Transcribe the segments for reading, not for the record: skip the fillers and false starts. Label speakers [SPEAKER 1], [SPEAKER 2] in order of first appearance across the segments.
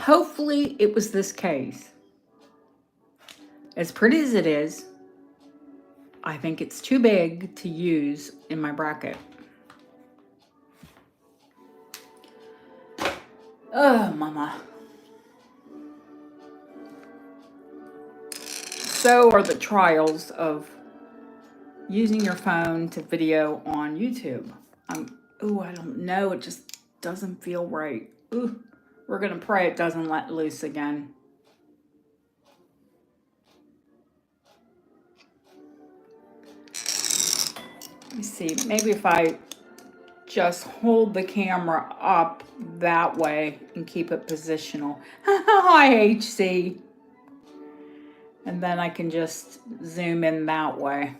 [SPEAKER 1] Hopefully it was this case. As pretty as it is, I think it's too big to use in my bracket. Oh, mama. So are the trials of using your phone to video on YouTube. Ooh, I don't know. It just doesn't feel right. Ooh, we're going to pray it doesn't let loose again. Let me see. Maybe if I just hold the camera up that way and keep it positional. Hi, HC. And then I can just zoom in that way.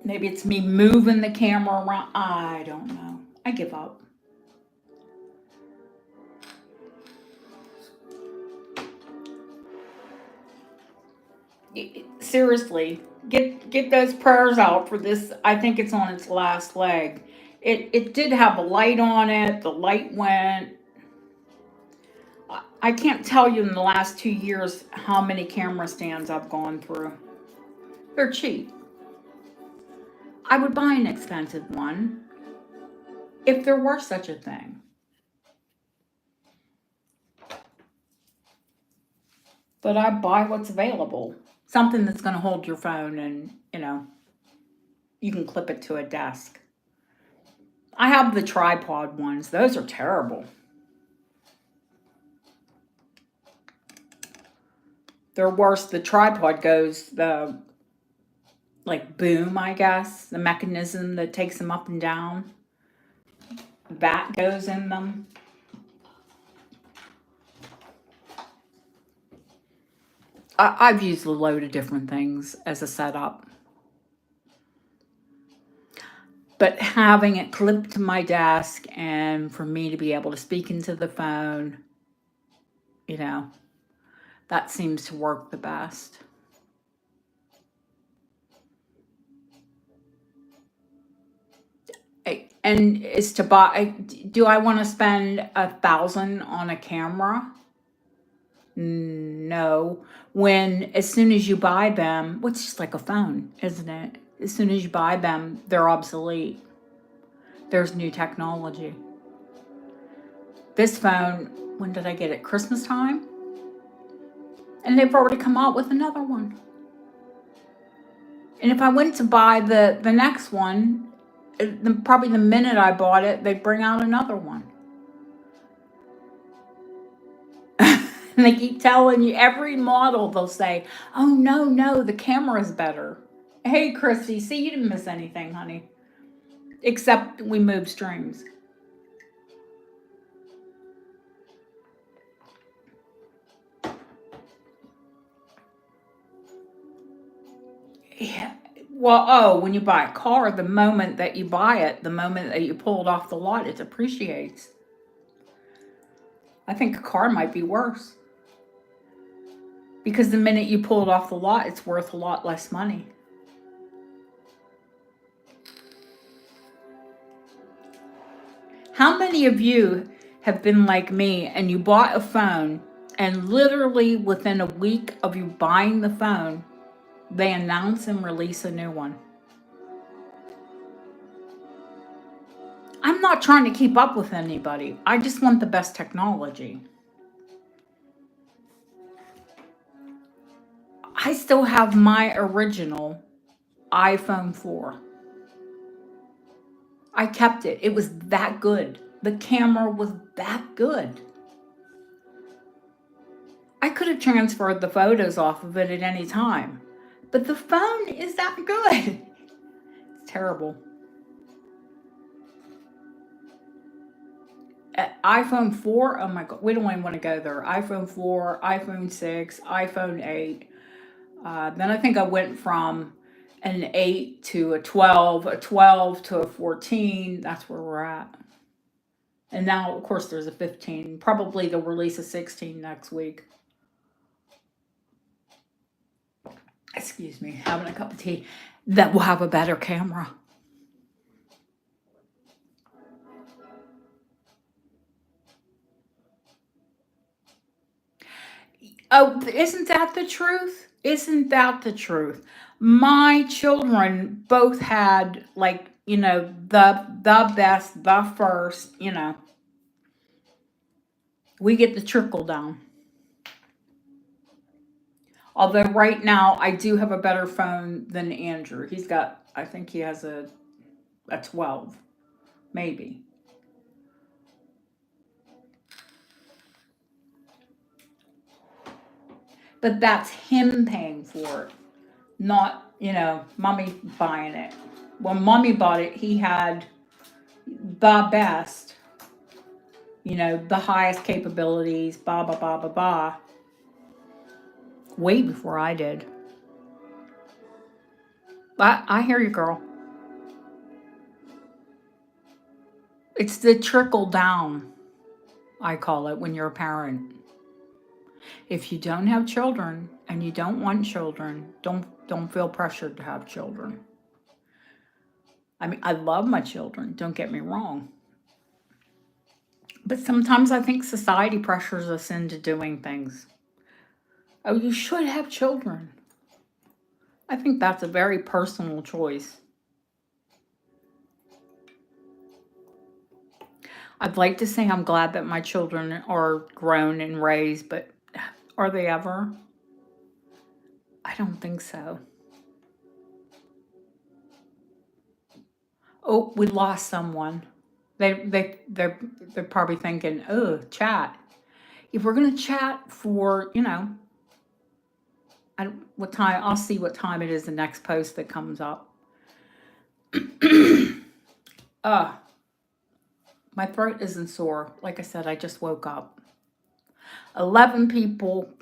[SPEAKER 1] Maybe it's me moving the camera around. I don't know. I give up. Seriously, get those prayers out for this. I think it's on its last leg. It did have a light on it. The light went. I can't tell you in the last 2 years how many camera stands I've gone through. They're cheap. I would buy an expensive one if there were such a thing. But I buy what's available. Something that's going to hold your phone and, you can clip it to a desk. I have the tripod ones. Those are terrible. They're worse. The tripod goes, the boom, I guess, the mechanism that takes them up and down, that goes in them. I've used a load of different things as a setup. But having it clipped to my desk and for me to be able to speak into the phone, that seems to work the best. And is to buy, do I want to spend $1,000 on a camera? No. As soon as you buy them, well, it's just like a phone, isn't it? As soon as you buy them, they're obsolete. There's new technology. This phone, when did I get it? Christmas time? And they've already come out with another one. And if I went to buy the next one, probably the minute I bought it, they'd bring out another one. And they keep telling you, every model, they'll say, oh, no, the camera's better. Hey, Christy, see, you didn't miss anything, honey. Except we moved streams. Yeah. Well, when you buy a car, the moment that you buy it, the moment that you pull it off the lot, it appreciates. I think a car might be worse. Because the minute you pull it off the lot, it's worth a lot less money. How many of you have been like me and you bought a phone and literally within a week of you buying the phone, they announce and release a new one? I'm not trying to keep up with anybody. I just want the best technology. I still have my original iPhone 4. I kept it. It was that good. The camera was that good. I could have transferred the photos off of it at any time. But the phone is that good. It's terrible. iPhone 4, oh my God, we don't even want to go there. iPhone 4, iPhone 6, iPhone 8. Then I think I went from an 8 to a 12 to a 14. That's where we're at. And now, of course, there's a 15. Probably they'll release a 16 next week. Excuse me, having a cup of tea. That will have a better camera. Oh, isn't that the truth? Isn't that the truth? My children both had, like, the best, the first, we get the trickle down. Although right now I do have a better phone than Andrew. I think he has a 12, maybe. But that's him paying for it, not, mommy buying it. When mommy bought it, he had the best, the highest capabilities, blah, blah, blah, blah, blah, way before I did. But I hear you, girl. It's the trickle down, I call it, when you're a parent. If you don't have children and you don't want children, don't feel pressured to have children. I mean, I love my children, don't get me wrong. But sometimes I think society pressures us into doing things. Oh, you should have children. I think that's a very personal choice. I'd like to say I'm glad that my children are grown and raised, but are they ever? I don't think so. Oh, we lost someone. They're probably thinking, oh, chat. If we're gonna chat for, what time, I'll see what time it is the next post that comes up. My throat isn't sore. Like I said, I just woke up. 11 people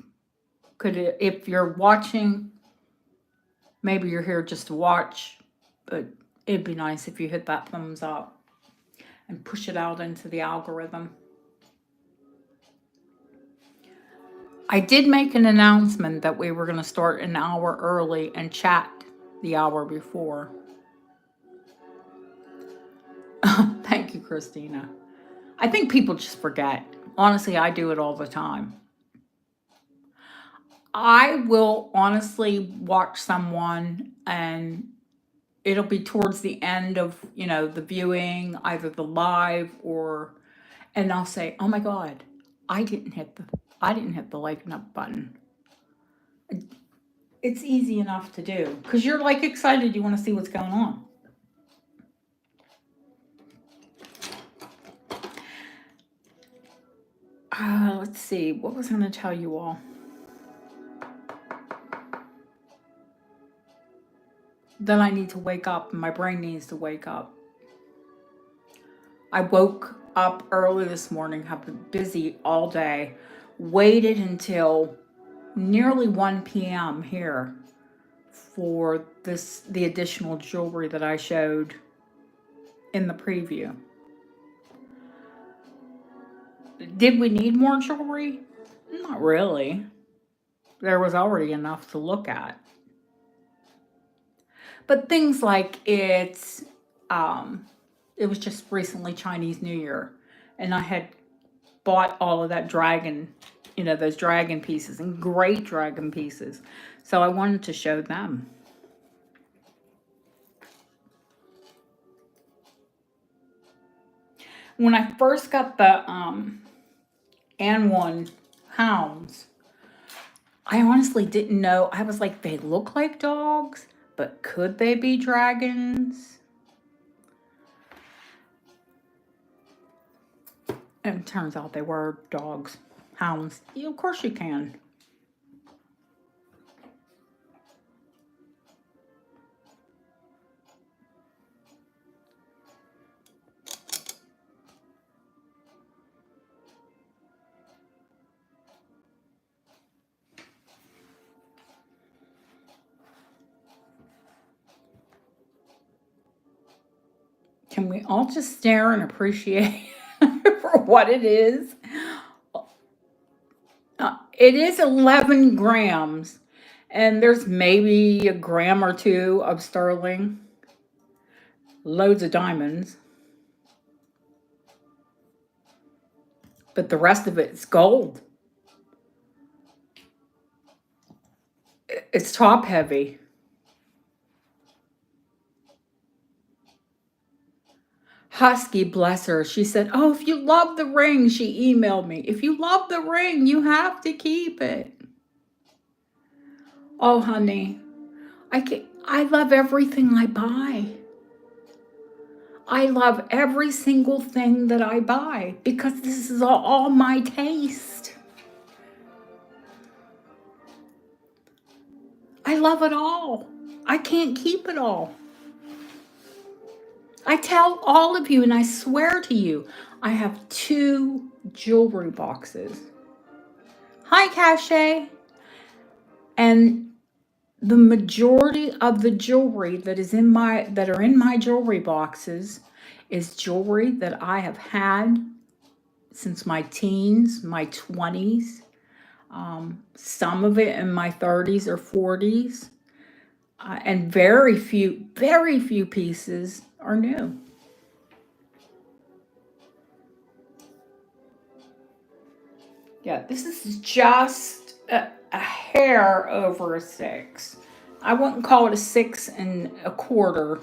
[SPEAKER 1] if you're watching, maybe you're here just to watch, but it'd be nice if you hit that thumbs up and push it out into the algorithm. I did make an announcement that we were going to start an hour early and chat the hour before. Thank you, Christina. I think people just forget. Honestly, I do it all the time. I will honestly watch someone and it'll be towards the end of, the viewing, either the live and I'll say, "Oh my God, I didn't hit the liking up button." It's easy enough to do because you're like excited. You want to see what's going on. Let's see. What was I going to tell you all? Then I need to wake up. My brain needs to wake up. I woke up early this morning, have been busy all day, waited until nearly 1 p.m. here for the additional jewelry that I showed in the preview. Did we need more jewelry? Not really. There was already enough to look at. But things like it was just recently Chinese New Year, and I had bought all of that dragon, those dragon pieces, and great dragon pieces. So I wanted to show them. When I first got the An1 hounds, I honestly didn't know. I was like, they look like dogs, but could they be dragons? And it turns out they were dogs, hounds. Yeah, of course you can. Can we all just stare and appreciate for what it is? It is 11 grams, and there's maybe a gram or two of sterling, loads of diamonds, but the rest of it's gold. It's top heavy. Husky, bless her. She said, "Oh, if you love the ring," she emailed me. "If you love the ring, you have to keep it." Oh, honey, I love everything I buy. I love every single thing that I buy because this is all my taste. I love it all. I can't keep it all. I tell all of you, and I swear to you, I have 2 jewelry boxes. Hi, Cache. And the majority of the jewelry that are in my jewelry boxes is jewelry that I have had since my teens, my 20s, some of it in my 30s or 40s, and very few pieces are new. Yeah, this is just a hair over a 6. I wouldn't call it a 6 1/4.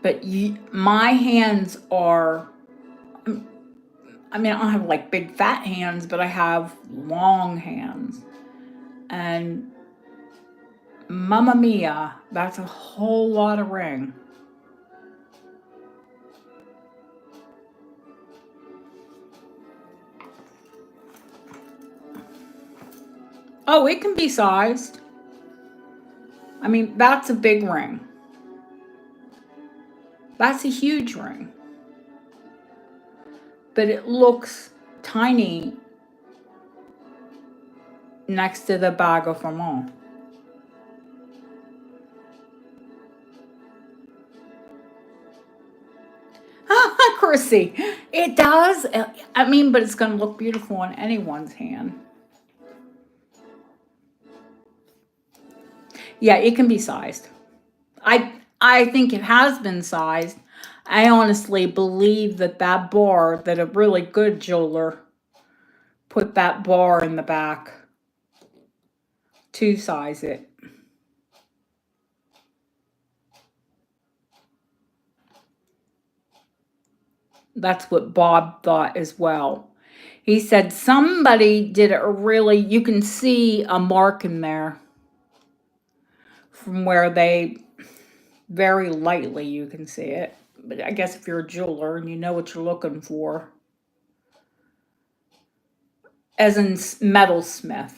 [SPEAKER 1] But my hands are, I mean, I don't have like big fat hands, but I have long hands. And Mamma Mia, that's a whole lot of ring. Oh, it can be sized. I mean, that's a big ring. That's a huge ring. But it looks tiny next to the bag of Vermont. Chrissy, it does. I mean, but it's going to look beautiful on anyone's hand. Yeah, it can be sized. I think it has been sized. I honestly believe that bar, that a really good jeweler put that bar in the back to size it. That's what Bob thought as well. He said somebody did a really, you can see a mark in there from where they, very lightly you can see it. But I guess if you're a jeweler and you know what you're looking for, as in metalsmith.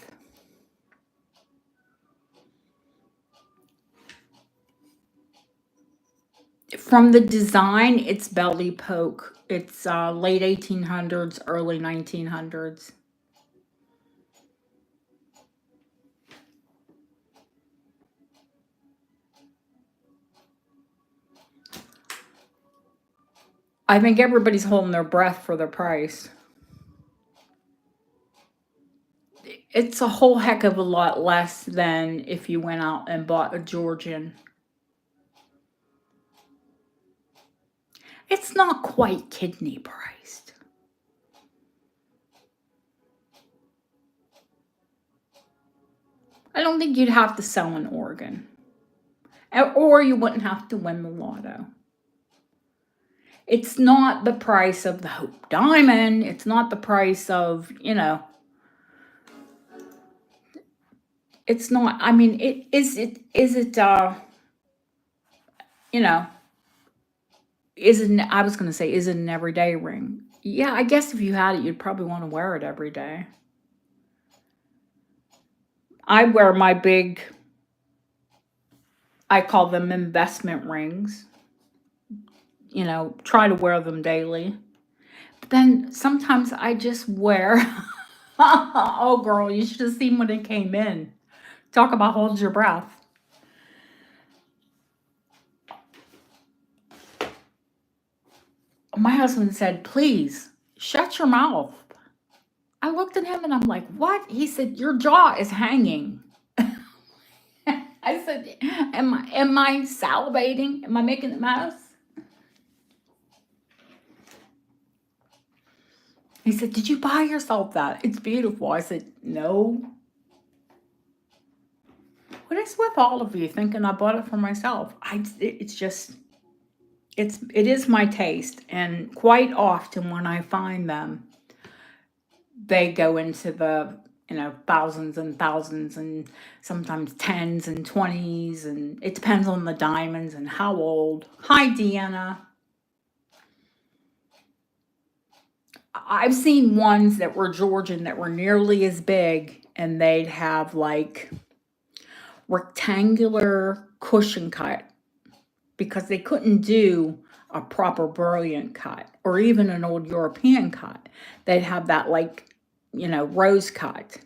[SPEAKER 1] From the design, it's belly poke. It's late 1800s, early 1900s. I think everybody's holding their breath for the price. It's a whole heck of a lot less than if you went out and bought a Georgian. It's not quite kidney priced. I don't think you'd have to sell an organ. Or you wouldn't have to win the lotto. It's not the price of the Hope Diamond. It's not the price of, it's not, I mean, is it, I was going to say, is it an everyday ring? Yeah, I guess if you had it, you'd probably want to wear it every day. I wear my big, I call them investment rings. Try to wear them daily. But then sometimes I just wear, oh girl, you should have seen when it came in. Talk about hold your breath. My husband said, "Please, shut your mouth." I looked at him and I'm like, "What?" He said, "Your jaw is hanging." I said, am I salivating? Am I making a mess? He said, "Did you buy yourself that? It's beautiful." I said, "No." What is with all of you thinking I bought it for myself? It's just, it is my taste. And quite often when I find them, they go into the, thousands and thousands and sometimes tens and twenties. And it depends on the diamonds and how old. Hi, Deanna. I've seen ones that were Georgian that were nearly as big, and they'd have like rectangular cushion cut because they couldn't do a proper brilliant cut or even an old European cut. They'd have that like, rose cut.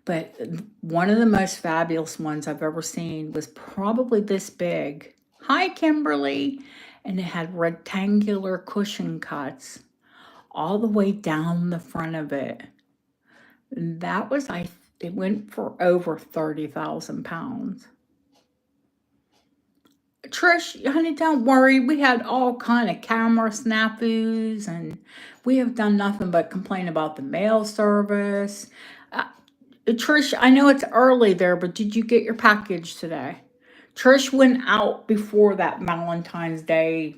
[SPEAKER 1] But one of the most fabulous ones I've ever seen was probably this big. Hi, Kimberly. And it had rectangular cushion cuts all the way down the front of it. And that was, it went for over 30,000 pounds. Trish, honey, don't worry. We had all kind of camera snafus, and we have done nothing but complain about the mail service. Trish, I know it's early there, but did you get your package today? Trish went out before that Valentine's Day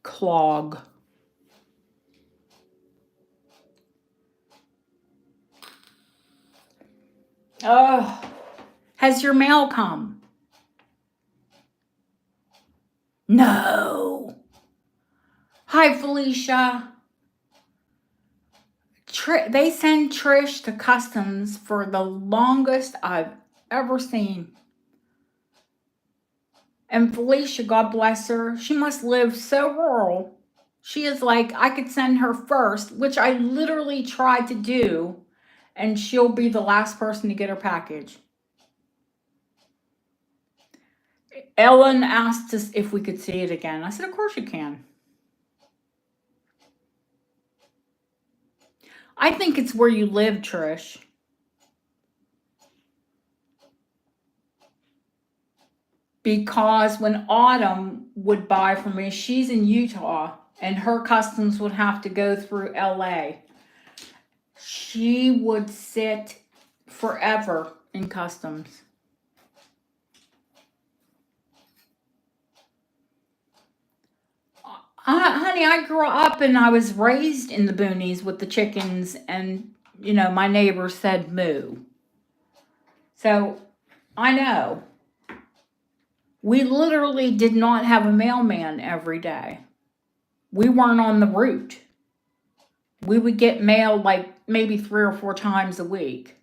[SPEAKER 1] clog. Oh, has your mail come? No. Hi, Felicia. They send Trish to customs for the longest I've ever seen. And Felicia, God bless her, she must live so rural. She is like, I could send her first, which I literally tried to do, and she'll be the last person to get her package. Ellen asked us if we could see it again. I said, of course you can. I think it's where you live, Trish. Because when Autumn would buy from me, she's in Utah, and her customs would have to go through LA. She would sit forever in customs. Honey, I grew up and I was raised in the boonies with the chickens, and my neighbor said moo. So I know. We literally did not have a mailman every day. We weren't on the route. We would get mail like maybe 3 or 4 times a week.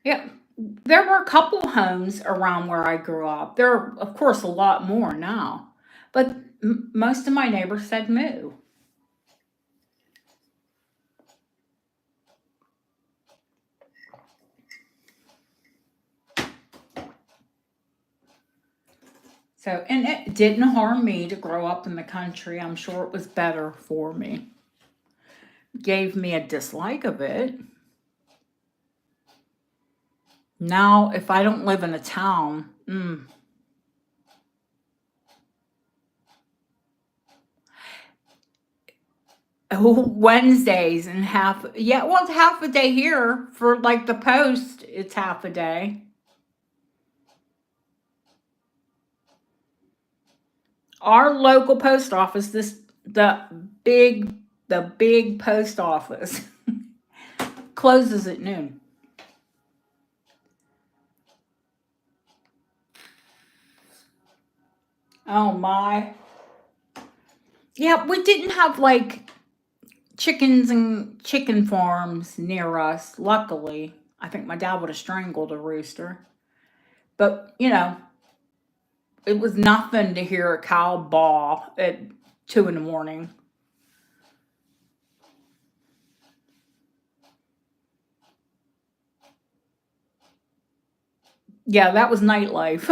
[SPEAKER 1] Yep. There were a couple homes around where I grew up. There are, of course, a lot more now. But most of my neighbors said moo. So, and it didn't harm me to grow up in the country. I'm sure it was better for me. Gave me a dislike of it. Now, if I don't live in a town, Wednesdays and it's half a day here for like the post. It's half a day. Our local post office, the big post office closes at noon. Oh my. Yeah, we didn't have like chickens and chicken farms near us, luckily. I think my dad would have strangled a rooster. But, it was nothing to hear a cow baw at 2 in the morning. Yeah, that was nightlife.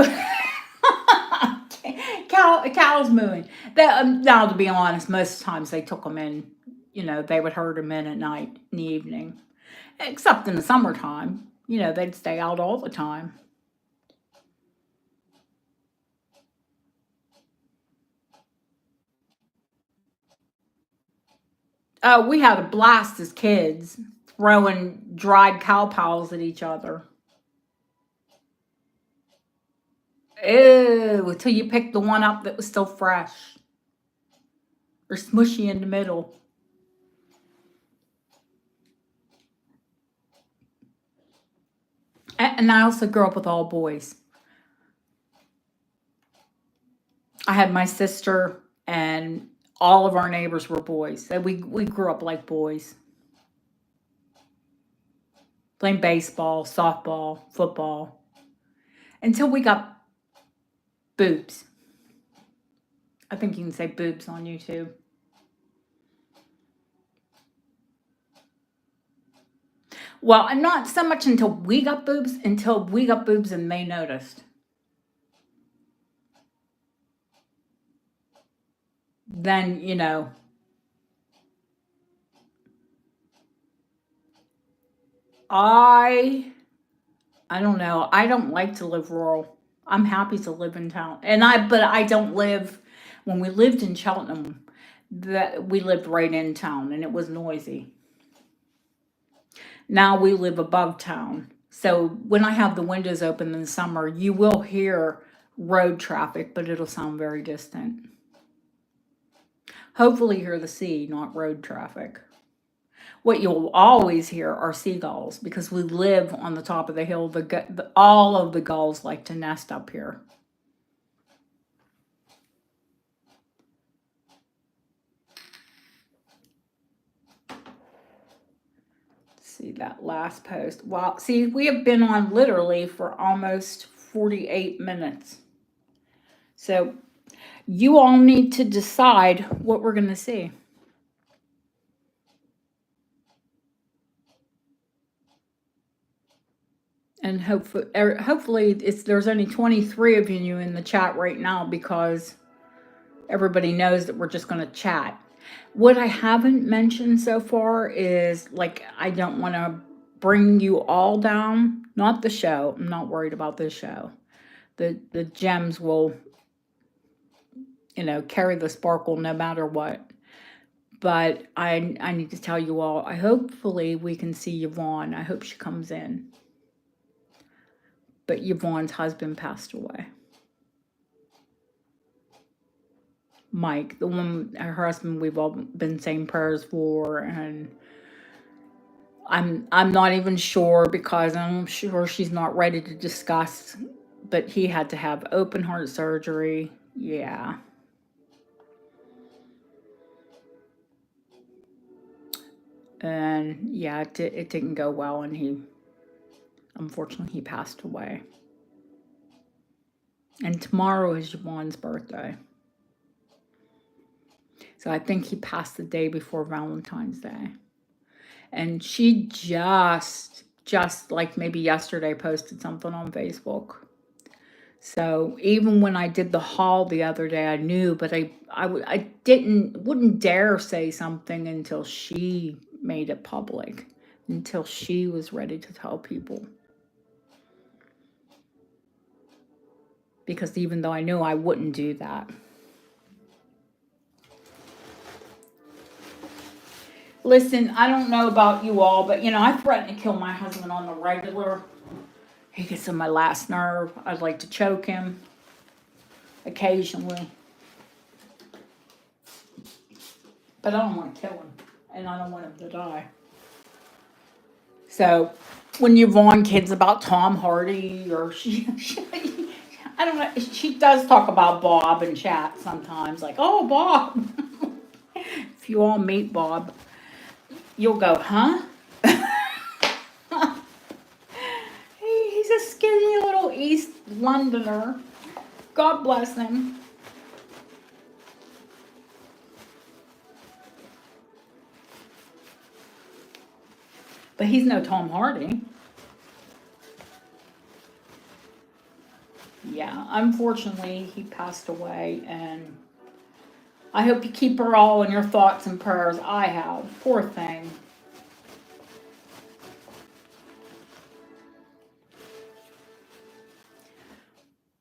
[SPEAKER 1] Cows mooing. Now, to be honest, most times they took them in. They would herd them in at night, in the evening. Except in the summertime. They'd stay out all the time. Oh, we had a blast as kids, throwing dried cow piles at each other. Ew, until you picked the one up that was still fresh or smushy in the middle. And I also grew up with all boys. I had my sister, and all of our neighbors were boys. So we grew up like boys, playing baseball, softball, football, until we got boobs. I think you can say boobs on YouTube. Well, and not so much until we got boobs, and they noticed. Then, I I don't know. I don't like to live rural. I'm happy to live in town. But I don't live, when we lived in Cheltenham, that we lived right in town and it was noisy. Now we live above town. So when I have the windows open in the summer, you will hear road traffic, but it'll sound very distant. Hopefully, hear the sea, not road traffic. What you'll always hear are seagulls because we live on the top of the hill. All of the gulls like to nest up here. See that last post. Wow. See, we have been on literally for almost 48 minutes. So you all need to decide what we're going to see. And hopefully there's only 23 of you in the chat right now because everybody knows that we're just going to chat. What I haven't mentioned so far is, like, I don't want to bring you all down. Not the show. I'm not worried about this show. The gems will, carry the sparkle no matter what. But I need to tell you all, hopefully we can see Yvonne. I hope she comes in. But Yvonne's husband passed away. Mike, the one, her husband, we've all been saying prayers for, and I'm not even sure because I'm sure she's not ready to discuss, but he had to have open heart surgery. Yeah. And yeah, it didn't go well, and unfortunately he passed away. And tomorrow is Yvonne's birthday. So I think he passed the day before Valentine's Day. And she just like maybe yesterday posted something on Facebook. So even when I did the haul the other day, I knew, but I wouldn't dare say something until she made it public, until she was ready to tell people. Because even though I knew I wouldn't do that. Listen, I don't know about you all, but I threaten to kill my husband on the regular. He gets on my last nerve. I'd like to choke him occasionally. But I don't want to kill him, and I don't want him to die. So when Yvonne kids about Tom Hardy, or I don't know, she does talk about Bob in chat sometimes, like, oh, Bob. If you all meet Bob, you'll go, huh? He's a skinny little East Londoner. God bless him. But he's no Tom Hardy. Yeah, unfortunately, he passed away, and I hope you keep her all in your thoughts and prayers. I have. Poor thing.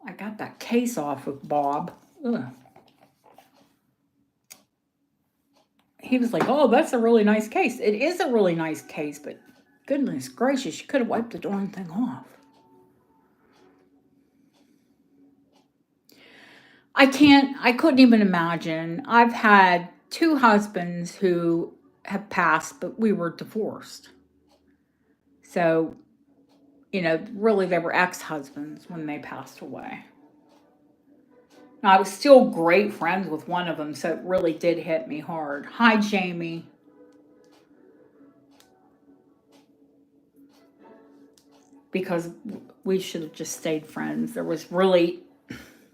[SPEAKER 1] I got that case off of Bob. Ugh. he was like, oh, that's a really nice case. It is a really nice case, but goodness gracious, you could have wiped the darn thing off. I couldn't even imagine. I've had 2 husbands who have passed, but we were divorced. So, really they were ex-husbands when they passed away. Now, I was still great friends with one of them, so it really did hit me hard. Hi, Jamie. Because we should have just stayed friends.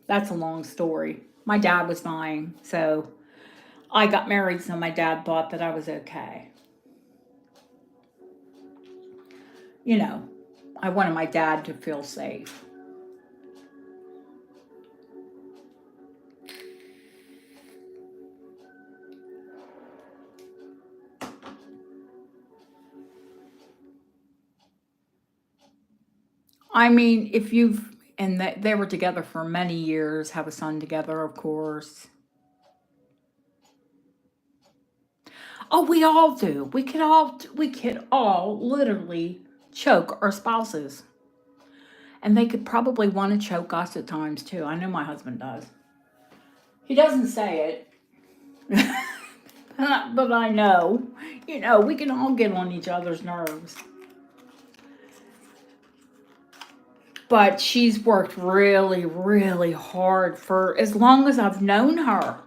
[SPEAKER 1] That's a long story. My dad was dying, so I got married, so my dad thought that I was okay. I wanted my dad to feel safe. I mean, they were together for many years, have a son together, of course. Oh, we all do. We could all literally choke our spouses. And they could probably want to choke us at times too. I know my husband does. He doesn't say it. But I know. We can all get on each other's nerves. But she's worked really, really hard for as long as I've known her.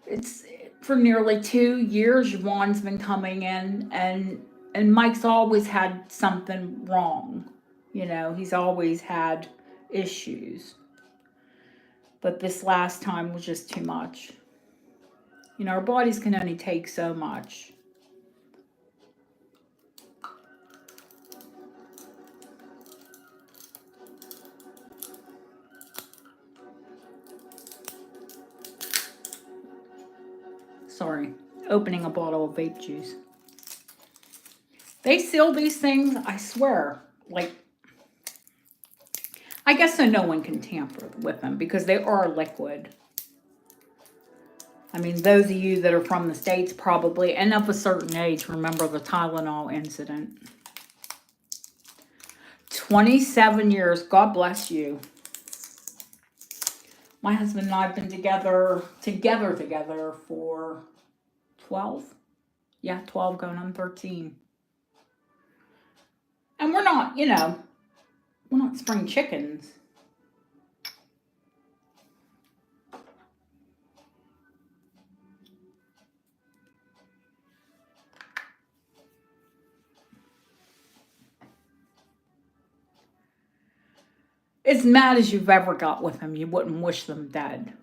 [SPEAKER 1] It's for nearly 2 years. Juwan's been coming in, and Mike's always had something wrong. He's always had issues. But this last time was just too much. Our bodies can only take so much. Sorry, opening a bottle of vape juice. They seal these things, I swear, I guess so no one can tamper with them because they are liquid. I mean, those of you that are from the States probably, and of a certain age, remember the Tylenol incident. 27 years, God bless you. My husband and I have been together for 12. Yeah, 12 going on 13. And we're not spring chickens. As mad as you've ever got with them, you wouldn't wish them dead.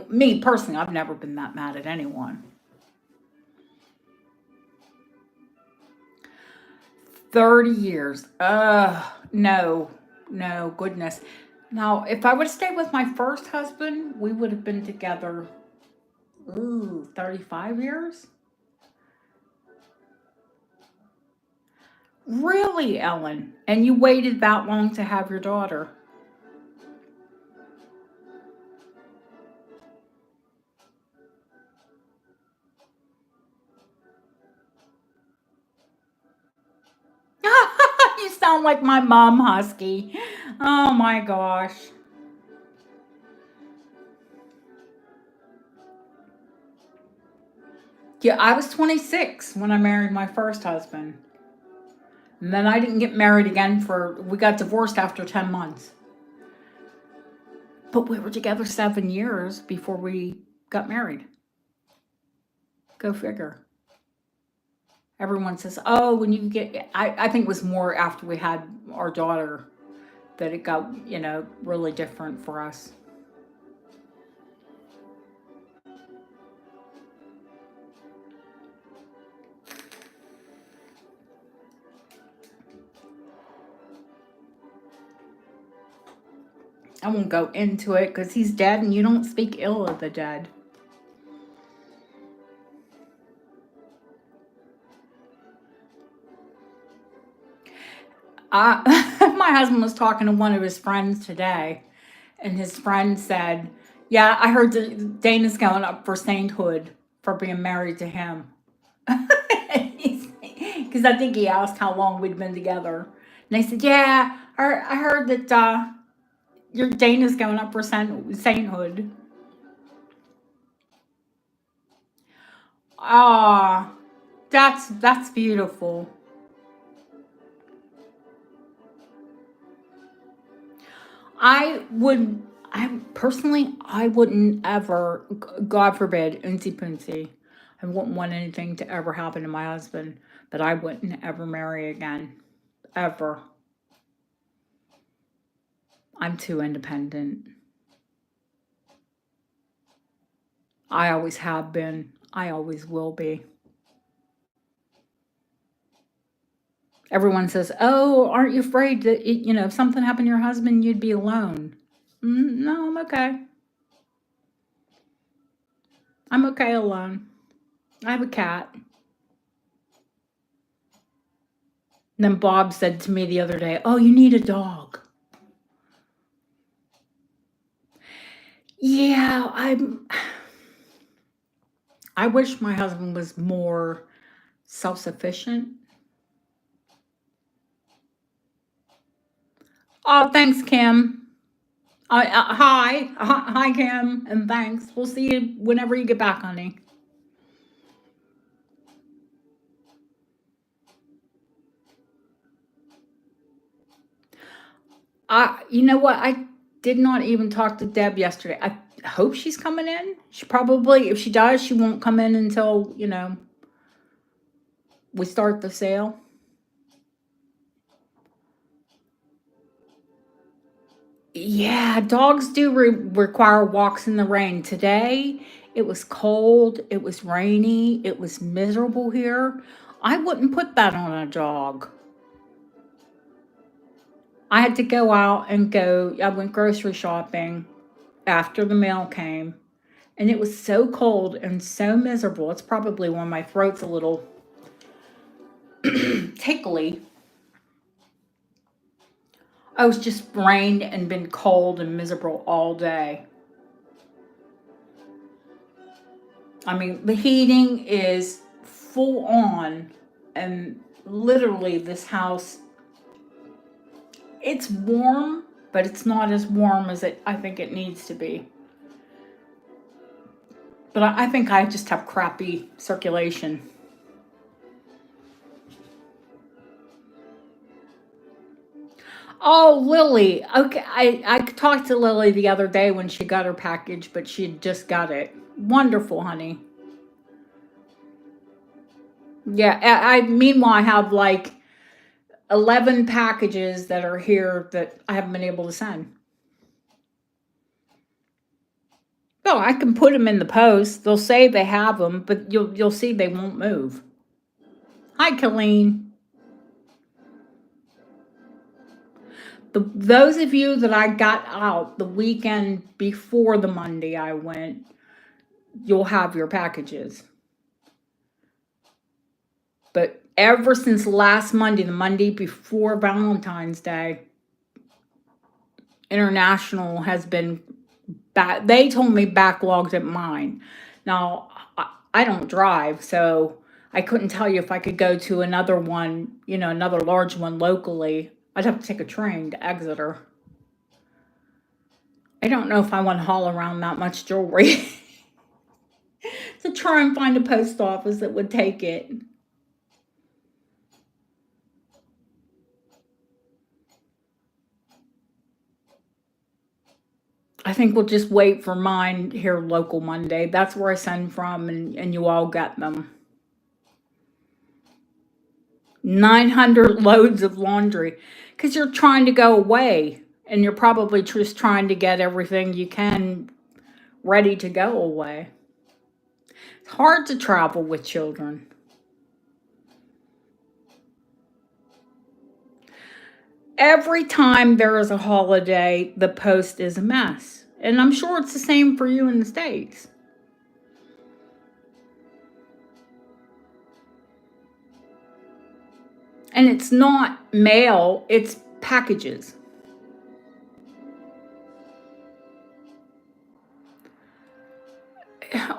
[SPEAKER 1] Me personally, I've never been that mad at anyone. 30 years. No, goodness. Now, if I would have stayed with my first husband, we would have been together, 35 years? Really, Ellen? And you waited that long to have your daughter? You sound like my mom, Husky. Oh my gosh. Yeah, I was 26 when I married my first husband. And then I didn't get married again we got divorced after 10 months. But we were together 7 years before we got married. Go figure. Everyone says, oh, when you get, I think it was more after we had our daughter that it got, really different for us. I won't go into it because he's dead and you don't speak ill of the dead. My husband was talking to one of his friends today, and his friend said, "Yeah, I heard that Dana's going up for sainthood for being married to him." Because I think he asked how long we'd been together, and they said, "Yeah, I heard that your Dana's going up for sainthood." Ah, that's beautiful. I would, I personally, I wouldn't ever, God forbid, oonsy poonsy. I wouldn't want anything to ever happen to my husband, but I wouldn't ever marry again, ever. I'm too independent. I always have been. I always will be. Everyone says, "Oh, aren't you afraid that if something happened to your husband, you'd be alone?" No, I'm okay. I'm okay alone. I have a cat. And then Bob said to me the other day, "Oh, you need a dog." Yeah, I wish my husband was more self-sufficient. Oh, thanks, Kim. Hi, Kim, and thanks. We'll see you whenever you get back, honey. You know what? I did not even talk to Deb yesterday. I hope she's coming in. She probably, if she does, she won't come in until we start the sale. Yeah, dogs do require walks in the rain. Today, it was cold, it was rainy, it was miserable here. I wouldn't put that on a dog. I had to go out and I went grocery shopping after the mail came, and it was so cold and so miserable. It's probably when my throat's a little tickly. I was just rained and been cold and miserable all day. I mean, the heating is full on, and literally, this house, it's warm, but it's not as warm as I think it needs to be. But I think I just have crappy circulation. Oh, Lily. Okay, I talked to Lily the other day when she got her package, but she had just got it. Wonderful, honey. Yeah, I meanwhile I have like 11 packages that are here that I haven't been able to send. No, I can put them in the post. They'll say they have them, but you'll see they won't move. Hi, Colleen. Those of you that I got out the weekend before the Monday I went, you'll have your packages. But ever since last Monday, the Monday before Valentine's Day, International has been back. They told me backlogged at mine. Now, I don't drive, so I couldn't tell you if I could go to another one, another large one locally. I'd have to take a train to Exeter. I don't know if I want to haul around that much jewelry to try and find a post office that would take it. I think we'll just wait for mine here local Monday. That's where I send from, and you all get them. 900 loads of laundry because you're trying to go away, and you're probably just trying to get everything you can ready to go away. It's hard to travel with children. Every time there is a holiday, the post is a mess. And I'm sure it's the same for you in the States. And it's not mail, it's packages.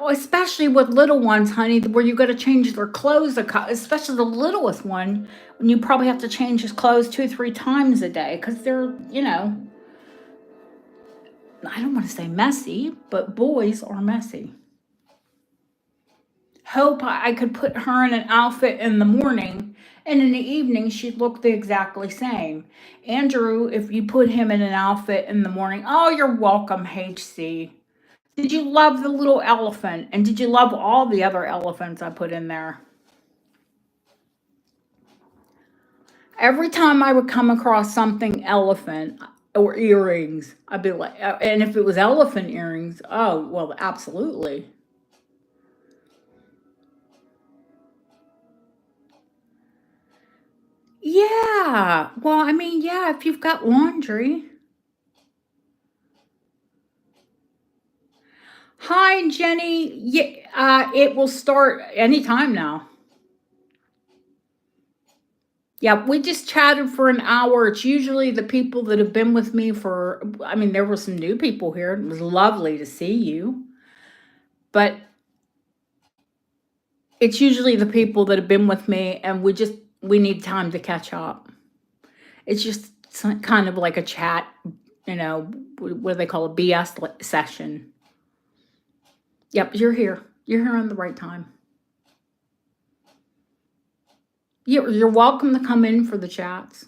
[SPEAKER 1] Especially with little ones, honey, where you got to change their clothes, especially the littlest one, when you probably have to change his clothes 2 or 3 times a day because they're, I don't want to say messy, but boys are messy. Hope I could put her in an outfit in the morning and in the evening she'd look the exactly same. Andrew, if you put him in an outfit in the morning, oh, you're welcome, HC. Did you love the little elephant? And did you love all the other elephants I put in there? Every time I would come across something elephant or earrings, I'd be like, and if it was elephant earrings, oh, well, absolutely. Yeah. Well, I mean, yeah, if you've got laundry. Hi, Jenny. Yeah, it will start anytime now. Yeah, we just chatted for an hour. It's usually the people that have been with me for, I mean, there were some new people here. It was lovely to see you. But it's usually the people that have been with me, and we need time to catch up. It's just kind of like a chat, what do they call a BS session. Yep, you're here. You're here on the right time. You're welcome to come in for the chats.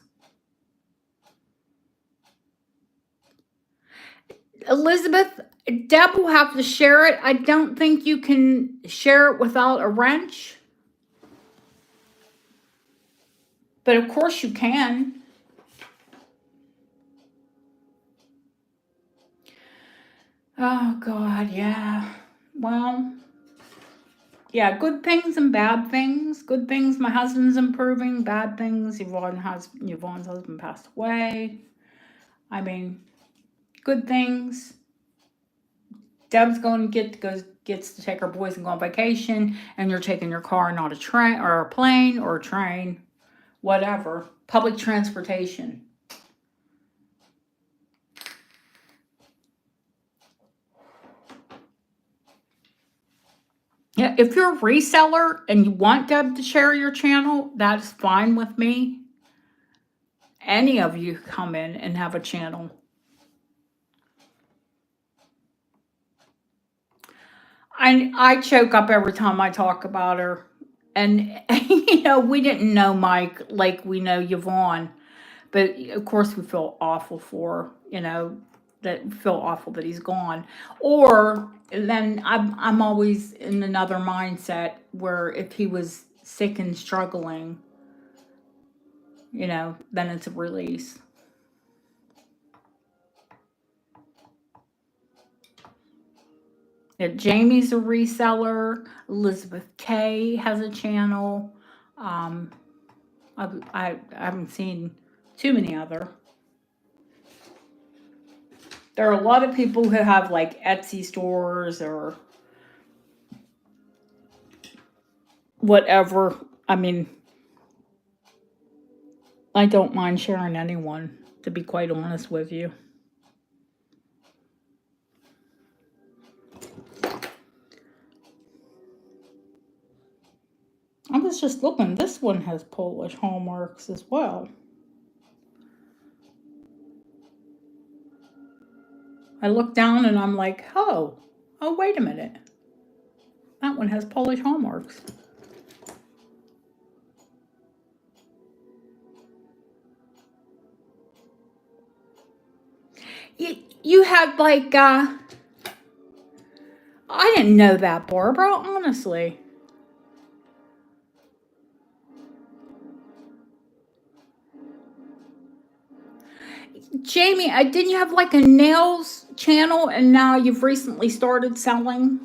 [SPEAKER 1] Elizabeth, Deb will have to share it. I don't think you can share it without a wrench. But of course you can. Oh, God, yeah. Well, yeah, good things and bad things. Good things, my husband's improving. Bad things, Yvonne's husband passed away. I mean, good things. Deb's gets to take her boys and go on vacation, and you're taking your car, not a train or a plane or a train, whatever. Public transportation. Yeah, if you're a reseller and you want Deb to share your channel, that's fine with me. Any of you come in and have a channel. I choke up every time I talk about her. And, we didn't know Mike like we know Yvonne. But, of course, we feel awful for, that feel awful that he's gone. Or then I'm always in another mindset where if he was sick and struggling, then it's a release. Yeah, Jamie's a reseller. Elizabeth K has a channel. Um, I haven't seen too many other. There are a lot of people who have like Etsy stores or whatever. I mean, I don't mind sharing anyone, to be quite honest with you. I was just looking. This one has Polish hallmarks as well. I look down and I'm like, oh, wait a minute. That one has Polish hallmarks. You had like, I didn't know that, Barbara, honestly. Jamie, didn't you have like a nails channel and now you've recently started selling?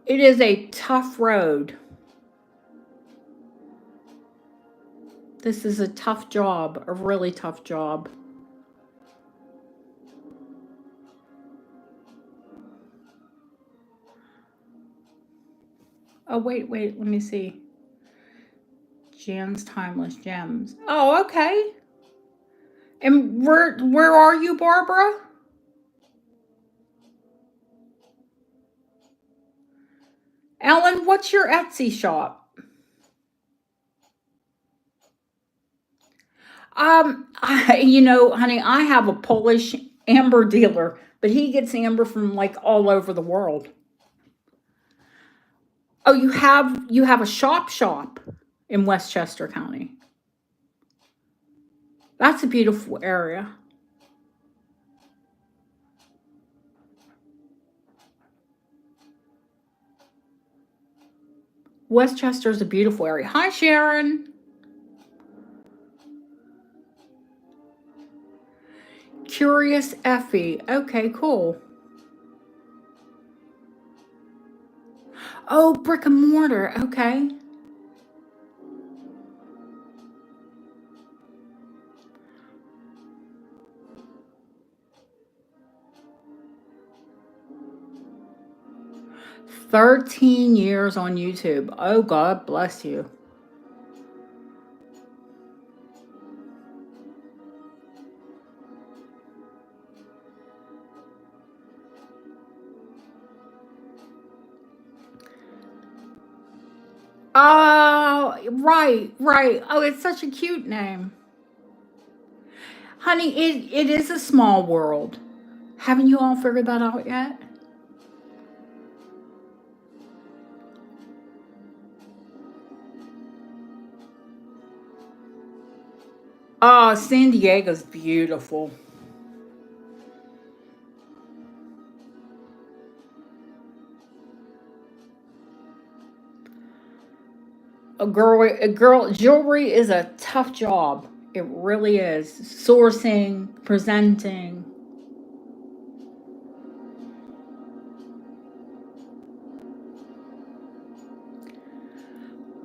[SPEAKER 1] It is a tough road. This is a tough job, a really tough job. Oh, wait, let me see. Jan's Timeless Gems. Oh, okay. And where are you, Barbara? Ellen, what's your Etsy shop? Honey, I have a Polish amber dealer, but he gets amber from like all over the world. Oh, you have a shop in Westchester County. That's a beautiful area. Westchester's a beautiful area. Hi, Sharon. Curious Effie. Okay, cool. Oh, brick and mortar. Okay. 13 years on YouTube. Oh, God bless you. Oh, right, right. Oh, it's such a cute name. Honey, it is a small world. Haven't you all figured that out yet? Oh, San Diego's beautiful. A girl, jewelry is a tough job. It really is. Sourcing, presenting.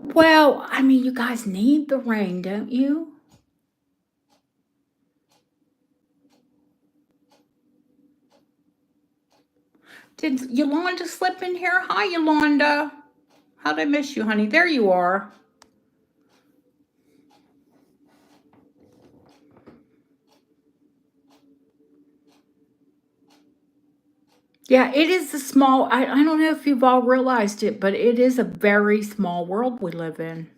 [SPEAKER 1] Well, I mean, you guys need the rain, don't you? Did Yolanda slip in here? Hi, Yolanda. How'd I miss you, honey? There you are. Yeah, it is a small, I don't know if you've all realized it, but it is a very small world we live in.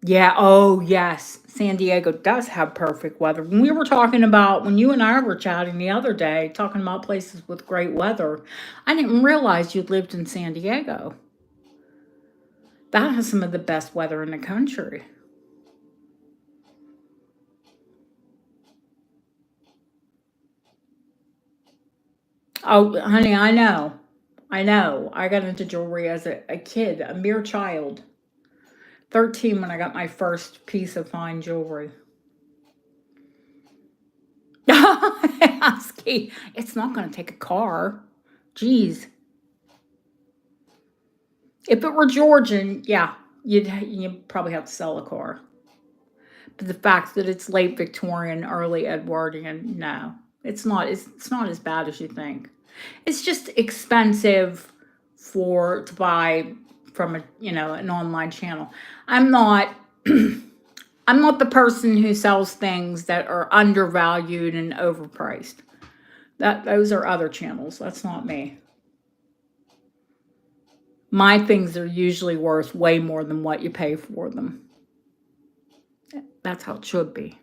[SPEAKER 1] Yeah, oh yes. San Diego does have perfect weather. When you and I were chatting the other day, talking about places with great weather, I didn't realize you lived in San Diego. That has some of the best weather in the country. Oh, honey, I know. I know. I got into jewelry as a kid, a mere child. 13 when I got my first piece of fine jewelry. Husky. It's not going to take a car. Jeez. If it were Georgian, yeah, you'd probably have to sell a car. But the fact that it's late Victorian, early Edwardian, no, it's not as bad as you think. It's just expensive to buy from an online channel. I'm not I'm not the person who sells things that are undervalued and overpriced. Those are other channels. That's not me. My things are usually worth way more than what you pay for them. That's how it should be.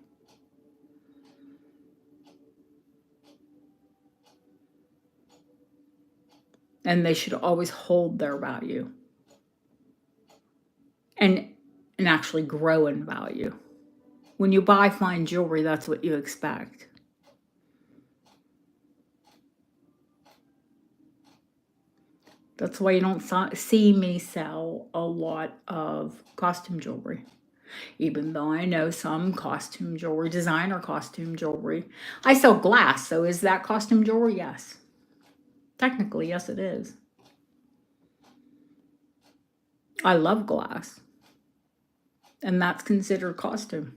[SPEAKER 1] And they should always hold their value and actually grow in value. When you buy fine jewelry, that's what you expect. That's why you don't see me sell a lot of costume jewelry. Even though I know some costume jewelry, designer costume jewelry. I sell glass, so is that costume jewelry? Yes. Technically, yes, it is. I love glass, and that's considered costume.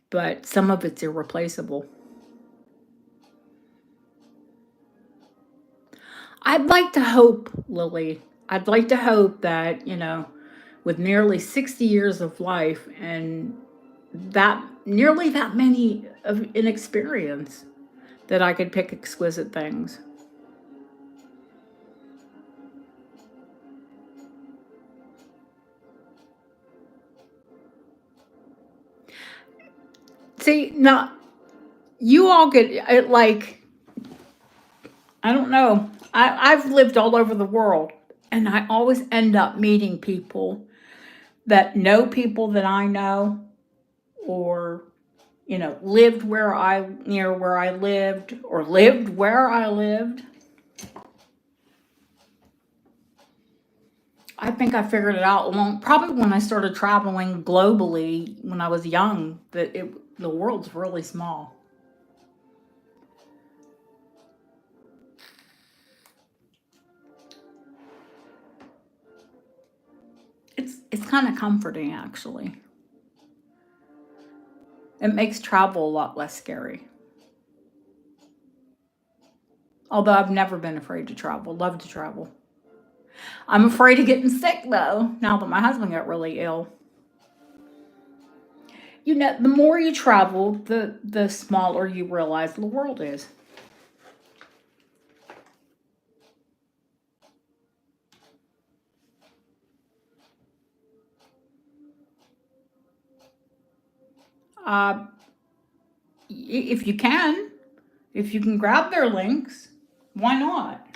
[SPEAKER 1] But some of it's irreplaceable. I'd like to hope, Lily, I'd like to hope that, with nearly 60 years of life and that nearly that many of inexperience, that I could pick exquisite things. See, now you all get it like, I don't know. I've lived all over the world, and I always end up meeting people that know people that I know, or lived where I near where I lived, or lived where I lived. I think I figured it out probably when I started traveling globally when I was young, that the world's really small. It's kind of comforting, actually. It makes travel a lot less scary. Although I've never been afraid to travel, love to travel. I'm afraid of getting sick though, now that my husband got really ill. The more you travel, the smaller you realize the world is. Uh, if you can, if you can grab their links, why not?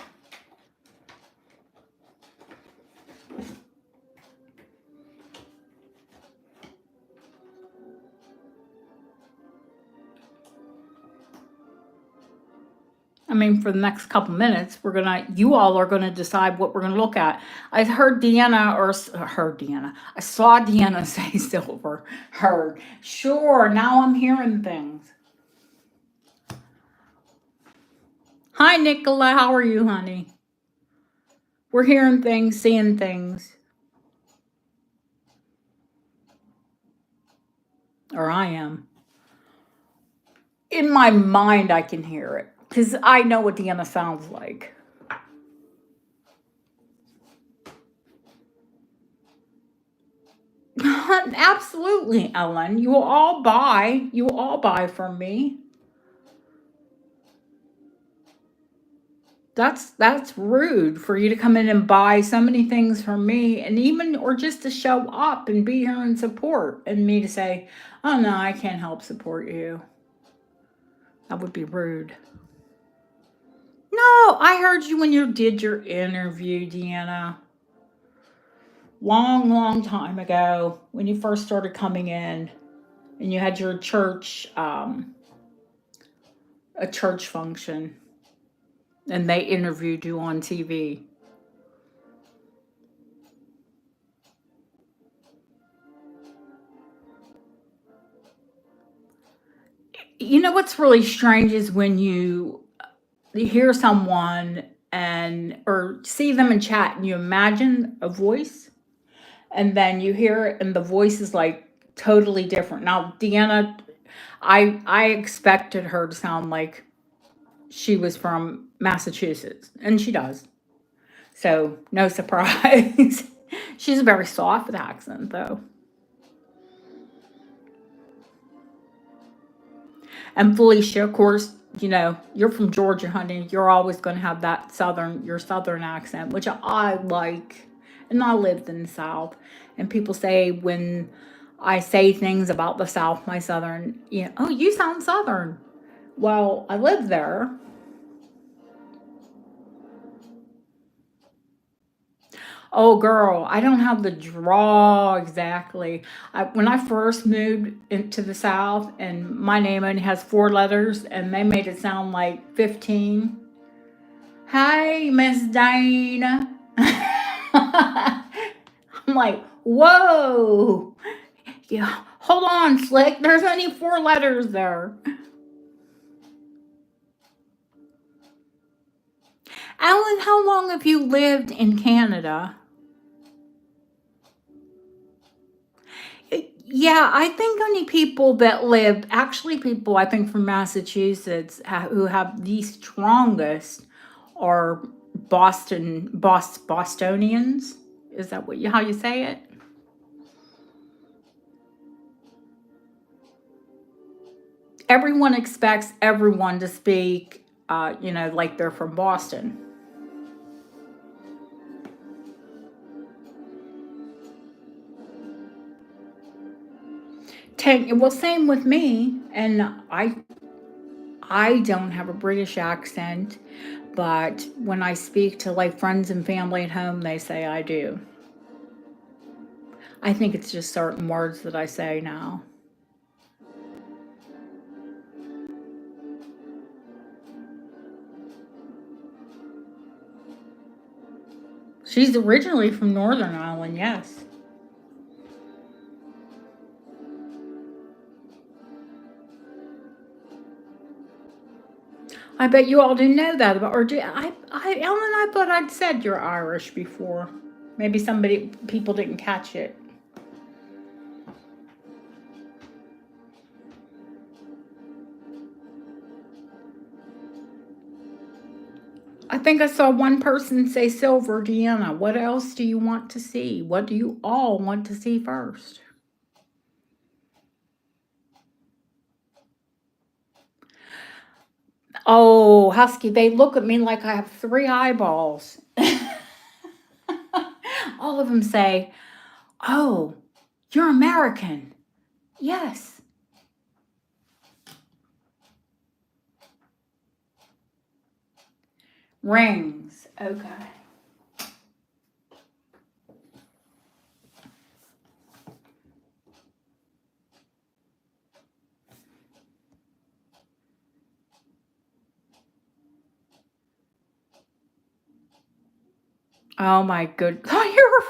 [SPEAKER 1] I mean, for the next couple minutes, you all are gonna decide what we're gonna look at. I heard Deanna, heard Deanna. I saw Deanna say silver. Heard. Sure. Now I'm hearing things. Hi, Nicola. How are you, honey? We're hearing things, seeing things, or I am. In my mind, I can hear it because I know what Deanna sounds like. Absolutely, Ellen. You will all buy. You will all buy from me. That's rude for you to come in and buy so many things from me, and even or just to show up and be here and support, and me to say, "Oh no, I can't help support you." That would be rude. No, I heard you when you did your interview, Deanna. Long, long time ago, when you first started coming in, and you had your church, a church function, and they interviewed you on TV. You know what's really strange is when you hear someone and or see them in chat and you imagine a voice, and then you hear it and the voice is like totally different. Now, Deanna, I expected her to sound like she was from Massachusetts, and she does. So no surprise. She's a very soft accent, though. And Felicia, of course, you're from Georgia, honey. You're always going to have your southern accent, which I like. And I lived in the South. And people say when I say things about the South, my southern, oh, you sound southern. Well, I lived there. Oh, girl, I don't have the draw exactly. When I first moved into the South, and my name only has 4 letters, and they made it sound like 15. Hey, Miss Dana. I'm like, whoa. Yeah, hold on, Slick. There's only 4 letters there. Alan, how long have you lived in Canada? Yeah, I think only people that lived, actually, people I think from Massachusetts who have the strongest are Bostonians. Is that how you say it? Everyone expects everyone to speak, like they're from Boston. Well, same with me, and I don't have a British accent, but when I speak to like friends and family at home, they say I do. I think it's just certain words that I say now. She's originally from Northern Ireland, yes. I bet you all didn't know that about, or Ellen, I thought I'd said you're Irish before. Maybe people didn't catch it. I think I saw one person say silver, Deanna. What else do you want to see? What do you all want to see first? Oh, Husky, they look at me like I have three eyeballs. All of them say, "Oh, you're American." Yes. Rings. Okay. Oh my good. Thought you were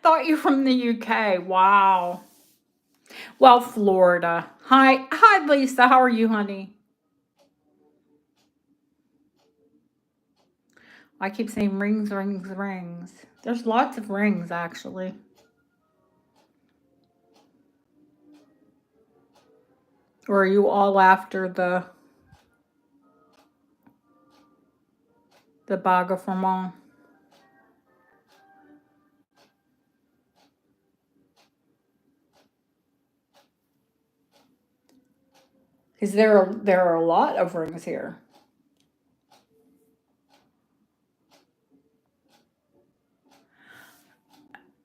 [SPEAKER 1] thought you were from the UK. Wow. Well, Florida. Hi, Lisa. How are you, honey? I keep saying rings, rings, rings. There's lots of rings, actually. Or are you all after the Baga Formant? Because there are a lot of rings here.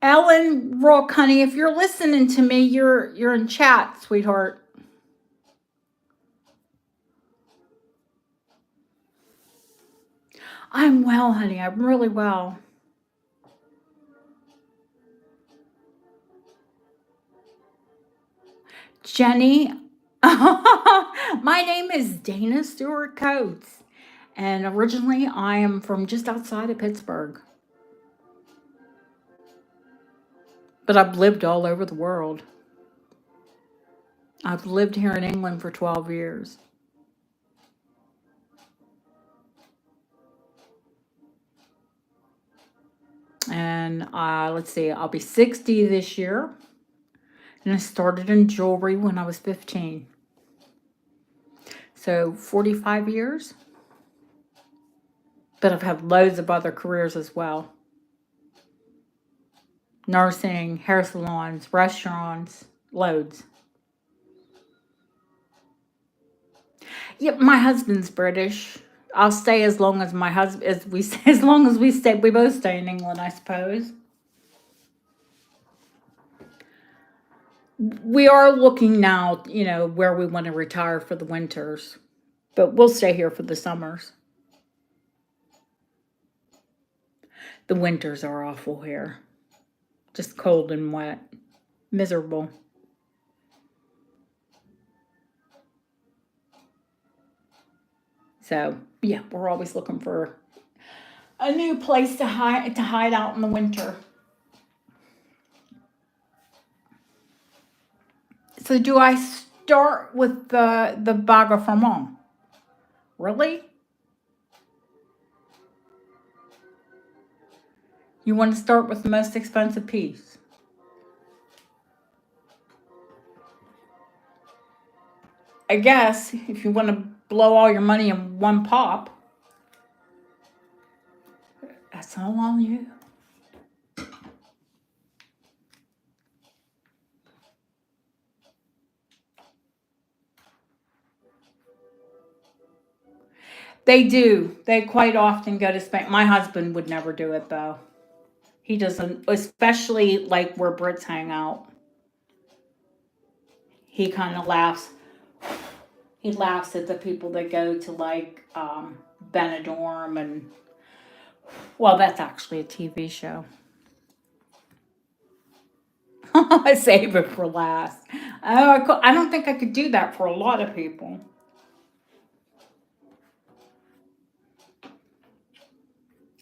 [SPEAKER 1] Ellen Rook, honey, if you're listening to me, you're in chat, sweetheart. I'm well, honey. I'm really well. Jenny, my name is Dana Stewart Coates, and originally I am from just outside of Pittsburgh. But I've lived all over the world. I've lived here in England for 12 years. And let's see, I'll be 60 this year. And I started in jewelry when I was 15. So 45 years. But I've had loads of other careers as well. Nursing, hair salons, restaurants, loads. Yep, my husband's British. I'll stay as long as my husband as long as we both stay in England, I suppose. We are looking now, where we want to retire for the winters. But we'll stay here for the summers. The winters are awful here. Just cold and wet. Miserable. So, yeah, we're always looking for a new place to hide out in the winter. So, do I start with the Baga Formant? Really? You want to start with the most expensive piece? I guess if you want to blow all your money in one pop. That's all on you. They do. They quite often go to Spain. My husband would never do it though. He doesn't, especially like where Brits hang out. He kind of laughs. He laughs at the people that go to like Benidorm and, well, that's actually a TV show. I save it for last. Oh, I don't think I could do that for a lot of people.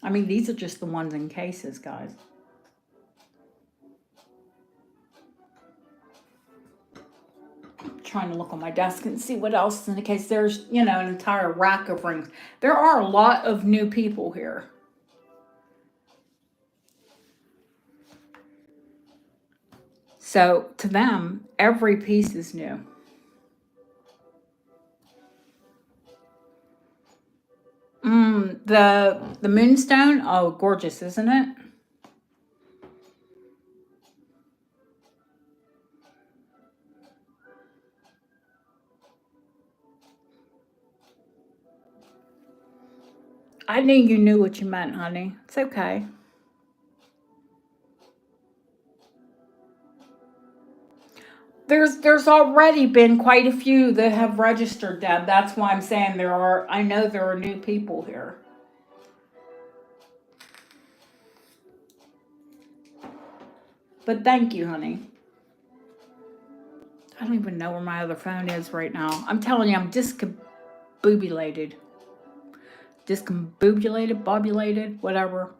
[SPEAKER 1] I mean, these are just the ones in cases, guys. I'm trying to look on my desk and see what else is in the case. There's, you know, an entire rack of rings. There are a lot of new people here. So to them, every piece is new. The moonstone, oh, gorgeous, isn't it? I knew you knew what you meant, honey. It's okay. There's already been quite a few that have registered, Deb. That's why I'm saying there are. I know there are new people here. But thank you, honey. I don't even know where my other phone is right now. I'm telling you, I'm discombobulated. Discombobulated, bobulated, whatever.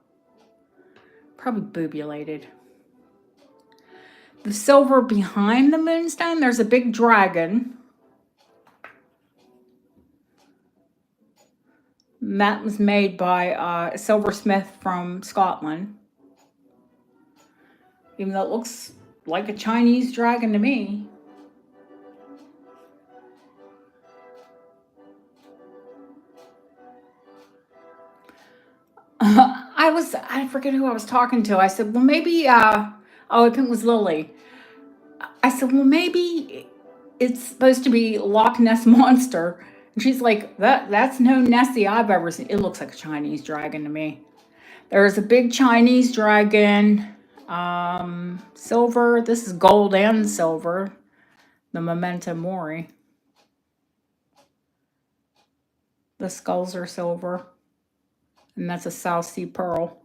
[SPEAKER 1] Probably boobulated. The silver behind the moonstone, there's a big dragon. That was made by a silversmith from Scotland. Even though it looks like a Chinese dragon to me. I forget who I was talking to. I said, well, maybe, oh, I think it was Lily. I said, well, maybe it's supposed to be Loch Ness Monster. And she's like, that's no Nessie I've ever seen. It looks like a Chinese dragon to me. There's a big Chinese dragon, silver. This is gold and silver. The Memento Mori. The skulls are silver. And that's a South Sea pearl.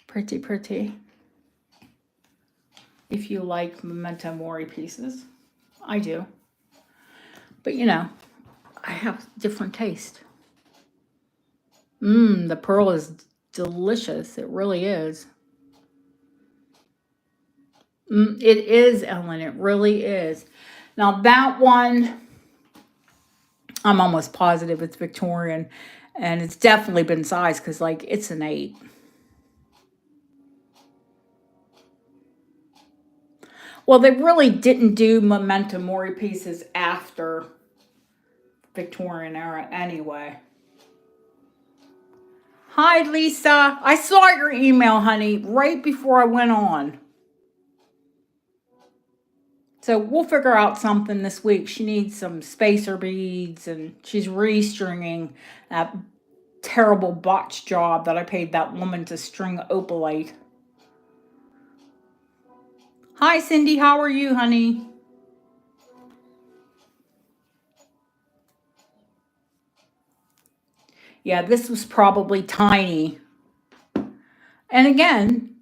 [SPEAKER 1] Pretty, pretty. If you like Memento Mori pieces. I do. But you know, I have different taste. The pearl is delicious. It really is. It is, Ellen. It really is. Now that one, I'm almost positive it's Victorian, and it's definitely been sized because, like, it's an 8. Well, they really didn't do Memento Mori pieces after Victorian era anyway. Hi, Lisa. I saw your email, honey, right before I went on. So we'll figure out something this week. She needs some spacer beads, and she's restringing that terrible botch job that I paid that woman to string opalite. Hi, Cindy. How are you, honey? Yeah, this was probably tiny. And again,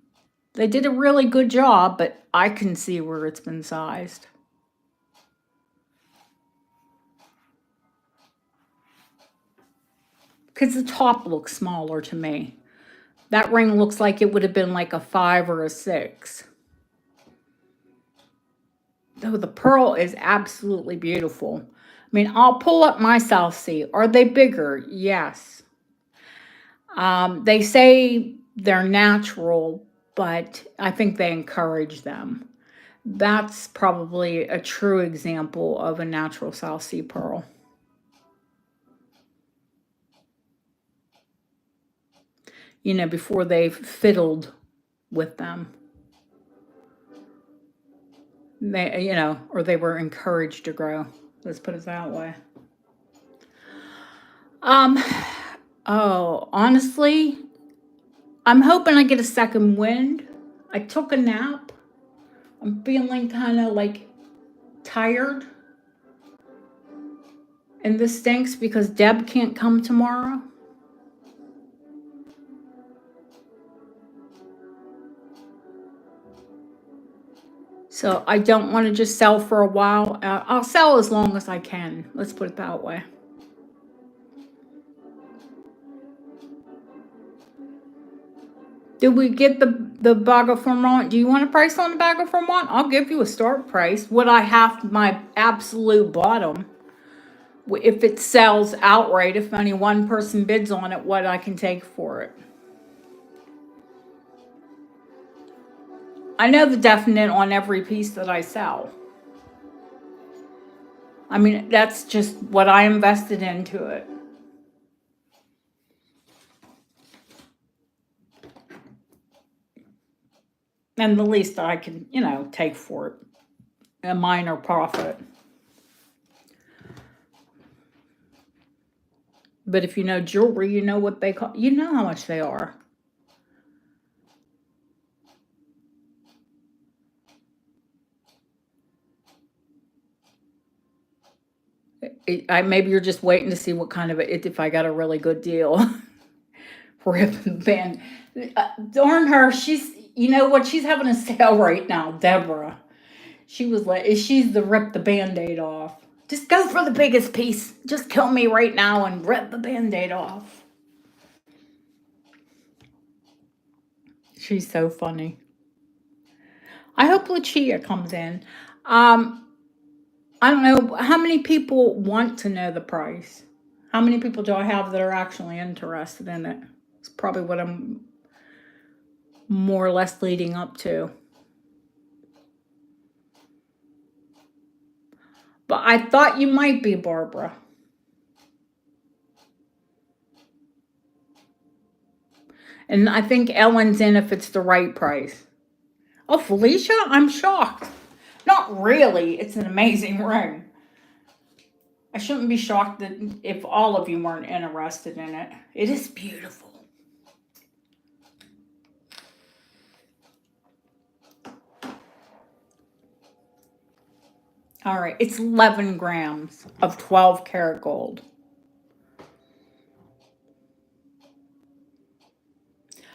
[SPEAKER 1] they did a really good job, but I can see where it's been sized. Because the top looks smaller to me. That ring looks like it would have been like a 5 or a 6. Though the pearl is absolutely beautiful. I mean, I'll pull up my South Sea. Are they bigger? Yes. They say they're natural, but I think they encourage them. That's probably a true example of a natural South Sea pearl. before they've fiddled with them. Or they were encouraged to grow. Let's put it that way. Um, oh, honestly, I'm hoping I get a second wind. I took a nap. I'm feeling kind of like tired. And this stinks because Deb can't come tomorrow. So I don't want to just sell for a while. I'll sell as long as I can. Let's put it that way. Did we get the bag of Vermont? Do you want a price on the bag of Vermont? I'll give you a start price. What I have my absolute bottom. If it sells outright, if only one person bids on it, what I can take for it. I know the definite on every piece that I sell. I mean, that's just what I invested into it. And the least I can, take for it. A minor profit. But if you know jewelry, you know what they cost. You know how much they are. Maybe you're just waiting to see what kind of if I got a really good deal. Ribbon band. Darn her. She's having a sale right now, Deborah. She's the rip the band-aid off. Just go for the biggest piece. Just kill me right now and rip the band-aid off. She's so funny. I hope Lucia comes in. I don't know how many people want to know the price. How many people do I have that are actually interested in it? It's probably what I'm more or less leading up to. But I thought you might be, Barbara. And I think Ellen's in if it's the right price. Oh, Felicia? I'm shocked. Not really. It's an amazing ring. I shouldn't be shocked that if all of you weren't interested in it. It is beautiful. All right, it's 11 grams of 12 karat gold.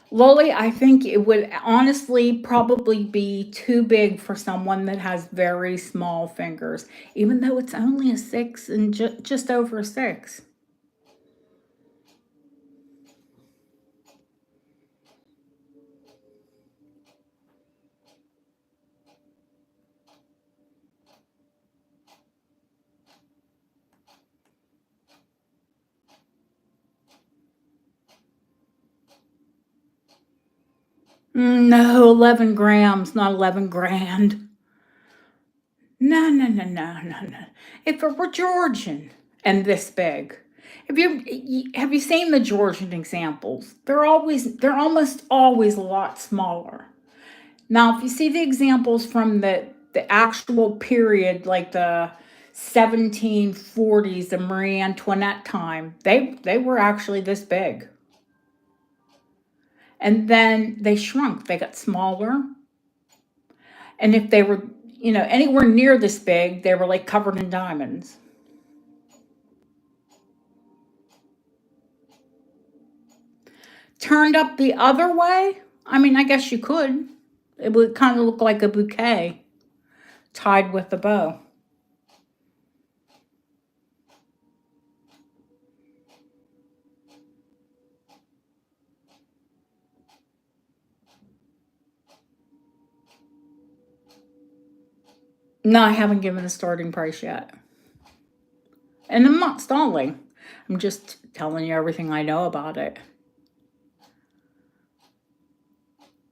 [SPEAKER 1] Lily, I think it would honestly probably be too big for someone that has very small fingers, even though it's only a 6 and just over a 6. No, 11 grams, not 11 grand. No. If it were Georgian and this big, have you seen the Georgian examples? They're almost always a lot smaller. Now, if you see the examples from the actual period, like the 1740s, the Marie Antoinette time, they were actually this big. And then they shrunk, they got smaller. And if they were, anywhere near this big, they were like covered in diamonds. Turned up the other way, I mean, I guess you could. It would kind of look like a bouquet tied with a bow. No, I haven't given a starting price yet. And I'm not stalling. I'm just telling you everything I know about it.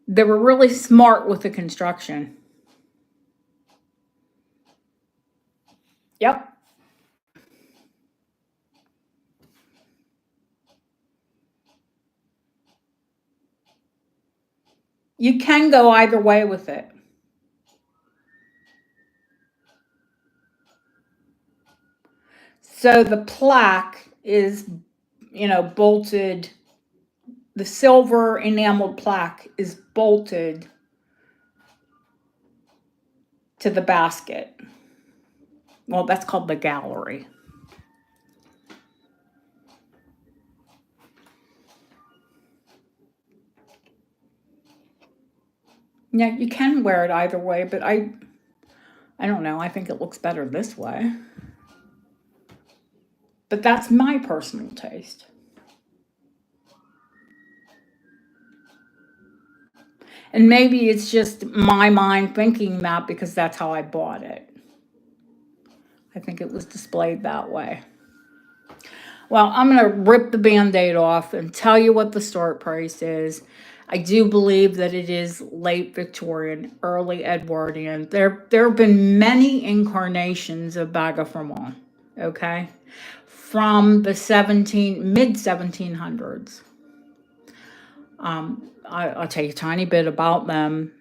[SPEAKER 1] They were really smart with the construction. Yep. You can go either way with it. So the plaque is, bolted. The silver enameled plaque is bolted to the basket. Well, that's called the gallery. Yeah, you can wear it either way, but I don't know. I think it looks better this way. But that's my personal taste. And maybe it's just my mind thinking that because that's how I bought it. I think it was displayed that way. Well, I'm going to rip the Band-Aid off and tell you what the start price is. I do believe that it is late Victorian, early Edwardian. There have been many incarnations of Bag of Fromage, okay, from the mid 1700s. I'll tell you a tiny bit about them.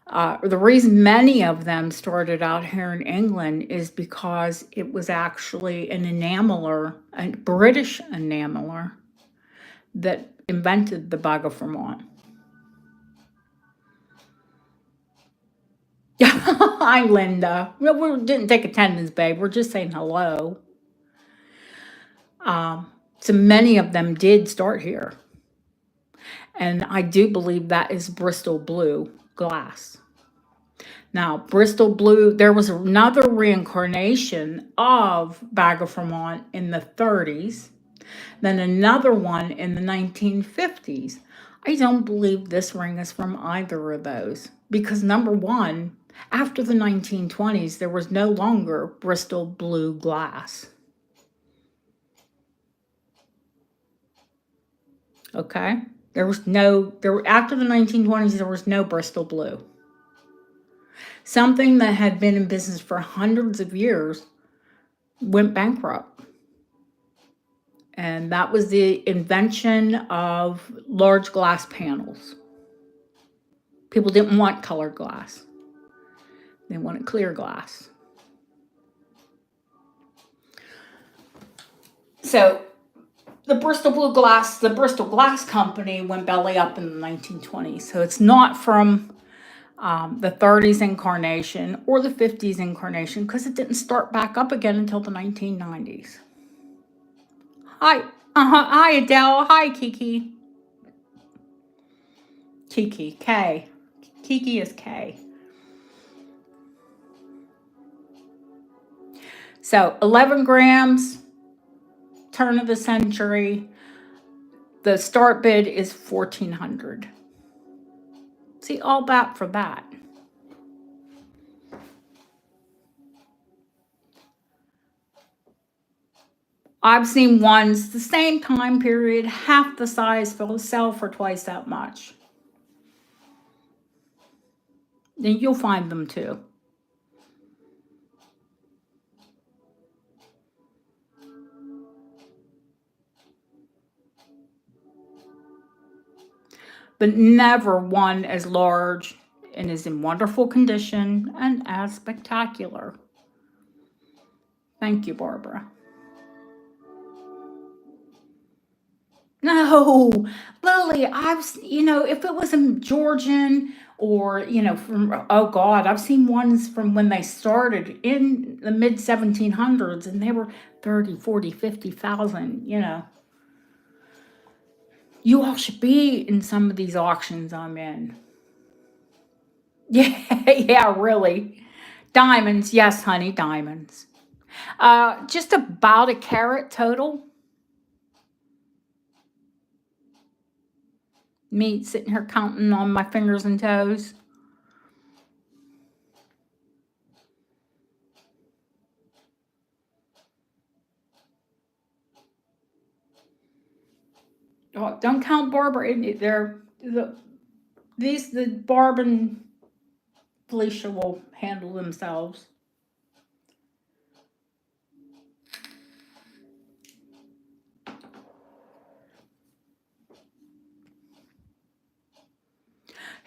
[SPEAKER 1] The reason many of them started out here in England is because it was actually an enameler, a British enameler, that invented the Bag of Fromage. Hi, Linda. We didn't take attendance, babe. We're just saying hello. So many of them did start here. And I do believe that is Bristol blue glass. Now, Bristol blue, there was another reincarnation of Bag of Fromage in the 30s, then another one in the 1950s. I don't believe this ring is from either of those because, number one, after the 1920s, there was no longer Bristol blue glass. Okay? After the 1920s, there was no Bristol blue. Something that had been in business for hundreds of years went bankrupt. And that was the invention of large glass panels. People didn't want colored glass. They wanted clear glass. So the Bristol Glass Company went belly up in the 1920s. So it's not from the 30s incarnation or the 50s incarnation because it didn't start back up again until the 1990s. Hi. Hi, Adele. Hi, Kiki. K. Kiki is K. So 11 grams, turn of the century. The start bid is $1,400. See, all that for that. I've seen ones the same time period, half the size, sell for twice that much. Then you'll find them too. But never one as large and is in wonderful condition and as spectacular. Thank you, Barbara. No, Lily, if it was a Georgian or, oh God, I've seen ones from when they started in the mid 1700s and they were 30, 40, 50,000, You all should be in some of these auctions I'm in. Yeah, really. Diamonds, yes, honey, diamonds. Just about a carat total. Me sitting here counting on my fingers and toes. Oh, don't count Barbara. The Barb and Felicia will handle themselves.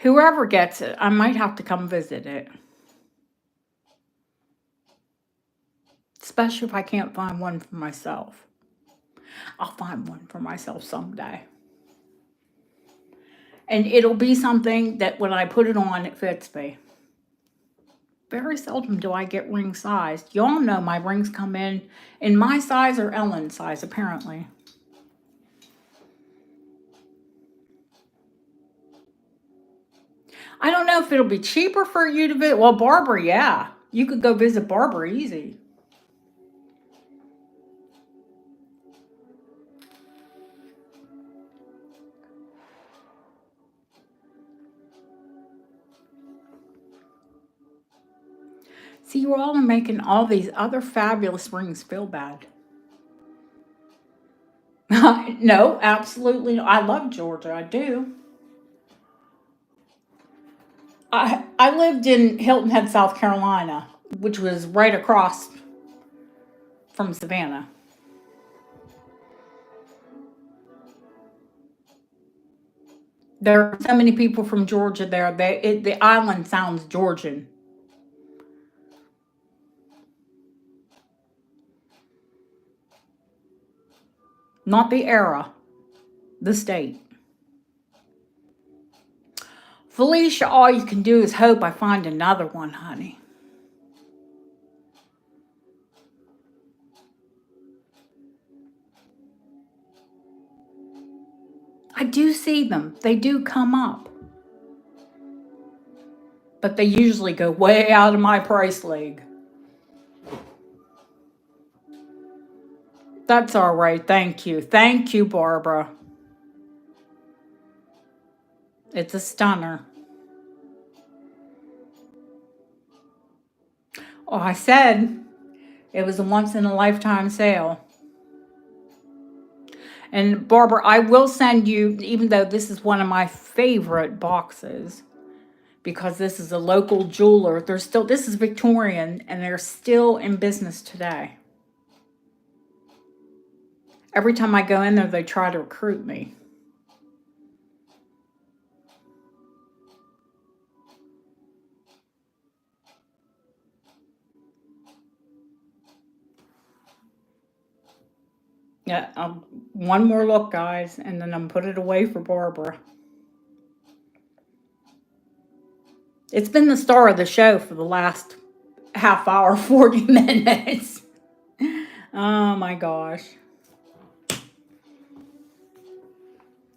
[SPEAKER 1] Whoever gets it, I might have to come visit it. Especially if I can't find one for myself. I'll find one for myself someday. And it'll be something that when I put it on, it fits me. Very seldom do I get ring sized. Y'all know my rings come in my size or Ellen's size, apparently. I don't know if it'll be cheaper for you to visit. Well, Barbara, yeah. You could go visit Barbara easy. See, you all are making all these other fabulous rings feel bad. No, absolutely. No. I love Georgia. I do. I lived in Hilton Head, South Carolina, which was right across from Savannah. There are so many people from Georgia there. The island sounds Georgian, not the era, the state. Felicia, all you can do is hope I find another one, honey. I do see them. They do come up. But they usually go way out of my price league. That's all right. Thank you. Thank you, Barbara. It's a stunner. Oh, I said it was a once in a lifetime sale. And Barbara, I will send you, even though this is one of my favorite boxes, because this is a local jeweler. This is Victorian, and they're still in business today. Every time I go in there, they try to recruit me. Yeah, one more look, guys, and then I'm put it away for Barbara. It's been the star of the show for the last half hour, 40 minutes. Oh my gosh.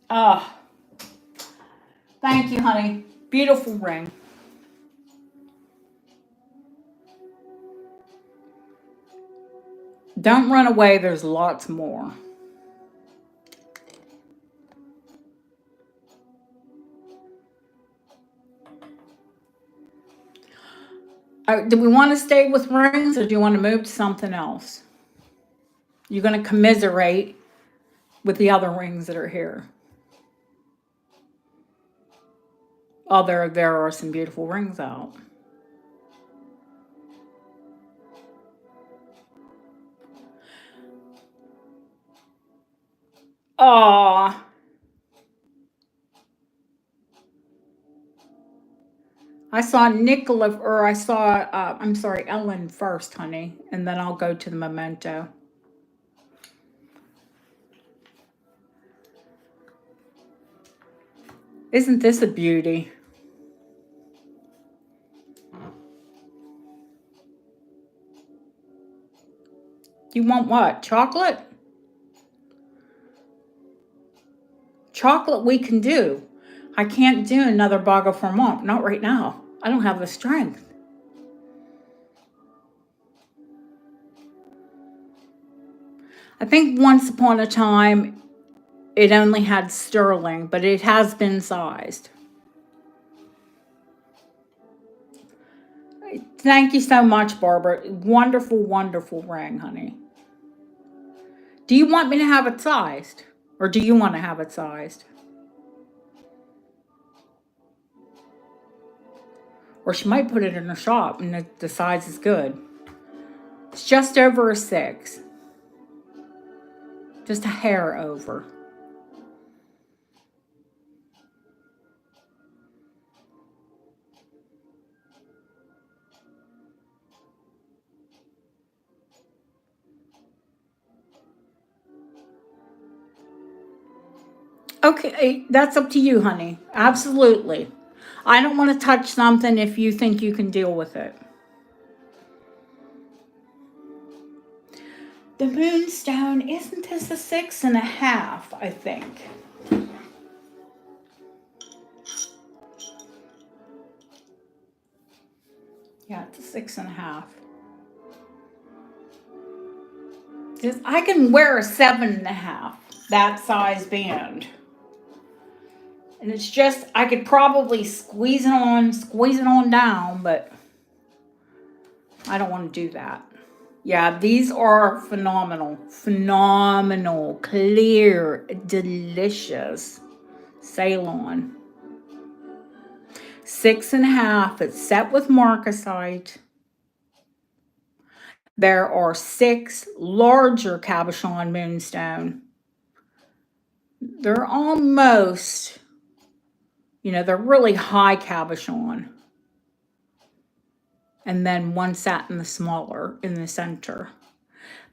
[SPEAKER 1] Ah, thank you, honey. Beautiful ring. Don't run away. There's lots more. Do we want to stay with rings or do you want to move to something else? You're going to commiserate with the other rings that are here. Oh, there are some beautiful rings out. Aw. I saw I'm sorry, Ellen first, honey, and then I'll go to the memento. Isn't this a beauty? You want what? Chocolate? Chocolate we can do. I can't do another Baga Formant. Not right now. I don't have the strength. I think once upon a time it only had sterling, but it has been sized. Thank you so much, Barbara. Wonderful, wonderful ring, honey. Do you want me to have it sized? Or do you want to have it sized? Or she might put it in her shop and the size is good. It's just over a 6. Just a hair over. Okay, that's up to you, honey. Absolutely. I don't want to touch something if you think you can deal with it. The moonstone, isn't this a 6.5, I think? Yeah, it's a 6.5. I can wear a 7.5, that size band. And it's just, I could probably squeeze it on down, but I don't want to do that. Yeah, these are phenomenal. Phenomenal. Clear. Delicious. Ceylon. 6.5. It's set with marcasite. There are 6 larger cabochon moonstone. They're almost, they're really high cabochon. And then one sat in the smaller, in the center.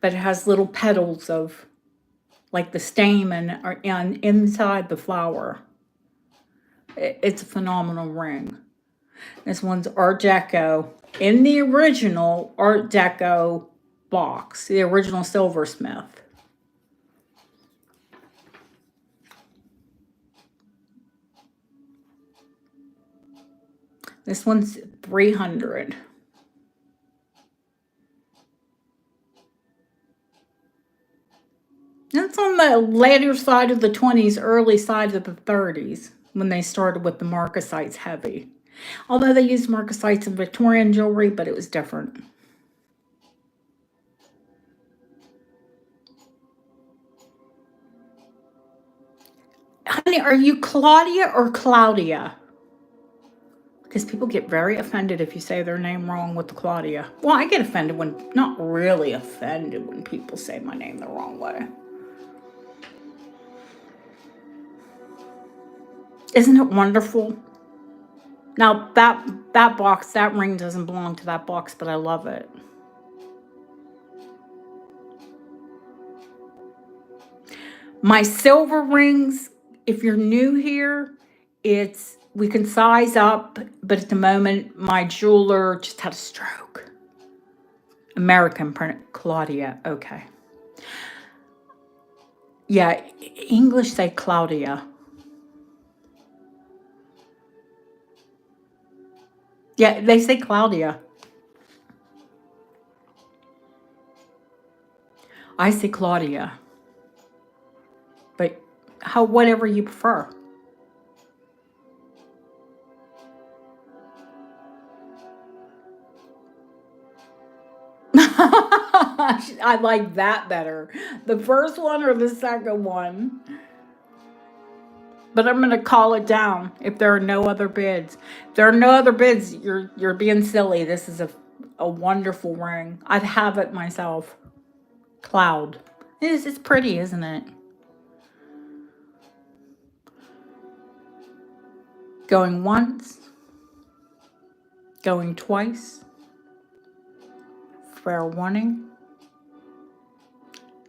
[SPEAKER 1] But it has little petals of, like the stamen are inside the flower. It's a phenomenal ring. This one's Art Deco. In the original Art Deco box, the original silversmith. This one's $300. That's on the later side of the 20s, early side of the 30s, when they started with the marcasites heavy. Although they used marcasites in Victorian jewelry, but it was different. Honey, are you Claudia or Claudia? Because people get very offended if you say their name wrong with the Claudia. Well, I get offended not really offended when people say my name the wrong way. Isn't it wonderful? Now, that box, that ring doesn't belong to that box, but I love it. My silver rings, if you're new here, we can size up, but at the moment, my jeweler just had a stroke. American print, Claudia, okay. Yeah, English say Claudia. Yeah, they say Claudia. I say Claudia. But whatever you prefer. I like that better. The first one or the second one. But I'm going to call it down if there are no other bids. If there are no other bids, you're being silly. This is a wonderful ring. I'd have it myself. Cloud. It's pretty, isn't it? Going once. Going twice. Fair warning.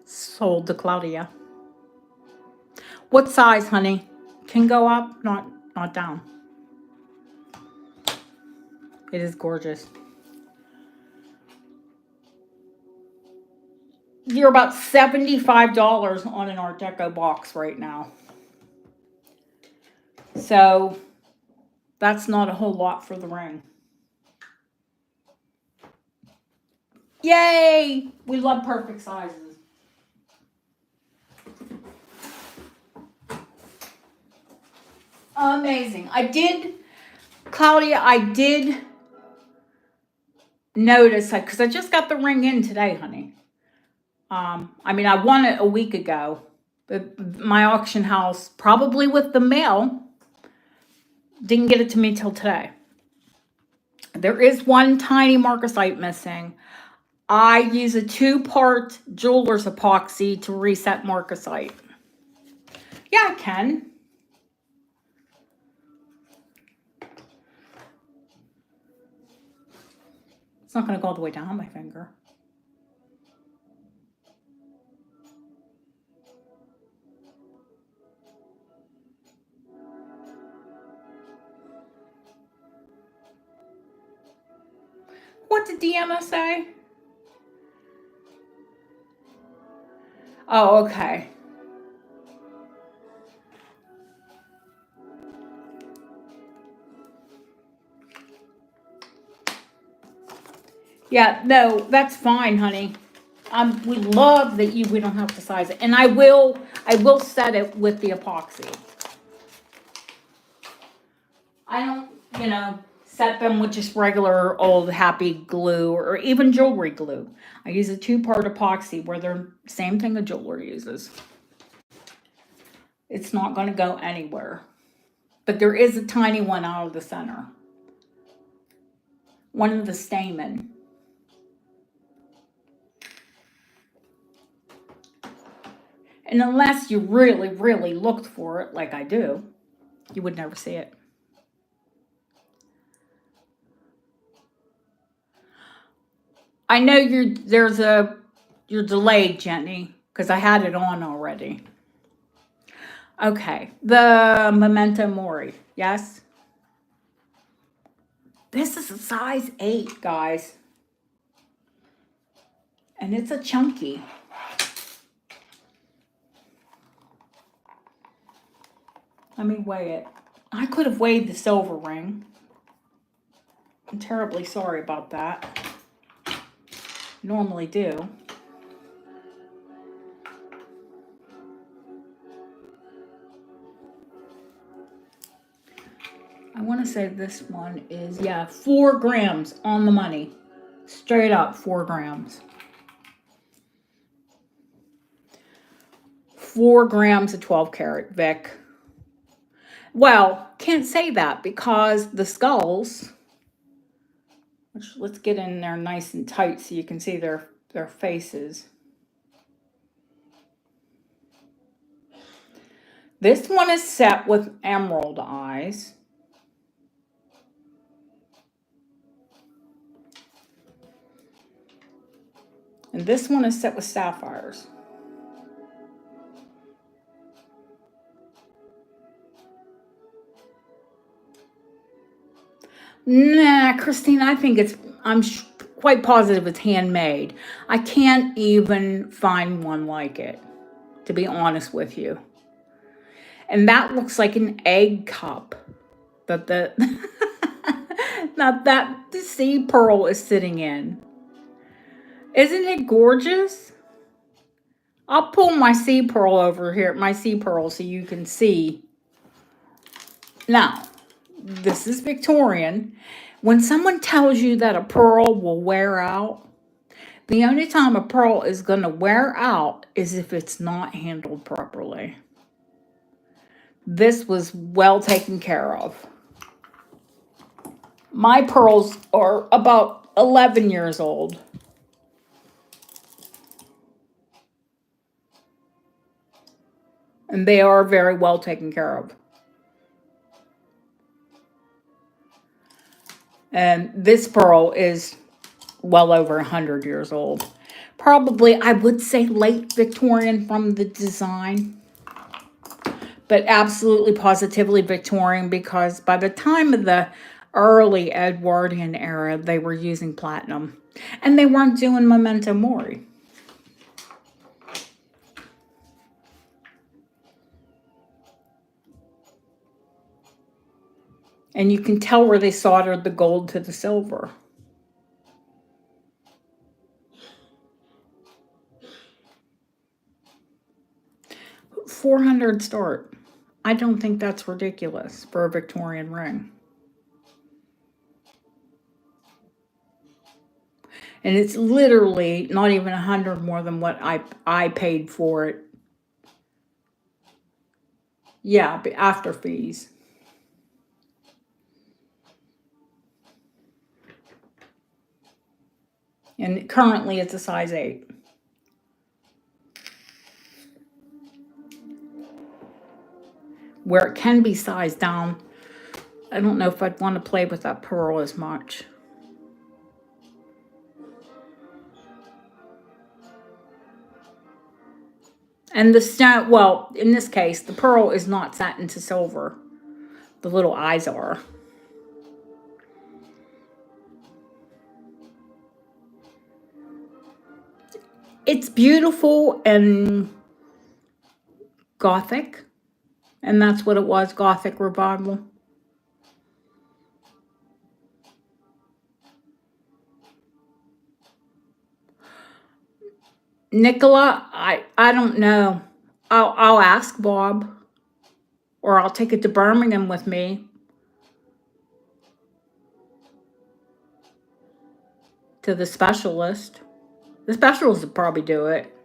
[SPEAKER 1] Sold to Claudia. What size, honey? Can go up, not down. It is gorgeous. You're about $75 on an Art Deco box right now. So that's not a whole lot for the ring. Yay! We love perfect sizes. Amazing. Claudia, I did notice, because I just got the ring in today, honey. I won it a week ago. But my auction house, probably with the mail, didn't get it to me till today. There is one tiny marcasite missing. I use a 2-part jeweler's epoxy to reset marcasite. Yeah, I can. It's not going to go all the way down my finger. What did Deanna say? Oh, okay. Yeah, no, that's fine, honey. We love that we don't have to size it, and I will set it with the epoxy. I don't, set them with just regular old happy glue or even jewelry glue. I use a 2-part epoxy where they're same thing the jeweler uses. It's not going to go anywhere. But there is a tiny one out of the center. One of the stamen. And unless you really, really looked for it, like I do, you would never see it. I know you're delayed, Jenny, because I had it on already. Okay, the Memento Mori, yes? This is a size 8, guys. And it's a chunky. Let me weigh it. I could have weighed the silver ring. I'm terribly sorry about that. Normally do. I want to say this one is, 4 grams on the money. Straight up 4 grams. 4 grams of 12 karat Vic. Well, can't say that because the skulls, which let's get in there nice and tight so you can see their faces. This one is set with emerald eyes. And this one is set with sapphires. Nah, Christine, I think I'm quite positive it's handmade. I can't even find one like it, to be honest with you. And that looks like an egg cup that that seed pearl is sitting in. Isn't it gorgeous? I'll pull my seed pearl over here, my seed pearl, so you can see. Now, this is Victorian. When someone tells you that a pearl will wear out, the only time a pearl is going to wear out is if it's not handled properly. This was well taken care of. My pearls are about 11 years old. And they are very well taken care of. And this pearl is well over 100 years old. Probably, I would say late Victorian from the design. But absolutely positively Victorian, because by the time of the early Edwardian era, they were using platinum. And they weren't doing Memento Mori. And you can tell where they soldered the gold to the silver. $400 start. I don't think that's ridiculous for a Victorian ring. And it's literally not even 100 more than what I paid for it. Yeah, after fees. And currently it's a size 8. Where it can be sized down, I don't know if I'd want to play with that pearl as much. And the stone, well, in this case, the pearl is not set into silver. The little eyes are. It's beautiful and gothic, and that's what it was, Gothic revival. Nicola, I don't know. I'll ask Bob, or I'll take it to Birmingham with me to the specialist. The specialist will probably do it.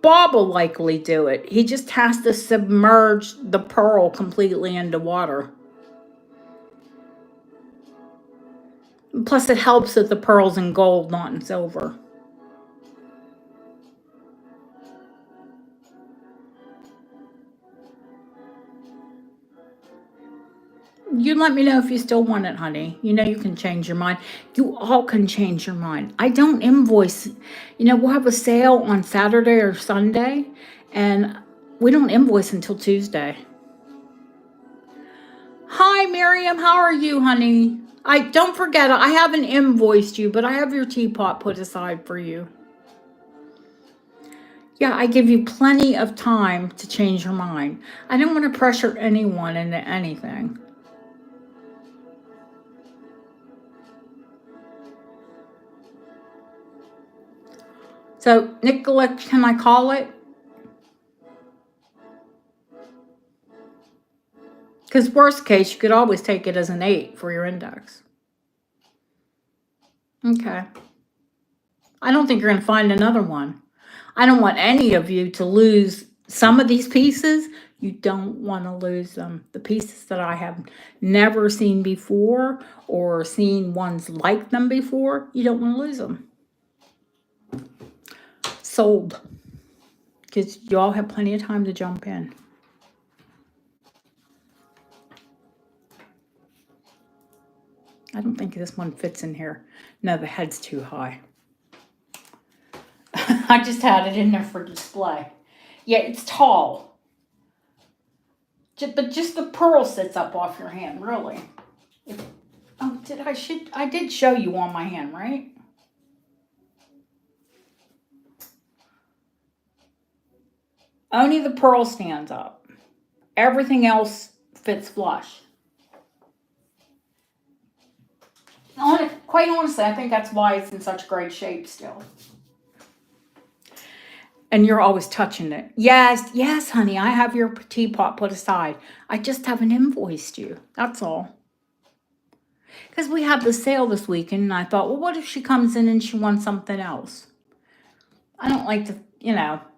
[SPEAKER 1] Bob will likely do it. He just has to submerge the pearl completely into water. Plus, it helps that the pearl's in gold, not in silver. You let me know if you still want it, honey. You know you can change your mind. You all can change your mind. I don't invoice. We'll have a sale on Saturday or Sunday, and we don't invoice until Tuesday. Hi, Miriam. How are you, honey? Don't forget, I haven't invoiced you, but I have your teapot put aside for you. Yeah, I give you plenty of time to change your mind. I don't want to pressure anyone into anything. So, Nicola, can I call it? Because worst case, you could always take it as an 8 for your index. Okay. I don't think you're going to find another one. I don't want any of you to lose some of these pieces. You don't want to lose them. The pieces that I have never seen before or seen ones like them before, you don't want to lose them. Sold. Because you all have plenty of time to jump in. I don't think this one fits in here. No, the head's too high. I just had it in there for display. Yeah, it's tall. But just the pearl sits up off your hand, really. I did show you on my hand, right? Only the pearl stands up. Everything else fits flush. Quite honestly, I think that's why it's in such great shape still. And you're always touching it. Yes, honey, I have your teapot put aside. I just haven't invoiced you. That's all. Because we had the sale this weekend, and I thought, well, what if she comes in and she wants something else? I don't like to,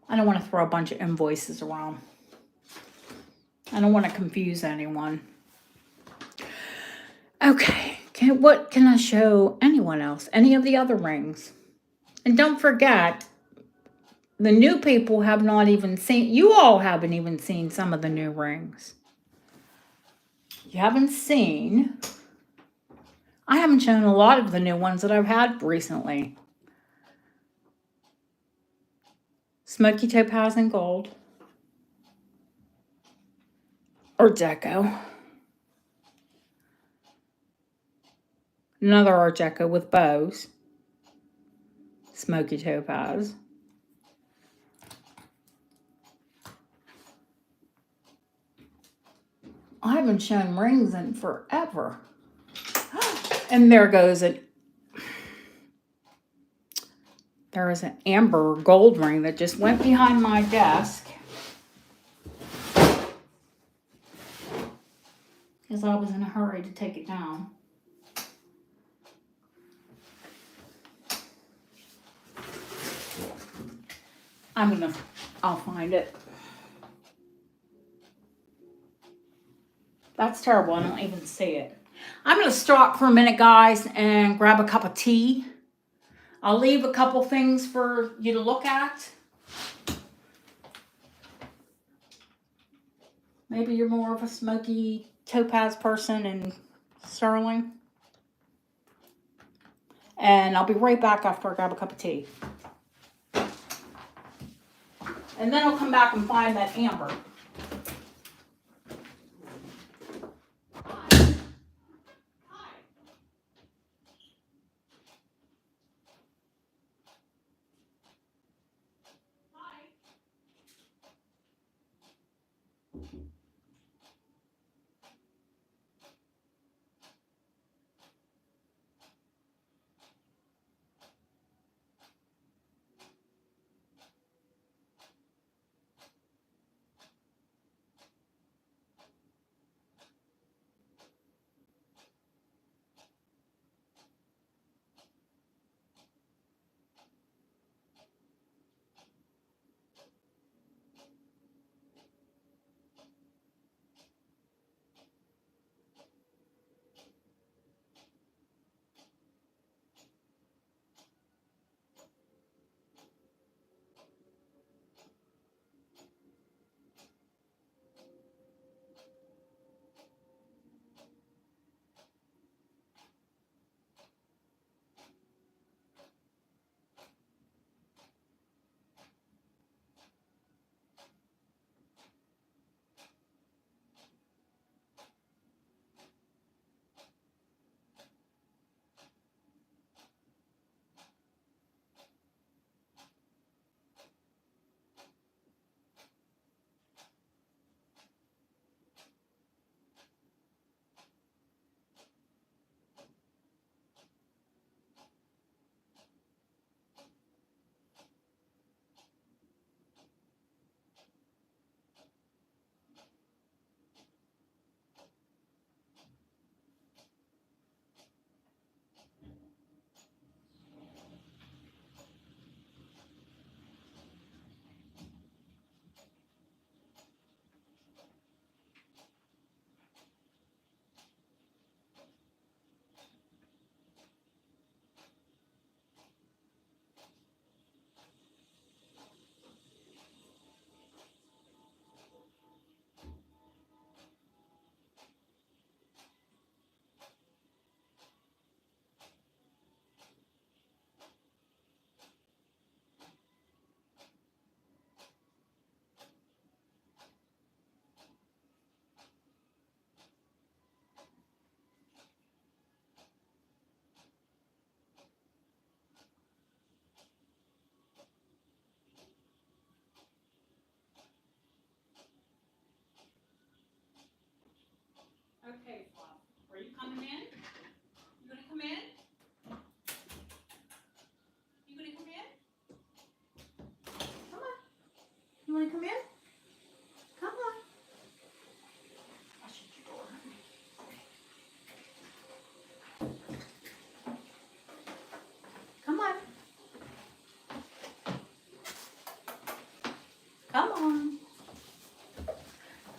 [SPEAKER 1] I don't want to throw a bunch of invoices around. I don't want to confuse anyone. Okay, what can I show anyone else? Any of the other rings? And don't forget, the new people have not even seen, you all haven't even seen some of the new rings. You haven't seen, I haven't shown a lot of the new ones that I've had recently. Smoky topaz and gold. Art Deco. Another Art Deco with bows. Smoky topaz. I haven't shown rings in forever. And there goes it. There was an amber gold ring that just went behind my desk. Because I was in a hurry to take it down. I'll find it. That's terrible, I don't even see it. I'm going to stop for a minute, guys, and grab a cup of tea. I'll leave a couple things for you to look at. Maybe you're more of a smoky topaz person and sterling. And I'll be right back after I grab a cup of tea. And then I'll come back and find that amber.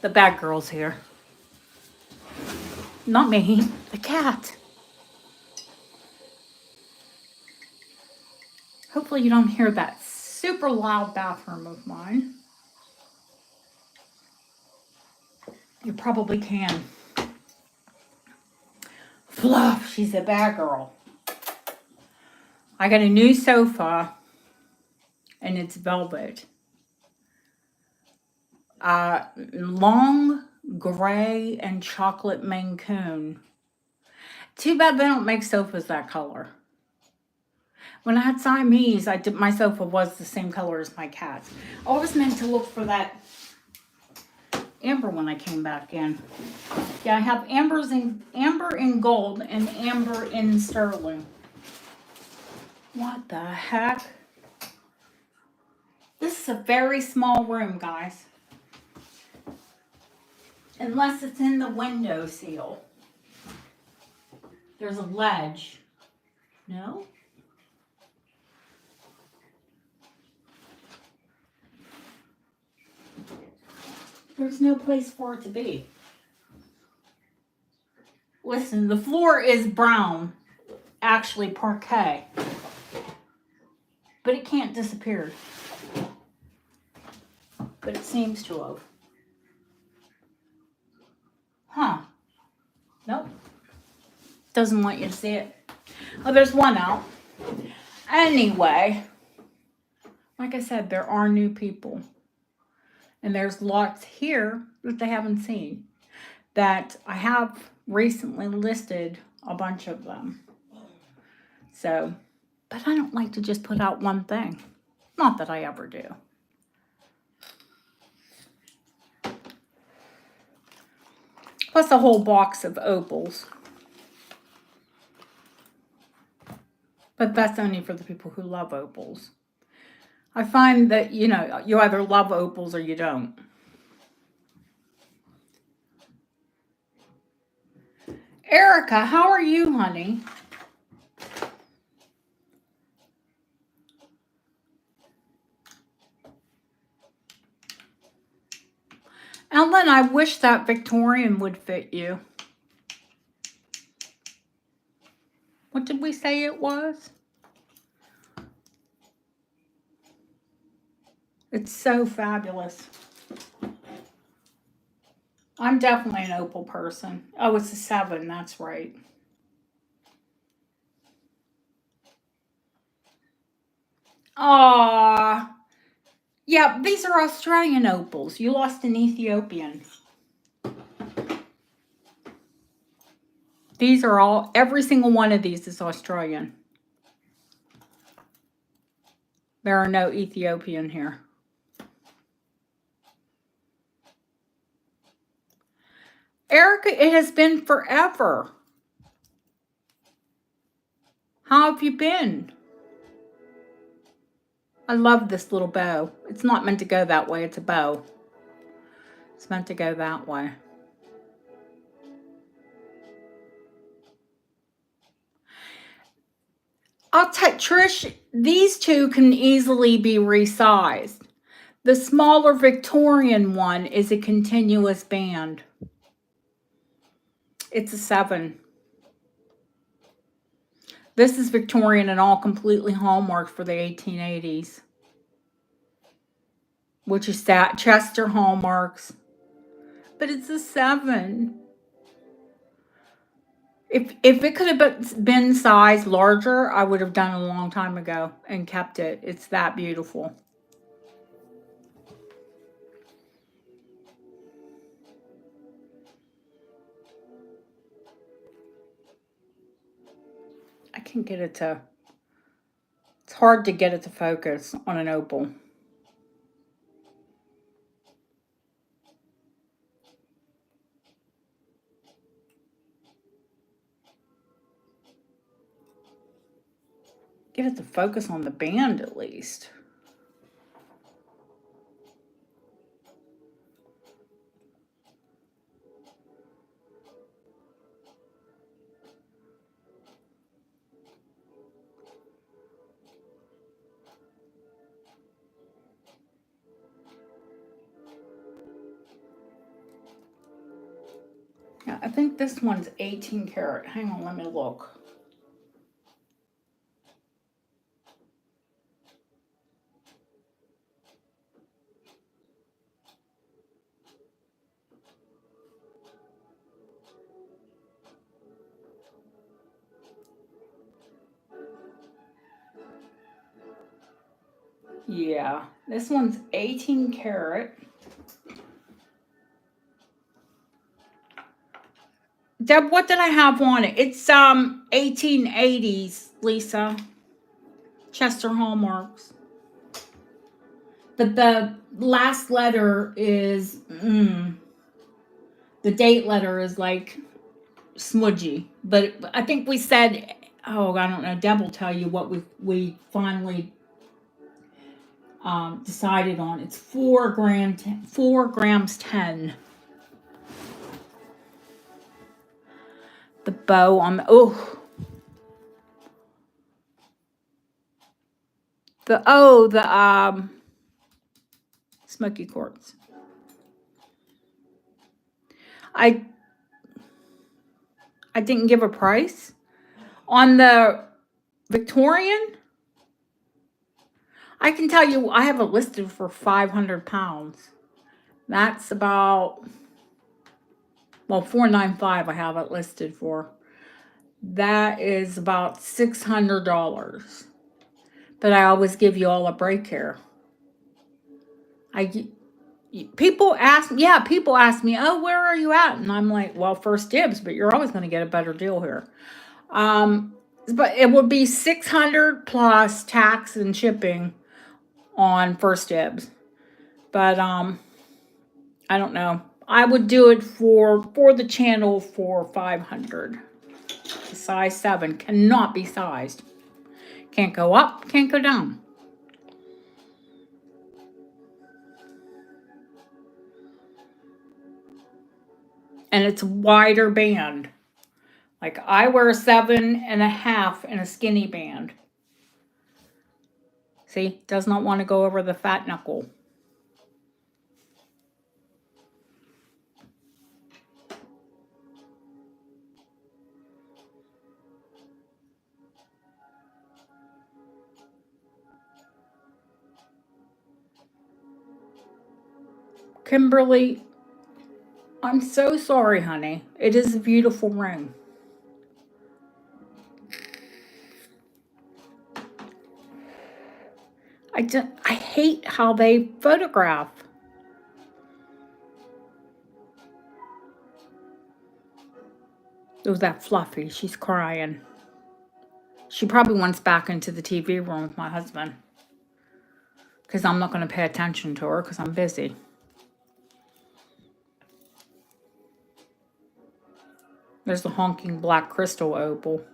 [SPEAKER 1] The bad girl's here. Not me, the cat. Hopefully you don't hear that super loud bathroom of mine. You probably can. Fluff, she's a bad girl. I got a new sofa, and it's velvet. Long gray and chocolate Maine Coon. Too bad they don't make sofas that color. When I had Siamese, my sofa was the same color as my cat's. I always meant to look for that amber when I came back in. Yeah, I have amber in gold and amber in sterling. What the heck? This is a very small room, guys. Unless it's in the window seal. There's a ledge. No? There's no place for it to be. Listen, the floor is brown. Actually parquet. But it can't disappear. But it seems to have. Huh. Nope. Doesn't want you to see it. Oh, there's one out. Anyway, like I said, there are new people. And there's lots here that they haven't seen. That I have recently listed a bunch of them. So, but I don't like to just put out one thing. Not that I ever do. Plus a whole box of opals. But that's only for the people who love opals. I find that, you know, you either love opals or you don't. Erica, how are you, honey? Ellen, I wish that Victorian would fit you. What did we say it was? It's so fabulous. I'm definitely an opal person. Oh, it's a 7. That's right. Aww. Yeah, these are Australian opals. You lost an Ethiopian. These are all, every single one of these is Australian. There are no Ethiopian here. Erica, it has been forever. How have you been? I love this little bow. It's not meant to go that way. It's a bow. It's meant to go that way. I'll tell Trish, these two can easily be resized. The smaller Victorian one is a continuous band. It's a 7. This is Victorian and all completely hallmarked for the 1880s. Which is that Chester hallmarks. But it's a 7. If it could have been sized larger, I would have done it a long time ago and kept it. It's that beautiful. I can't get it to, it's hard to get it to focus on an opal. Get it to focus on the band at least. Yeah, I think this one's 18 karat. Hang on, let me look. Yeah, this one's 18 karat. Deb, what did I have on it? It's 1880s, Lisa. Chester Hallmarks. But the last letter is the date letter is like smudgy. But I think we said, oh, I don't know. Deb will tell you what we finally decided on. It's 4 grams 10. The bow on the the smoky quartz. I didn't give a price on the Victorian. I can tell you, I have it listed for 500 pounds. That's about, well, 495. I have it listed for. That is about $600. But I always give you all a break here. People ask me, oh, where are you at? And I'm like, well, First Dibs, but you're always going to get a better deal here. But it would be 600 plus tax and shipping on First Dibs. But I don't know. I would do it for the channel for 500. Size 7 cannot be sized. Can't go up, can't go down. And it's wider band. Like I wear a 7.5 in a skinny band. See, does not want to go over the fat knuckle. Kimberly, I'm so sorry, honey. It is a beautiful ring. I hate how they photograph. Oh, that Fluffy, she's crying. She probably wants back into the TV room with my husband. Because I'm not going to pay attention to her because I'm busy. There's the honking black crystal opal.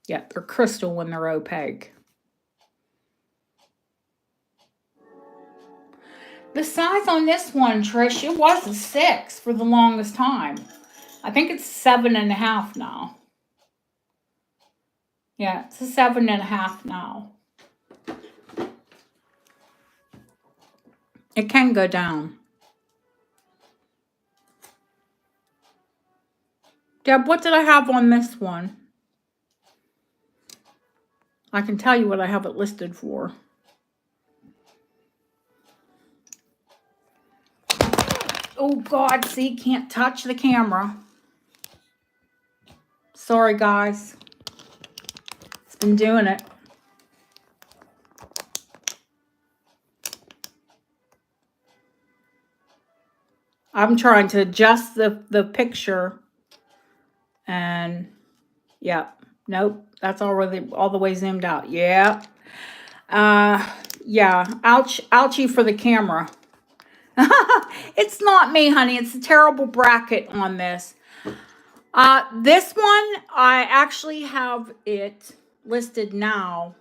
[SPEAKER 1] Yeah, they're crystal when they're opaque. The size on this one, Trish, it was a 6 for the longest time. I think it's 7.5 now. Yeah, it's a 7.5 now. It can go down. Deb, what did I have on this one? I can tell you what I have it listed for. Oh, God, see, can't touch the camera. Sorry, guys. It's been doing it. I'm trying to adjust the picture. And, yeah, nope, that's already all the way zoomed out. Yeah. Yeah, ouchie for the camera. It's not me, honey. It's a terrible bracket on this. This one, I actually have it listed now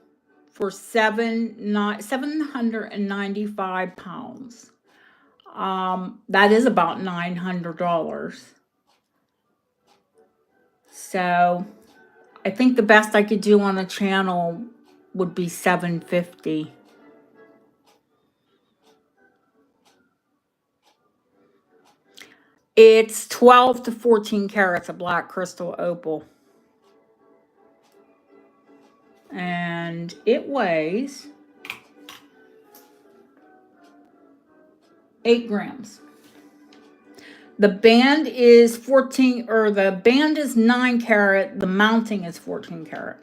[SPEAKER 1] for 795 pounds. That is about $900. So I think the best I could do on the channel would be $750. It's 12 to 14 carats of black crystal opal. And it weighs 8 grams. The band is 14, or the band is 9 carat. The mounting is 14 carat.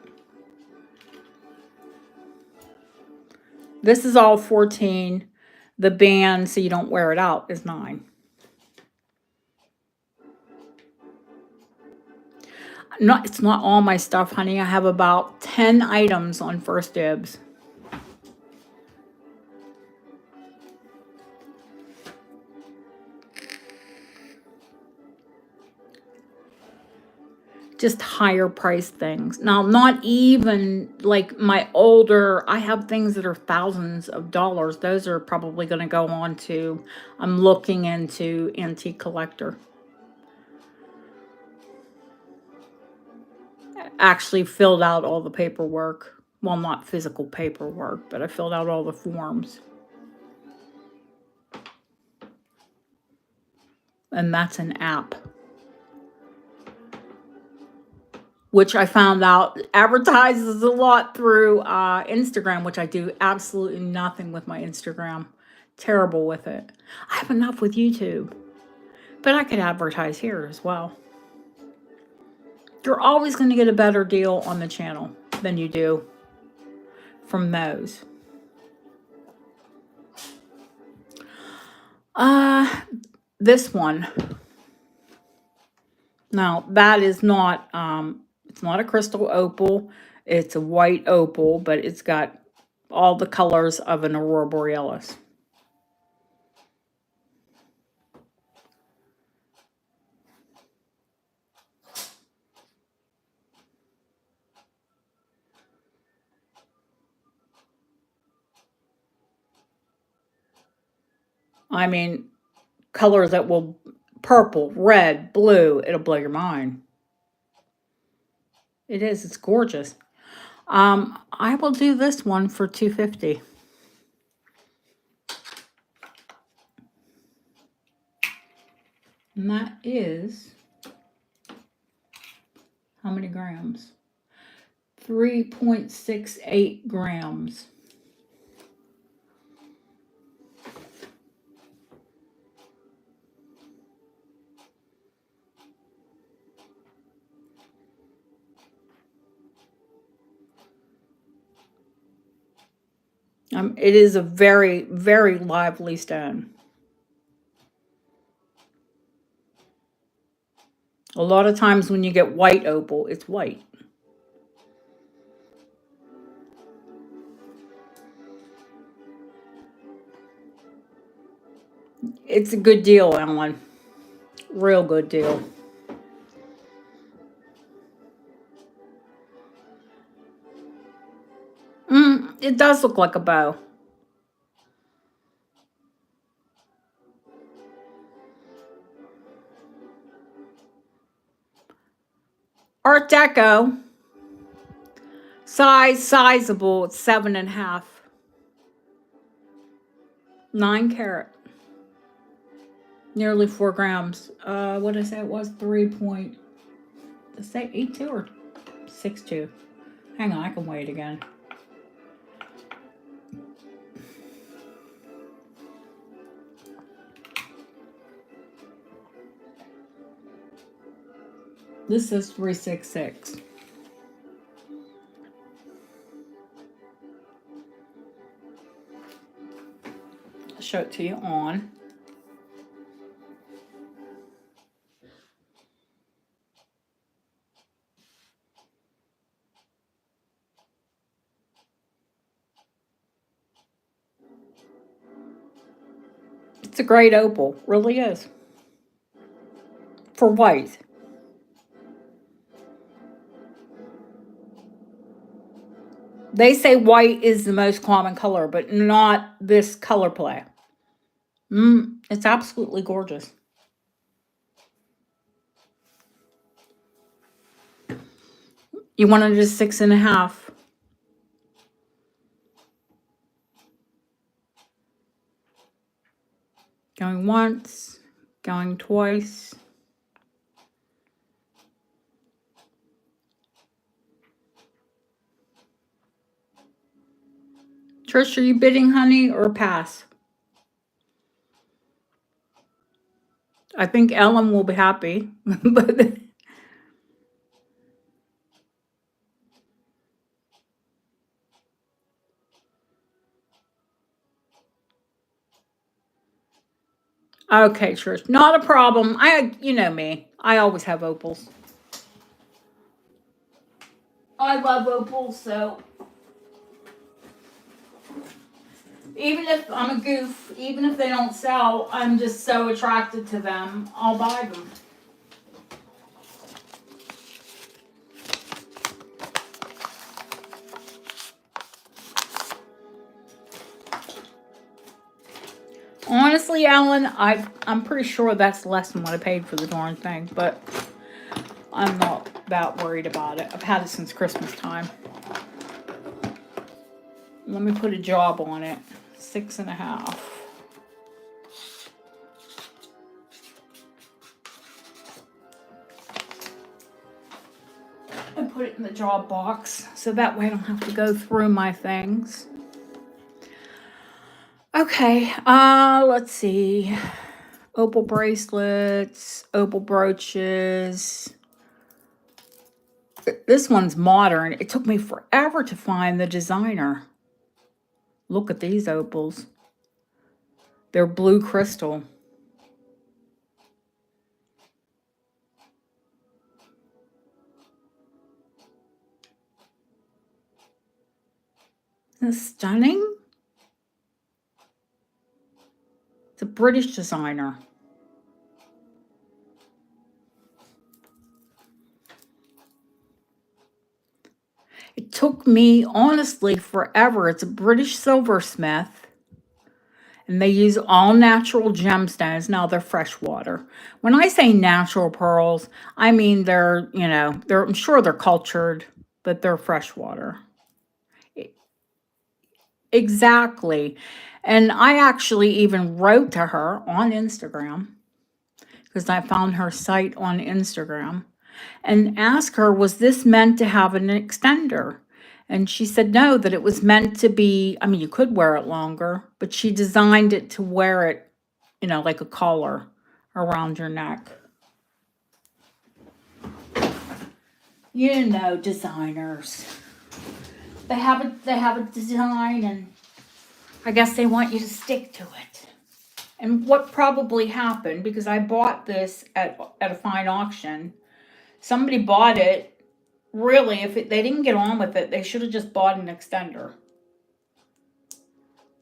[SPEAKER 1] This is all 14. The band, so you don't wear it out, is 9. It's not all my stuff, honey. I have about 10 items on 1stDibs. Just higher price things. Now, not even like my older, I have things that are thousands of dollars. Those are probably going to go on to, I'm looking into Antique Collector. Actually filled out all the paperwork. Well, not physical paperwork, but I filled out all the forms. And that's an app, which I found out advertises a lot through Instagram, which I do absolutely nothing with my Instagram. Terrible with it. I have enough with YouTube, but I could advertise here as well. You're always going to get a better deal on the channel than you do from those. This one. Now, that is not, it's not a crystal opal. It's a white opal, but it's got all the colors of an Aurora Borealis. I mean, colors that will, purple, red, blue, it'll blow your mind. It is, it's gorgeous. I will do this one for $250. And that is, how many grams? 3.68 grams. It is a very, very lively stone. A lot of times when you get white opal, it's white. It's a good deal, Ellen. Real good deal. It does look like a bow. Art Deco. Size, sizable. It's 7.5. 9 carat. Nearly 4 grams. What did I say it was? 3.82 or 62? Hang on, I can weigh it again. This is 366. I'll show it to you on. It's a great opal, really is. For white. They say white is the most common color, but not this color play. It's absolutely gorgeous. You wanted a 6.5. Going once, going twice. Trish, are you bidding, honey, or pass? I think Ellen will be happy. But okay, Trish, not a problem. You know me. I always have opals. I love opals, so even if I'm a goof, even if they don't sell, I'm just so attracted to them. I'll buy them. Honestly, Alan, I'm pretty sure that's less than what I paid for the darn thing, but I'm not that worried about it. I've had it since Christmas time. Let me put a job on it. 6.5. And put it in the job box so that way I don't have to go through my things. Okay, let's see. Opal bracelets, opal brooches. This one's modern. It took me forever to find the designer. Look at these opals. They're blue crystal. Isn't it stunning? It's a British designer. It took me, honestly, forever. It's a British silversmith, and they use all natural gemstones. Now, they're freshwater. When I say natural pearls, I mean they're, I'm sure they're cultured, but they're freshwater. Exactly. And I actually even wrote to her on Instagram because I found her site on Instagram and asked her, was this meant to have an extender? And she said no, that it was meant to be, I mean, you could wear it longer, but she designed it to wear it, like a collar around your neck. Designers. They have a design, and I guess they want you to stick to it. And what probably happened, because I bought this at a fine auction, somebody bought it. Really, if they didn't get on with it, they should have just bought an extender.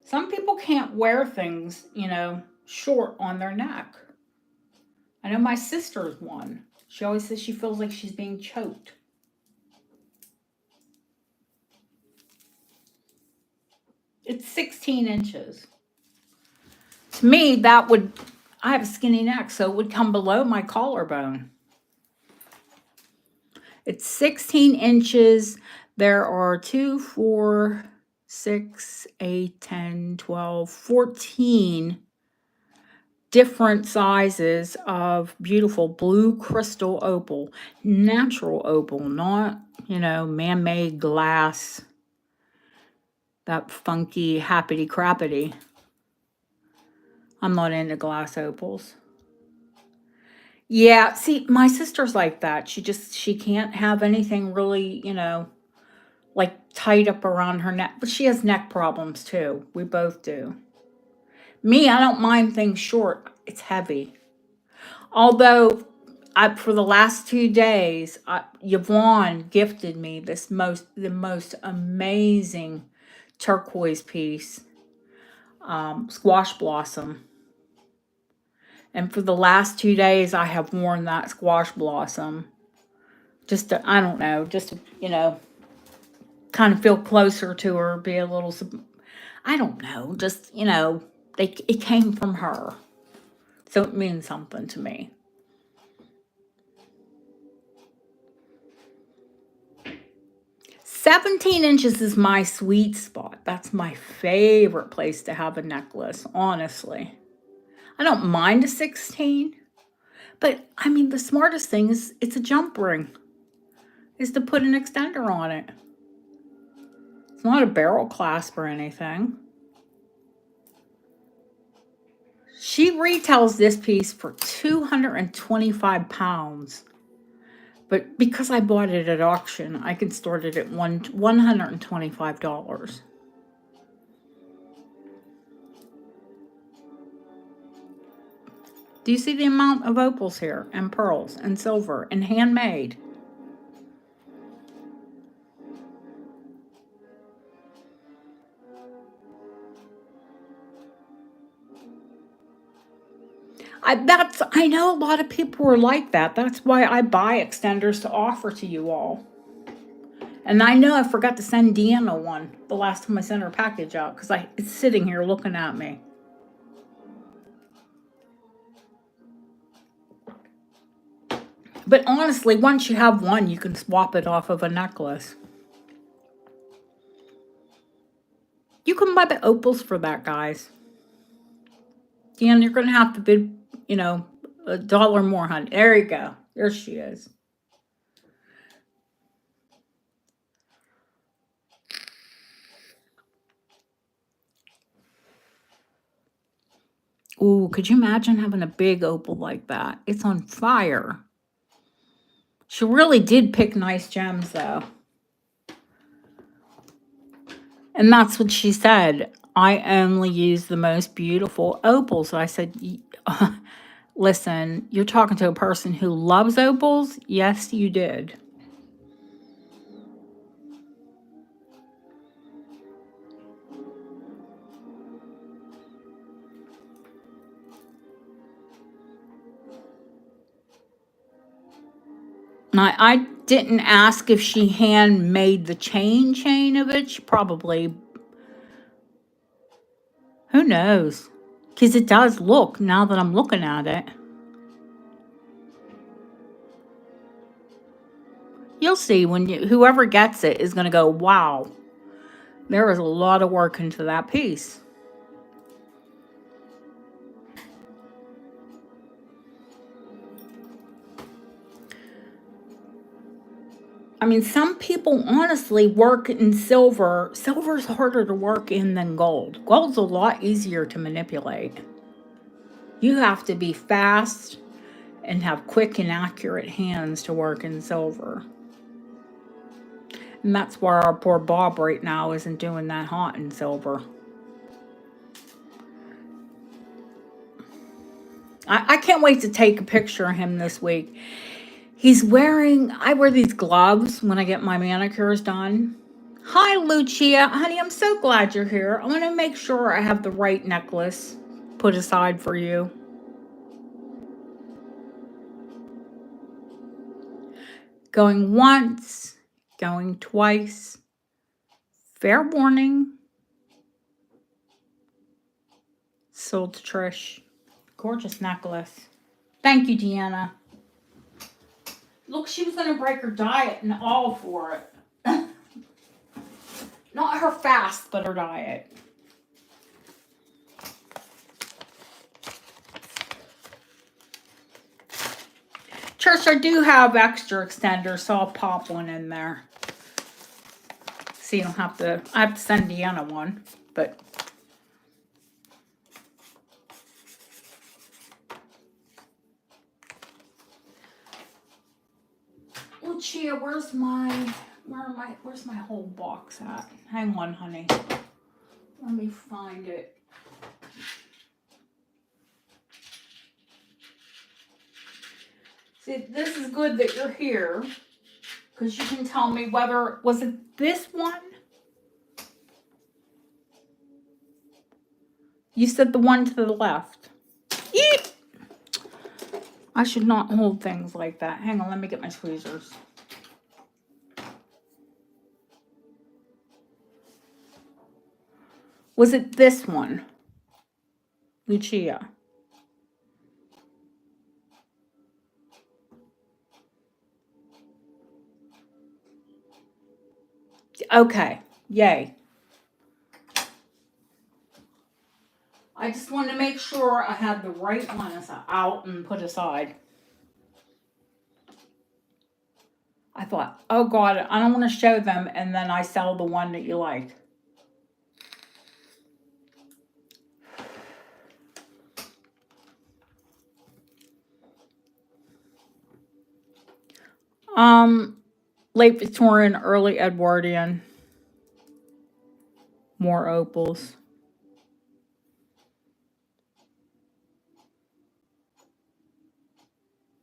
[SPEAKER 1] Some people can't wear things, short on their neck. I know my sister's one. She always says she feels like she's being choked. It's 16 inches. To me, I have a skinny neck, so it would come below my collarbone. It's 16 inches. There are 2, 4, 6, 8, 10, 12, 14 different sizes of beautiful blue crystal opal. Natural opal, not, man-made glass. That funky happity-crappity. I'm not into glass opals. Yeah, see, my sister's like that. She can't have anything really, like tight up around her neck. But she has neck problems too. We both do. Me, I don't mind things short. It's heavy. Although, for the last 2 days, Yvonne gifted me the most amazing turquoise piece, squash blossom. And for the last 2 days, I have worn that squash blossom. Just to, I don't know, just to, kind of feel closer to her, be a little, I don't know, just, it came from her. So it means something to me. 17 inches is my sweet spot. That's my favorite place to have a necklace, honestly. I don't mind a 16, but I mean, the smartest thing is it's a jump ring, is to put an extender on it. It's not a barrel clasp or anything. She retails this piece for 225 pounds. But because I bought it at auction, I can start it at $125. Do you see the amount of opals here, and pearls, and silver, and handmade? I know a lot of people are like that. That's why I buy extenders to offer to you all. And I know I forgot to send Deanna one the last time I sent her package out because it's sitting here looking at me. But honestly, once you have one, you can swap it off of a necklace. You can buy the opals for that, guys. Deanna, you're going to have to bid, $1 more, honey. There you go. There she is. Ooh, could you imagine having a big opal like that? It's on fire. She really did pick nice gems, though. And that's what she said. I only use the most beautiful opals. I said, listen, you're talking to a person who loves opals? Yes, you did. I didn't ask if she handmade the chain of it. She probably, who knows? Because it does look, now that I'm looking at it. You'll see when whoever gets it is going to go, wow, there is a lot of work into that piece. I mean, some people honestly work in silver. Silver's harder to work in than gold. Gold's a lot easier to manipulate. You have to be fast and have quick and accurate hands to work in silver. And that's why our poor Bob right now isn't doing that hot in silver. I can't wait to take a picture of him this week. I wear these gloves when I get my manicures done. Hi, Lucia. Honey, I'm so glad you're here. I want to make sure I have the right necklace put aside for you. Going once, going twice. Fair warning. Sold to Trish. Gorgeous necklace. Thank you, Deanna. Look, she was going to break her diet and all for it. Not her fast, but her diet. Trish, I do have extra extenders, so I'll pop one in there. So you don't have to, I have to send Deanna one, but. Lucia, where's my whole box at? Hang on, honey. Let me find it. See, this is good that you're here, because you can tell me whether, was it this one? You said the one to the left. Eep! I should not hold things like that. Hang on, let me get my tweezers. Was it this one? Lucia. Okay, yay. I just wanted to make sure I had the right ones out and put aside. I thought, oh God, I don't want to show them, and then I sell the one that you like. Late Victorian, early Edwardian, more opals.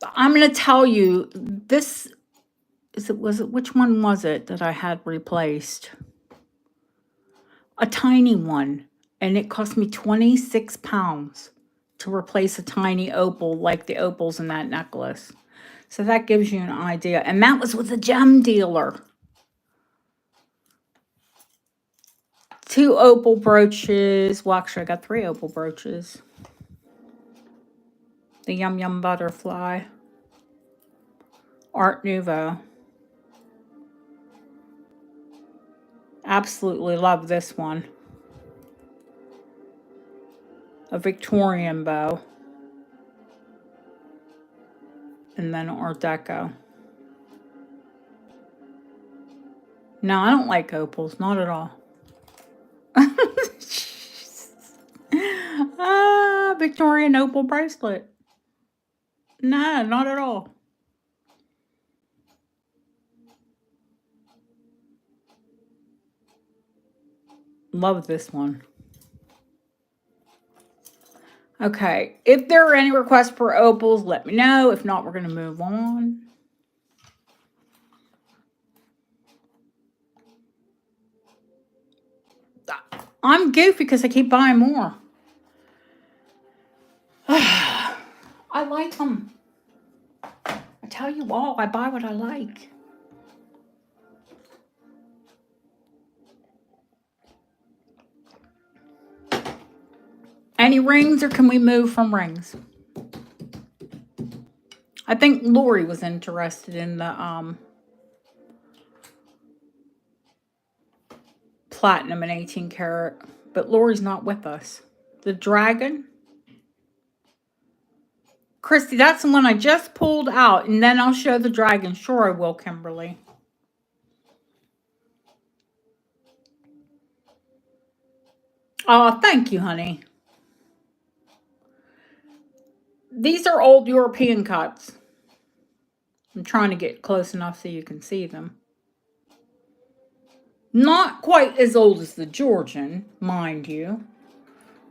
[SPEAKER 1] I'm gonna tell you this. Which one was it that I had replaced? A tiny one, and it cost me 26 pounds to replace a tiny opal like the opals in that necklace. So that gives you an idea. And that was with a gem dealer. 2 opal brooches. Well, actually, I got 3 opal brooches. The Yum Yum Butterfly. Art Nouveau. Absolutely love this one. A Victorian bow. And then Art Deco. No, I don't like opals. Not at all. Victorian opal bracelet. No, not at all. Love this one. Okay, if there are any requests for opals, let me know. If not, we're going to move on. I'm goofy because I keep buying more. I like them. I tell you all, I buy what I like. Any rings, or can we move from rings? I think Lori was interested in the platinum and 18 karat, but Lori's not with us. The dragon. Christy, that's the one I just pulled out, and then I'll show the dragon. Sure I will, Kimberly. Oh, thank you, honey. These are old European cuts. I'm trying to get close enough so you can see them. Not quite as old as the Georgian, mind you,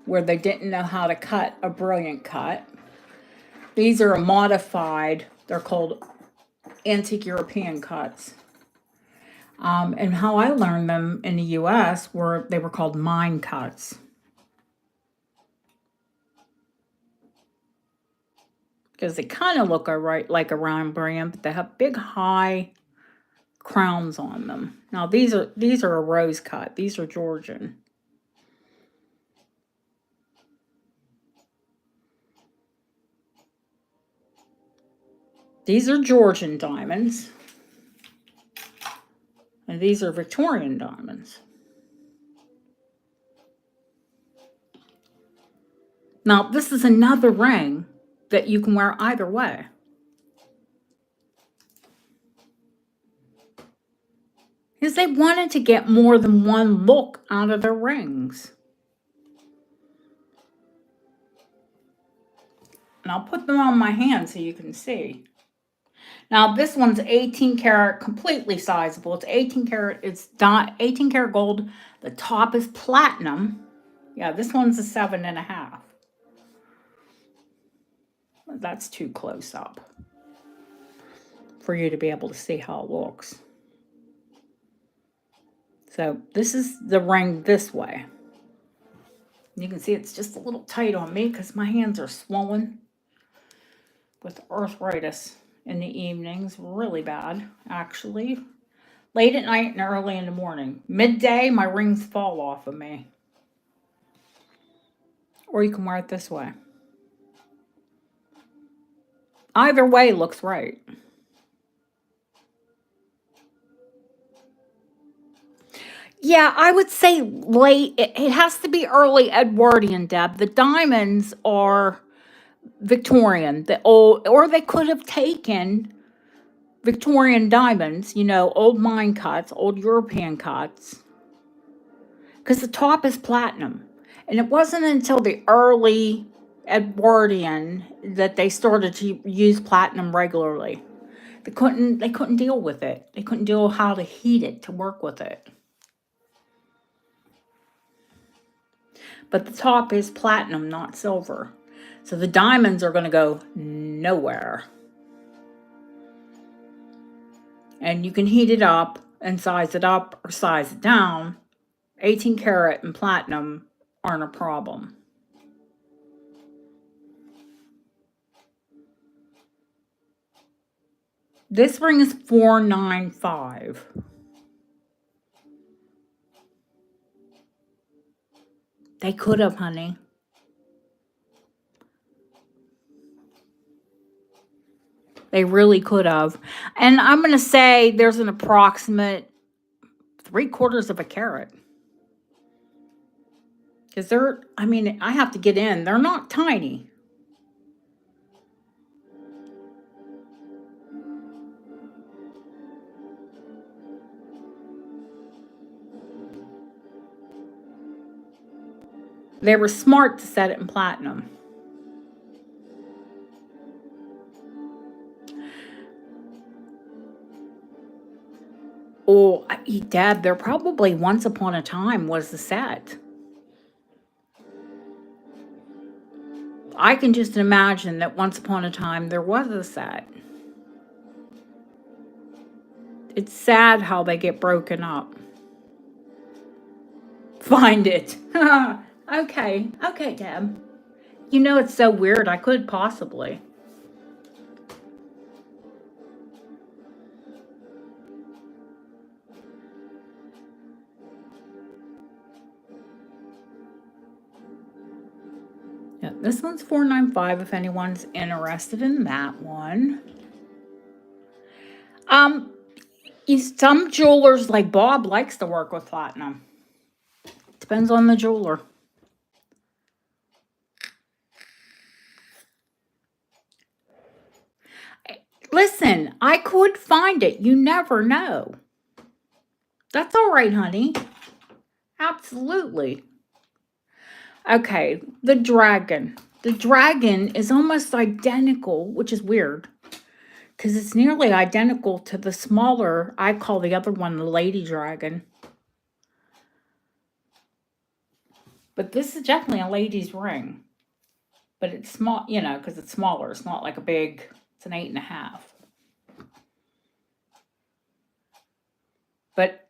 [SPEAKER 1] where they didn't know how to cut a brilliant cut. These are modified. They're called antique European cuts. And how I learned them in the U.S. they were called mine cuts. Because they kind of look like a Rembrandt, but they have big, high crowns on them. Now these are a rose cut. These are Georgian. These are Georgian diamonds. And these are Victorian diamonds. Now, this is another ring that you can wear either way. Because they wanted to get more than one look out of their rings. And I'll put them on my hand so you can see. Now, this one's 18 karat, completely sizable. It's 18 karat. It's 18 karat gold. The top is platinum. Yeah, this one's a 7.5. That's too close up for you to be able to see how it looks. So this is the ring this way. You can see it's just a little tight on me because my hands are swollen with arthritis in the evenings. Really bad, actually. Late at night and early in the morning. Midday, my rings fall off of me. Or you can wear it this way. Either way looks right. Yeah, I would say late. It has to be early Edwardian, Deb. The diamonds are Victorian, the old, or they could have taken Victorian diamonds, old mine cuts, old European cuts, because the top is platinum. And it wasn't until the early Edwardian that they started to use platinum regularly. They couldn't deal with it. They couldn't deal how to heat it to work with it. But the top is platinum, not silver. So the diamonds are going to go nowhere. And you can heat it up and size it up or size it down. 18 karat and platinum aren't a problem. This ring is $495. They could have, honey. They really could have. And I'm going to say there's an approximate 3/4 of a carat. Because I have to get in. They're not tiny. They were smart to set it in platinum. Oh, Dad, there probably once upon a time was the set. I can just imagine that once upon a time there was a set. It's sad how they get broken up. Find it. Okay, Deb. It's so weird. I could possibly. Yeah, this one's $495 if anyone's interested in that one. Some jewelers like Bob likes to work with platinum. Depends on the jeweler. Listen, I could find it. You never know. That's all right, honey. Absolutely. Okay, the dragon. The dragon is almost identical, which is weird because it's nearly identical to the smaller, I call the other one the lady dragon. But this is definitely a lady's ring. But it's small, because it's smaller. It's not like it's an 8.5. But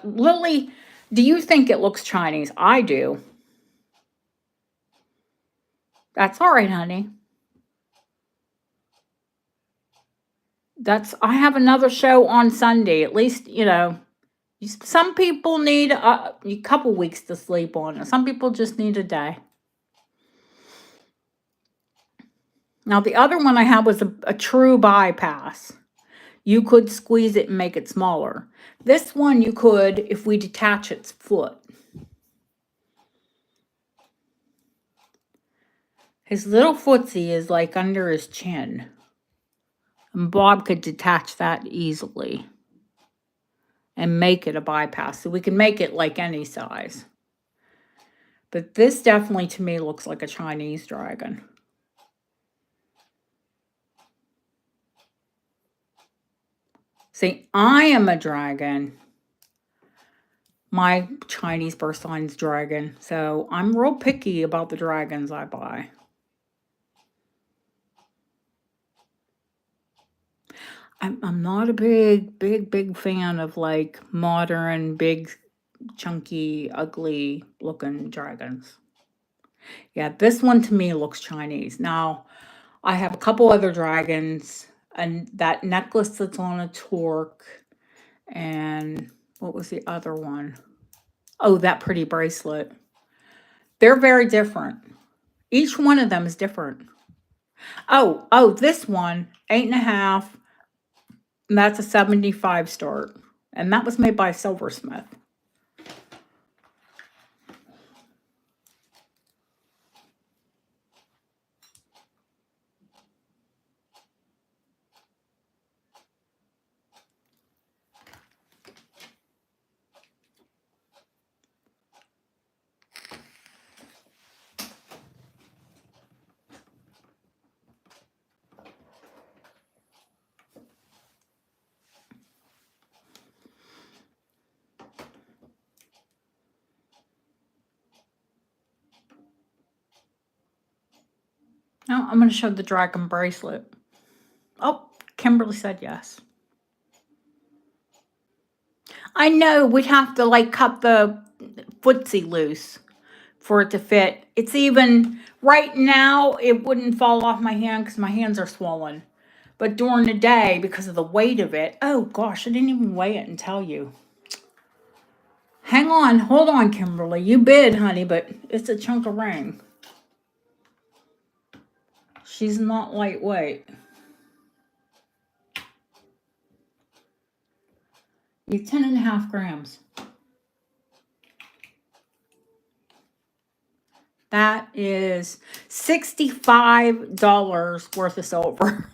[SPEAKER 1] Lily, do you think it looks Chinese? I do. That's all right, honey. I have another show on Sunday. At least, some people need a couple weeks to sleep on it. Some people just need a day. Now, the other one I had was a true bypass. You could squeeze it and make it smaller. This one you could if we detach its foot. His little footsie is like under his chin. And Bob could detach that easily and make it a bypass. So we can make it like any size. But this definitely to me looks like a Chinese dragon. See, I am a dragon. My Chinese birth sign's dragon. So I'm real picky about the dragons I buy. I'm not a big fan of like modern, big, chunky, ugly looking dragons. Yeah, this one to me looks Chinese. Now, I have a couple other dragons, and that necklace that's on a torque, and what was the other one? Oh, that pretty bracelet. They're very different. Each one of them is different. Oh, this one, 8.5. That's a 75 start. And that was made by Silversmith. Now I'm going to show the dragon bracelet. Oh, Kimberly said yes. I know we'd have to like cut the footsie loose for it to fit. It's even right now, it wouldn't fall off my hand because my hands are swollen. But during the day, because of the weight of it, oh gosh, I didn't even weigh it and tell you. Hang on, hold on, Kimberly. You bid, honey, but it's a chunk of ring. She's not lightweight. It's 10.5 grams. That is $65 worth of silver.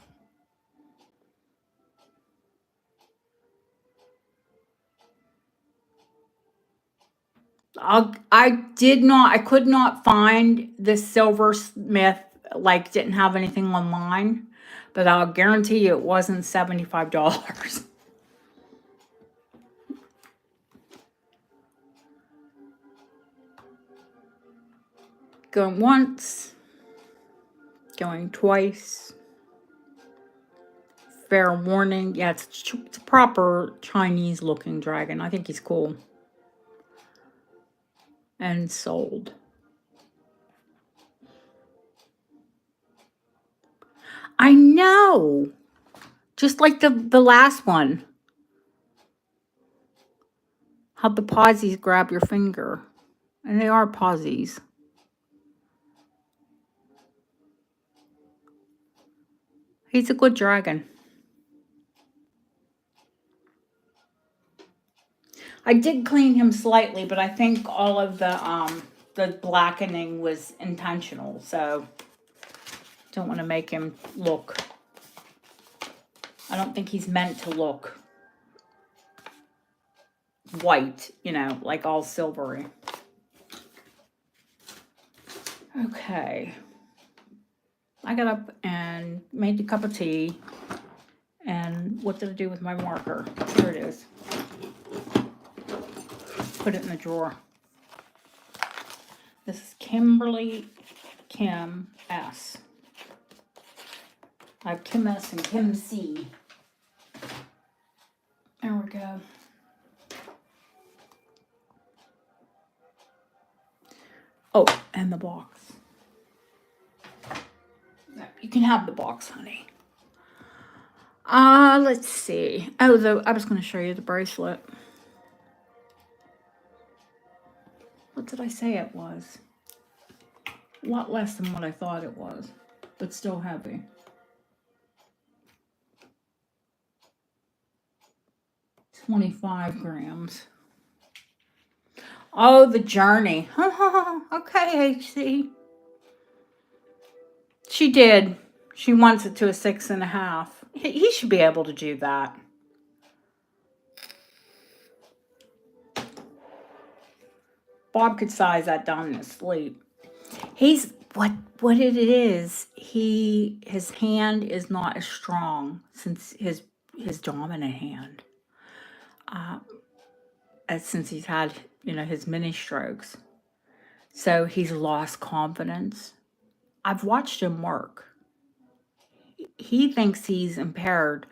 [SPEAKER 1] I could not find the silversmith, like didn't have anything online, but I'll guarantee you it wasn't $75. Going once, going twice. Fair warning. Yeah, it's a proper Chinese looking dragon. I think he's cool. And sold. I know. Just like the last one. How the posies grab your finger. And they are posies. He's a good dragon. I did clean him slightly, but I think all of the blackening was intentional, so don't want to make him look. I don't think he's meant to look white, you know, like all silvery. Okay. I got up and made a cup of tea. And what did I do with my marker? Here it is. Put it in the drawer. This is Kimberly Kim S. I have Kim S and Kim C. There we go. Oh, and the box. You can have the box, honey. Let's see. Oh, I was going to show you the bracelet. What did I say it was? A lot less than what I thought it was, but still heavy. $25 grams. Oh, the journey. Okay, HC. She did. She wants it to a 6.5. He should be able to do that. Bob could size that down in his sleep. He's what it is. His hand is not as strong since his dominant hand. Since he's had, you know, his mini strokes. So he's lost confidence. I've watched him work. He thinks he's impaired.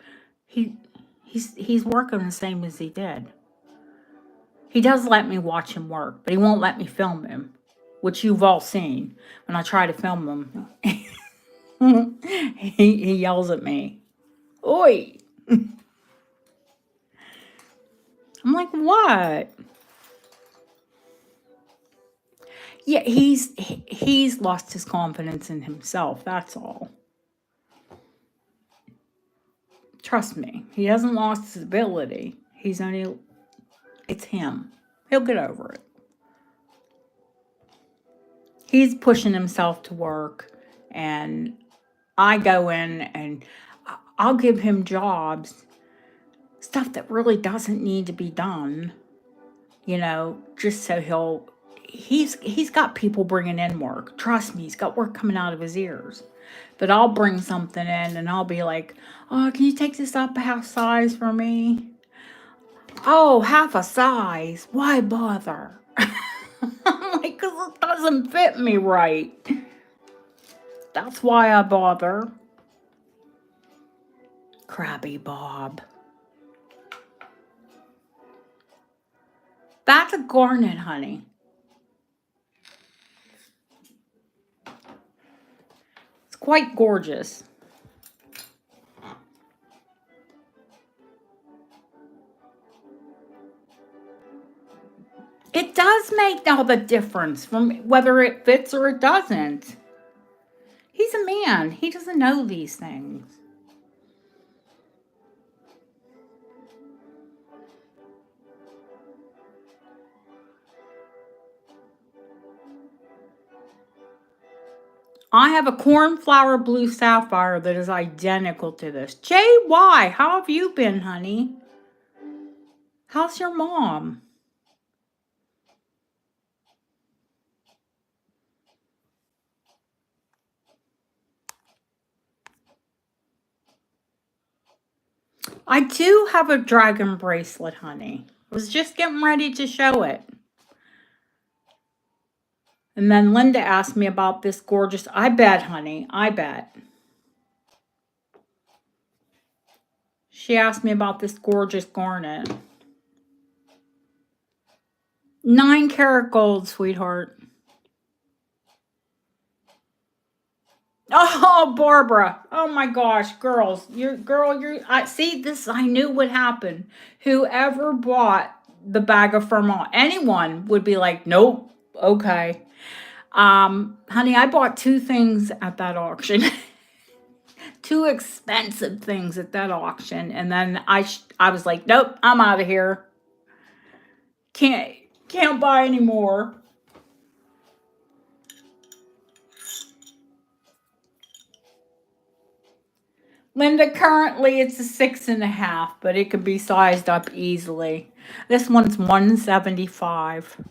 [SPEAKER 1] He's working the same as he did. He does let me watch him work, but he won't let me film him, which you've all seen. When I try to film him, he yells at me. Oi! I'm like, what? Yeah, he's lost his confidence in himself, that's all. Trust me, he hasn't lost his ability. It's him. He'll get over it. He's pushing himself to work, and I go in and I'll give him jobs, stuff that really doesn't need to be done, you know, just so he's got people bringing in work. Trust me, he's got work coming out of his ears. But I'll bring something in and I'll be like, oh, can you take this up half size for me? Oh, half a size. Why bother? I'm like, because it doesn't fit me right. That's why I bother. Crabby Bob. That's a garnet, honey. It's quite gorgeous. It does make all the difference from whether it fits or it doesn't. He's a man. He doesn't know these things. I have a cornflower blue sapphire that is identical to this. JY, how have you been, honey? How's your mom? I do have a dragon bracelet, honey. I was just getting ready to show it. And then Linda asked me about this gorgeous, I bet, honey, I bet. She asked me about this gorgeous garnet. 9 karat gold, sweetheart. Oh, Barbara. Oh my gosh, girls. I see this, I knew would happen. Whoever bought the bag of Fairmont, anyone would be like, nope, okay. Honey, I bought 2 things at that auction. 2 expensive things at that auction, and then I was like, nope, I'm out of here. Can't buy any more. Linda, currently it's a 6.5, but it could be sized up easily. This one's $175.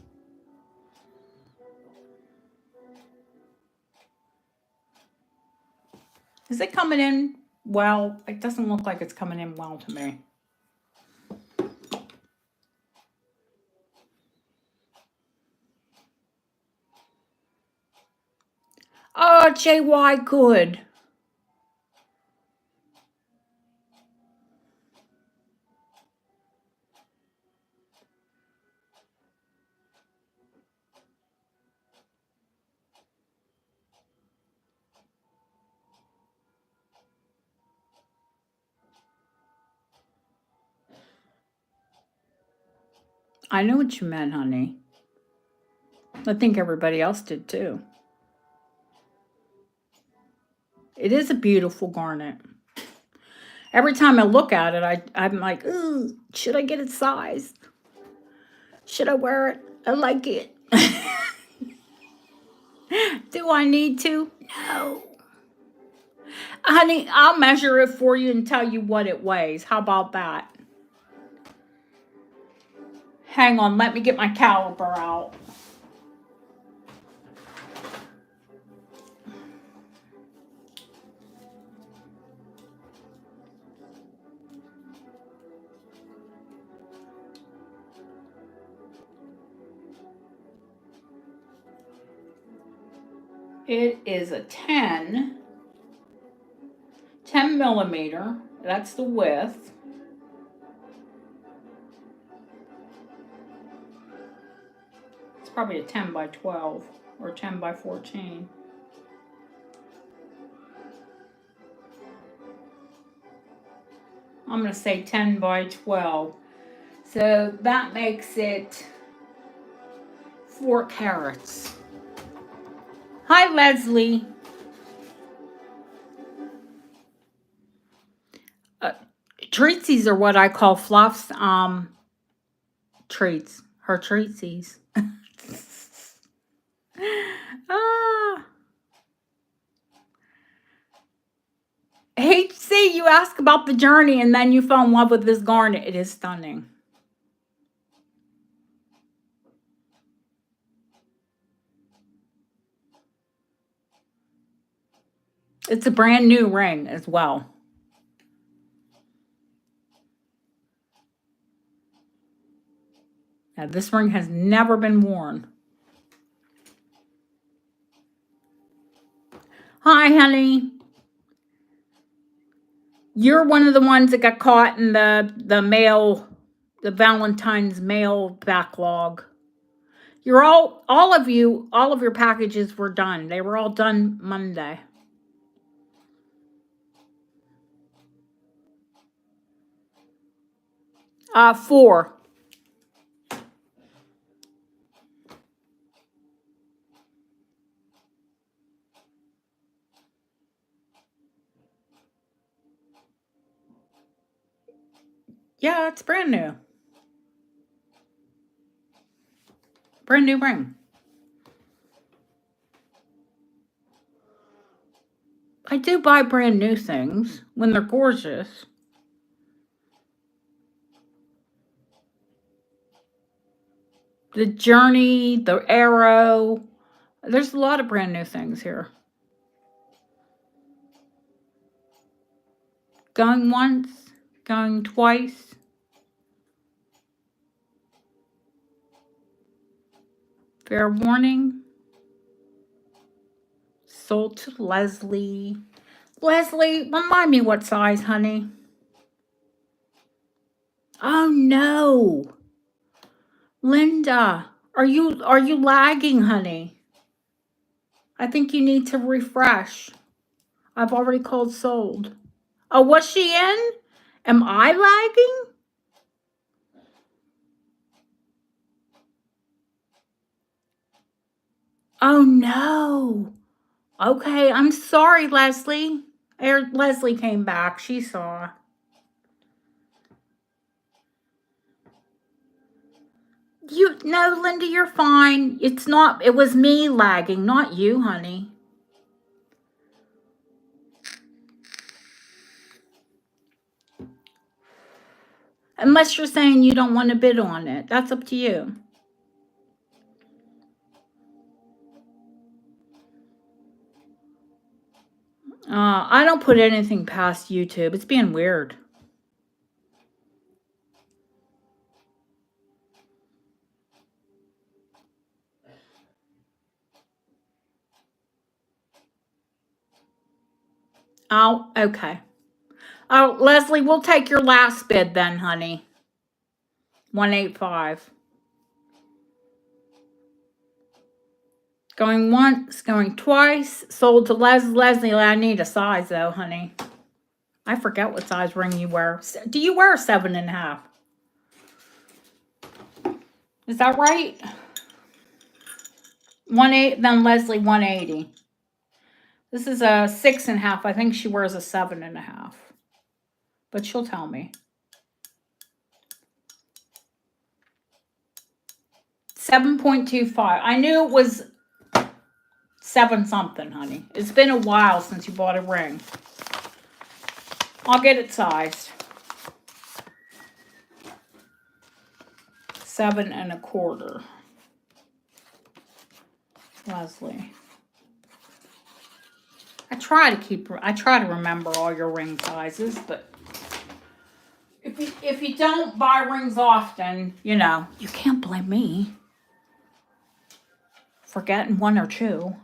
[SPEAKER 1] Is it coming in well? It doesn't look like it's coming in well to me. Oh, JY, good. I know what you meant, honey. I think everybody else did too. It is a beautiful garnet. Every time I look at it, I'm like, ooh, should I get it sized? Should I wear it? I like it. Do I need to? No. Honey, I'll measure it for you and tell you what it weighs. How about that? Hang on, let me get my caliper out. It is a 10 millimeter. That's the width. It's probably a 10 by 12 or 10 by 14. I'm going to say 10 by 12. So that makes it 4 carats. Hi, Leslie. Treatsies are what I call Fluff's treats. Her treatsies. HC, you ask about the journey and then you fell in love with this garnet. It is stunning. It's a brand new ring as well. Now, this ring has never been worn. Hi, honey. You're one of the ones that got caught in the mail, the Valentine's mail backlog. You're all of you, all of your packages were done. They were all done Monday. 4. Yeah, it's brand new. Brand new ring. I do buy brand new things when they're gorgeous. The Journey, the Arrow. There's a lot of brand new things here. Going once, going twice. Fair warning. Sold to Leslie. Leslie, remind me what size, honey. Oh no. Linda, are you lagging, honey? I think you need to refresh. I've already called sold. Oh, was she in? Am I lagging? Oh no. Okay, I'm sorry, Leslie. Leslie came back. She saw. No, Linda, you're fine. It was me lagging, not you, honey. Unless you're saying you don't want to bid on it. That's up to you. I don't put anything past YouTube. It's being weird. Oh, okay. Oh, Leslie, we'll take your last bid then, honey. 185. Going once, going twice. Sold to Leslie. I need a size though, honey. I forget what size ring you wear. Do you wear a 7.5? Is that right? 1.8, then Leslie 180. This is a 6.5. I think she wears a 7.5. But she'll tell me. 7.25. I knew it was 7 something, honey. It's been a while since you bought a ring. I'll get it sized. 7.25. Leslie. I try to remember all your ring sizes, but if you don't buy rings often, you can't blame me for getting 1 or 2.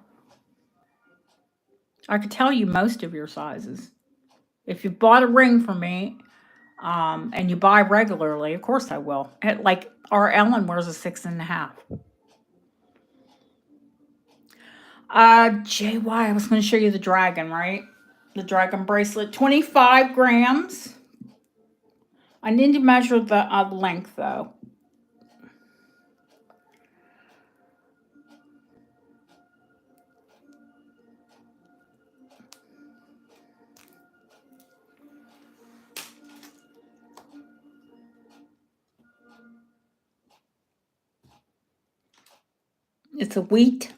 [SPEAKER 1] I could tell you most of your sizes. If you bought a ring from me, and you buy regularly, of course I will. Like our Ellen wears a 6.5. JY, I was going to show you the dragon, right? The dragon bracelet, 25 grams. I need to measure the length though. It's a wheat.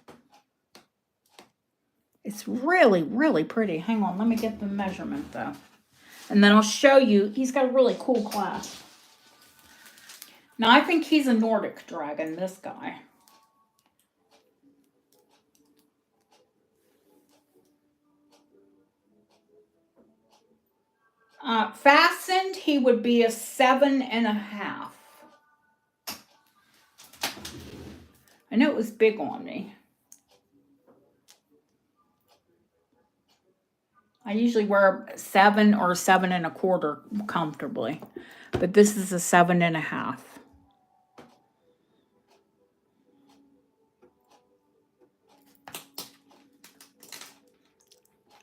[SPEAKER 1] It's really, really pretty. Hang on, let me get the measurement though. And then I'll show you. He's got a really cool clasp. Now, I think he's a Nordic dragon, this guy. Fastened, he would be a 7.5. I know it was big on me. I usually wear 7 or 7 1/4 comfortably, but this is a 7 1/2.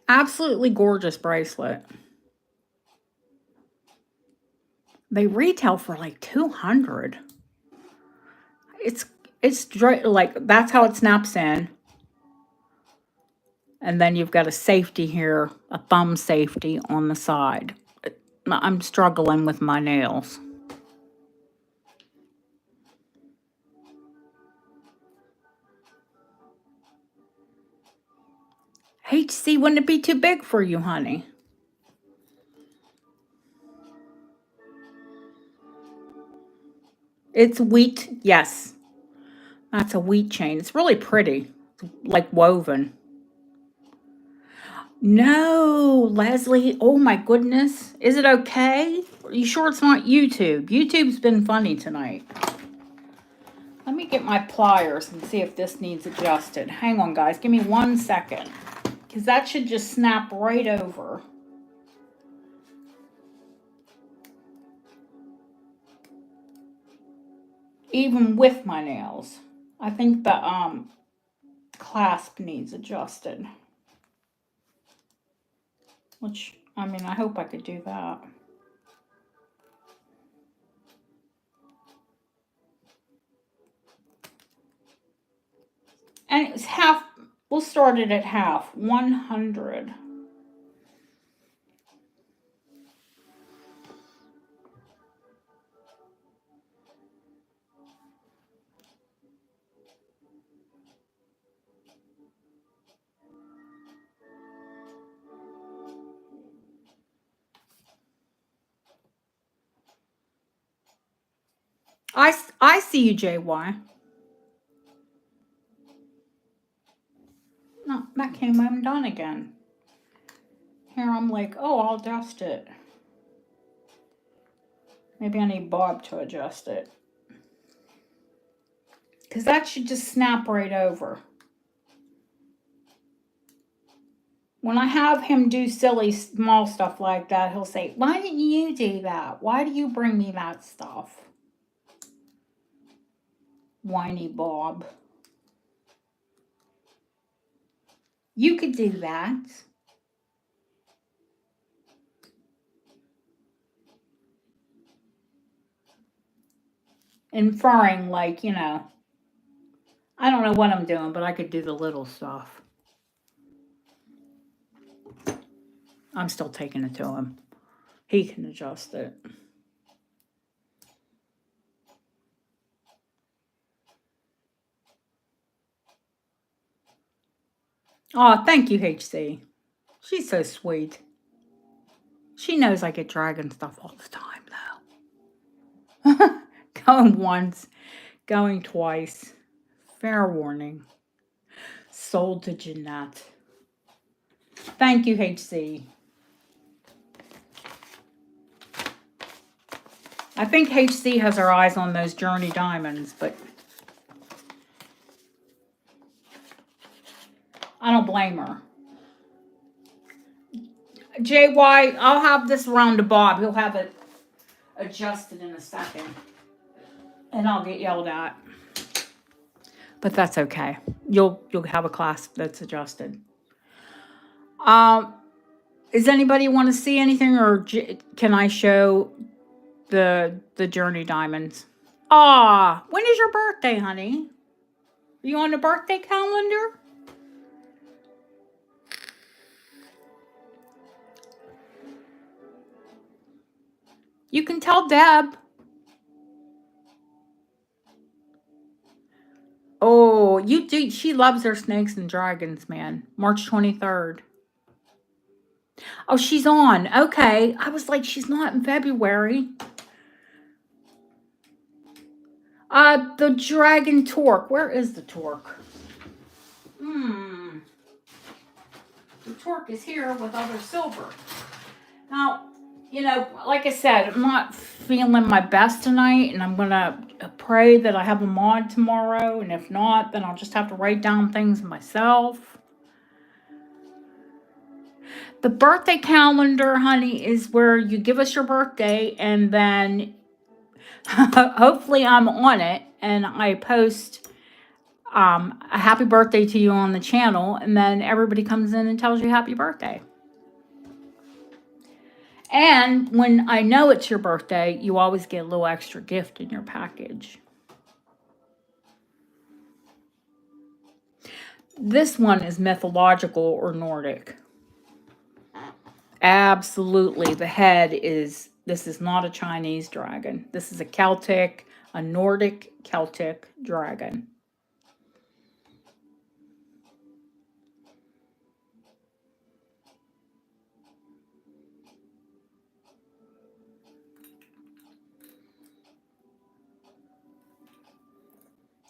[SPEAKER 1] Absolutely gorgeous bracelet. They retail for like 200. It's like that's how it snaps in. And then you've got a safety here, a thumb safety on the side. I'm struggling with my nails. HC, wouldn't it be too big for you, honey? It's wheat, yes. That's a wheat chain. It's really pretty, like woven. No, Leslie. Oh my goodness. Is it okay? Are you sure it's not YouTube? YouTube's been funny tonight. Let me get my pliers and see if this needs adjusted. Hang on, guys. Give me 1 second. Because that should just snap right over. Even with my nails. I think the clasp needs adjusted. Which, I mean, I hope I could do that. And it's half, we'll start it at half, 100. I see you, JY. No, that came undone again. Here I'm like, oh, I'll adjust it. Maybe I need Bob to adjust it. Because that should just snap right over. When I have him do silly small stuff like that, he'll say, why didn't you do that? Why do you bring me that stuff? Whiny Bob. You could do that. Inferring like, you know, I don't know what I'm doing, but I could do the little stuff. I'm still taking it to him. He can adjust it. Oh, thank you, HC. She's so sweet. She knows I get dragon stuff all the time, though. Going once, going twice. Fair warning. Sold to Jeanette. Thank you, HC. I think HC has her eyes on those Journey diamonds, but I don't blame her. JY, I'll have this around to Bob. He'll have it adjusted in a second. And I'll get yelled at. But that's okay. You'll have a clasp that's adjusted. Does anybody want to see anything, or can I show the Journey diamonds? Ah, when is your birthday, honey? Are you on the birthday calendar? You can tell Deb. Oh, you do. She loves her snakes and dragons, man. March 23rd. Oh, she's on. Okay. I was like, she's not in February. The Dragon Torque. Where is the Torque? The Torque is here with other silver. Now, you know, like I said, I'm not feeling my best tonight, and I'm going to pray that I have a mod tomorrow, and if not, then I'll just have to write down things myself. The birthday calendar, honey, is where you give us your birthday and then hopefully I'm on it and I post a happy birthday to you on the channel, and then everybody comes in and tells you happy birthday. And when I know it's your birthday, you always get a little extra gift in your package. This one is mythological or Nordic. Absolutely. The head is, this is not a Chinese dragon. This is a Nordic Celtic dragon.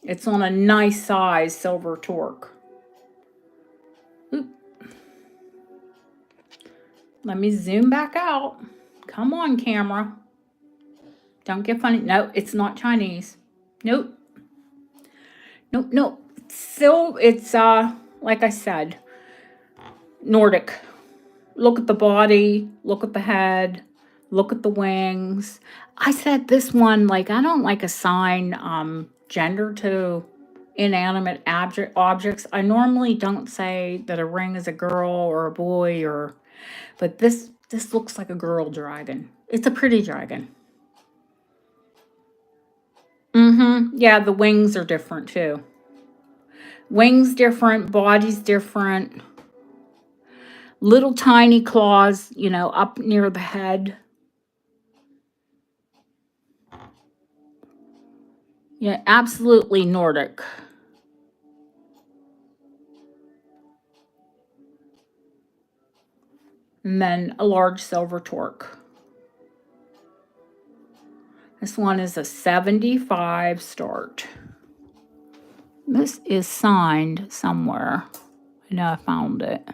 [SPEAKER 1] It's on a nice size silver torque. Oop. Let me zoom back out. Come on, camera. Don't get funny. No, it's not Chinese. Nope. Nope. So it's like I said, Nordic. Look at the body, look at the head, look at the wings. I said this one, like, I don't like assign gender to inanimate objects. I normally don't say that a ring is a girl or a boy, but this looks like a girl dragon. It's a pretty dragon. Yeah, the wings are different too. Wings different, body's different. Little tiny claws, up near the head. Yeah, absolutely Nordic. And then a large silver torque. This one is a 75 start. This is signed somewhere. I know I found it.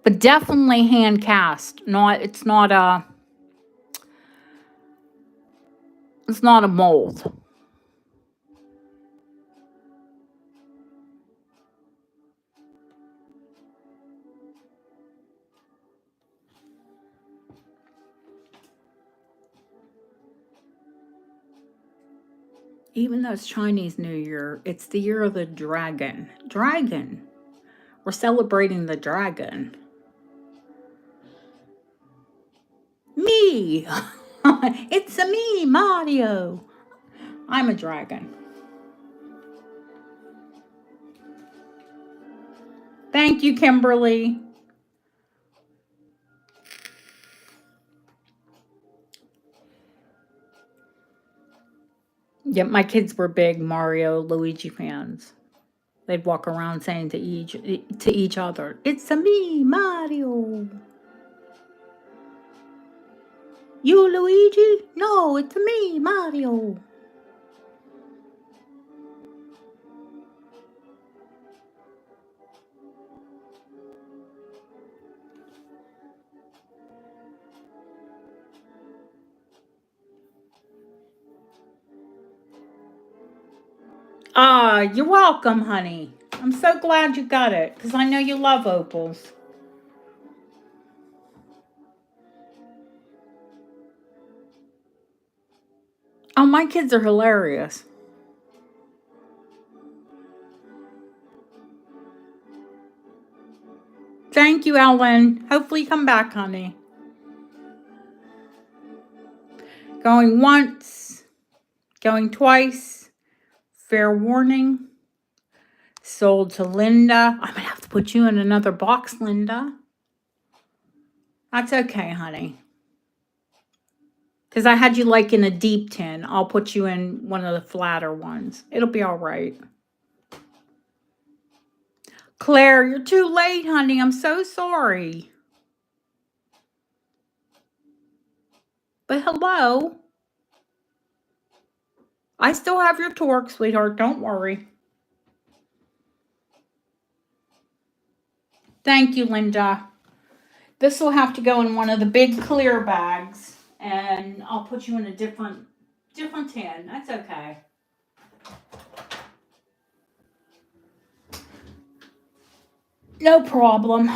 [SPEAKER 1] But definitely hand cast. It's not a mold. Even though it's Chinese New Year, it's the year of the dragon. Dragon. We're celebrating the dragon. Me. It's a me, Mario. I'm a dragon. Thank you, Kimberly. Yep, my kids were big Mario, Luigi fans. They'd walk around saying to each other, "It's a me, Mario." You, Luigi? No, it's me, Mario. Ah, you're welcome, honey. I'm so glad you got it, because I know you love opals. Oh, my kids are hilarious. Thank you, Ellen. Hopefully you come back, honey. Going once, going twice. Fair warning. Sold to Linda. I'm going to have to put you in another box, Linda. That's okay, honey. Because I had you like in a deep tin. I'll put you in one of the flatter ones. It'll be all right. Claire, you're too late, honey. I'm so sorry. But hello. I still have your torque, sweetheart. Don't worry. Thank you, Linda. This will have to go in one of the big clear bags. And I'll put you in a different tin. That's okay. No problem.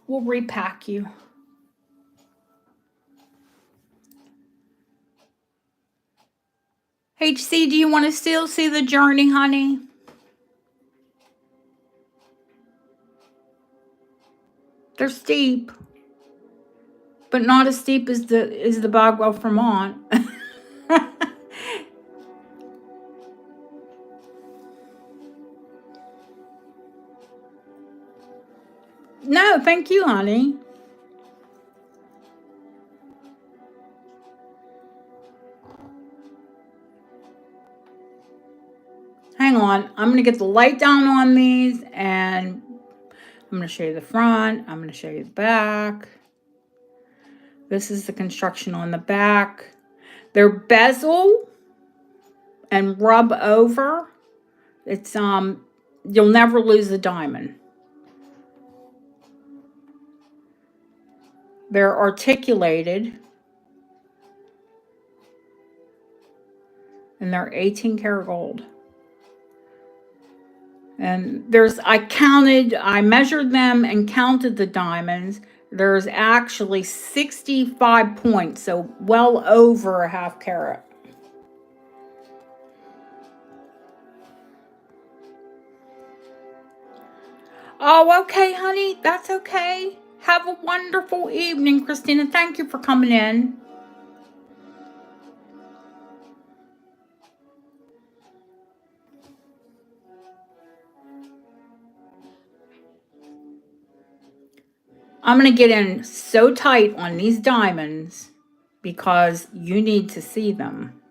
[SPEAKER 1] We'll repack you. HC, do you want to still see the journey, honey? They're steep, but not as steep as the Bagwell Vermont. No, thank you, honey. Hang on. I'm going to get the light down on these, and I'm going to show you the front. I'm going to show you the back. This is the construction on the back. They're bezel and rub over. It's you'll never lose the diamond. They're articulated, and they're 18 karat gold. And I measured them and counted the diamonds. There's actually 65 points, so well over a half carat. Oh, okay, honey. That's okay. Have a wonderful evening, Christina. Thank you for coming in. I'm going to get in so tight on these diamonds because you need to see them.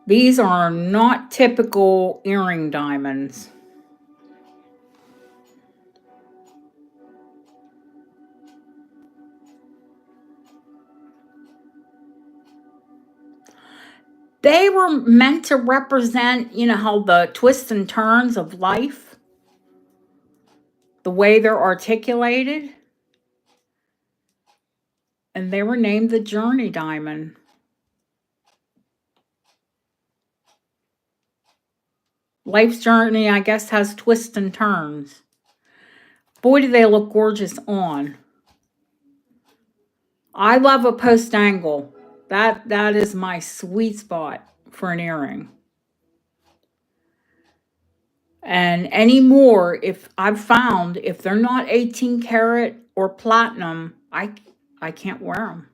[SPEAKER 1] These are not typical earring diamonds. They were meant to represent, how the twists and turns of life, the way they're articulated. And they were named the Journey Diamond. Life's journey, I guess, has twists and turns. Boy, do they look gorgeous on. I love a post angle. That is my sweet spot for an earring. And anymore, if I've found if they're not 18 karat or platinum, I can't wear them.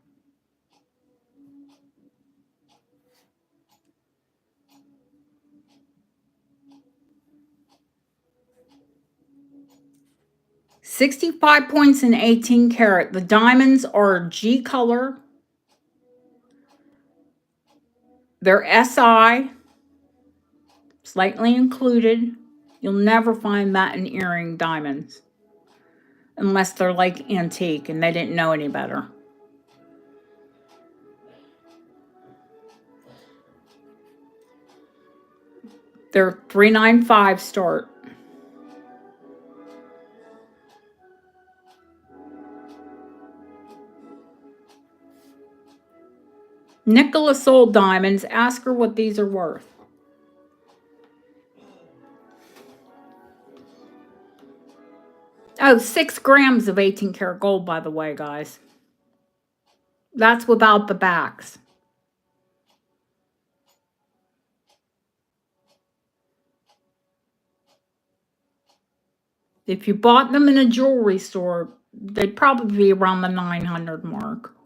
[SPEAKER 1] $65 points in 18 karat. The diamonds are G color. They're SI, slightly included. You'll never find that in earring diamonds unless they're like antique and they didn't know any better. They're $395 start. Nicola sold diamonds. Ask her what these are worth. Oh, 6 grams of 18 karat gold, by the way, guys. That's without the backs. If you bought them in a jewelry store, they'd probably be around the 900 mark.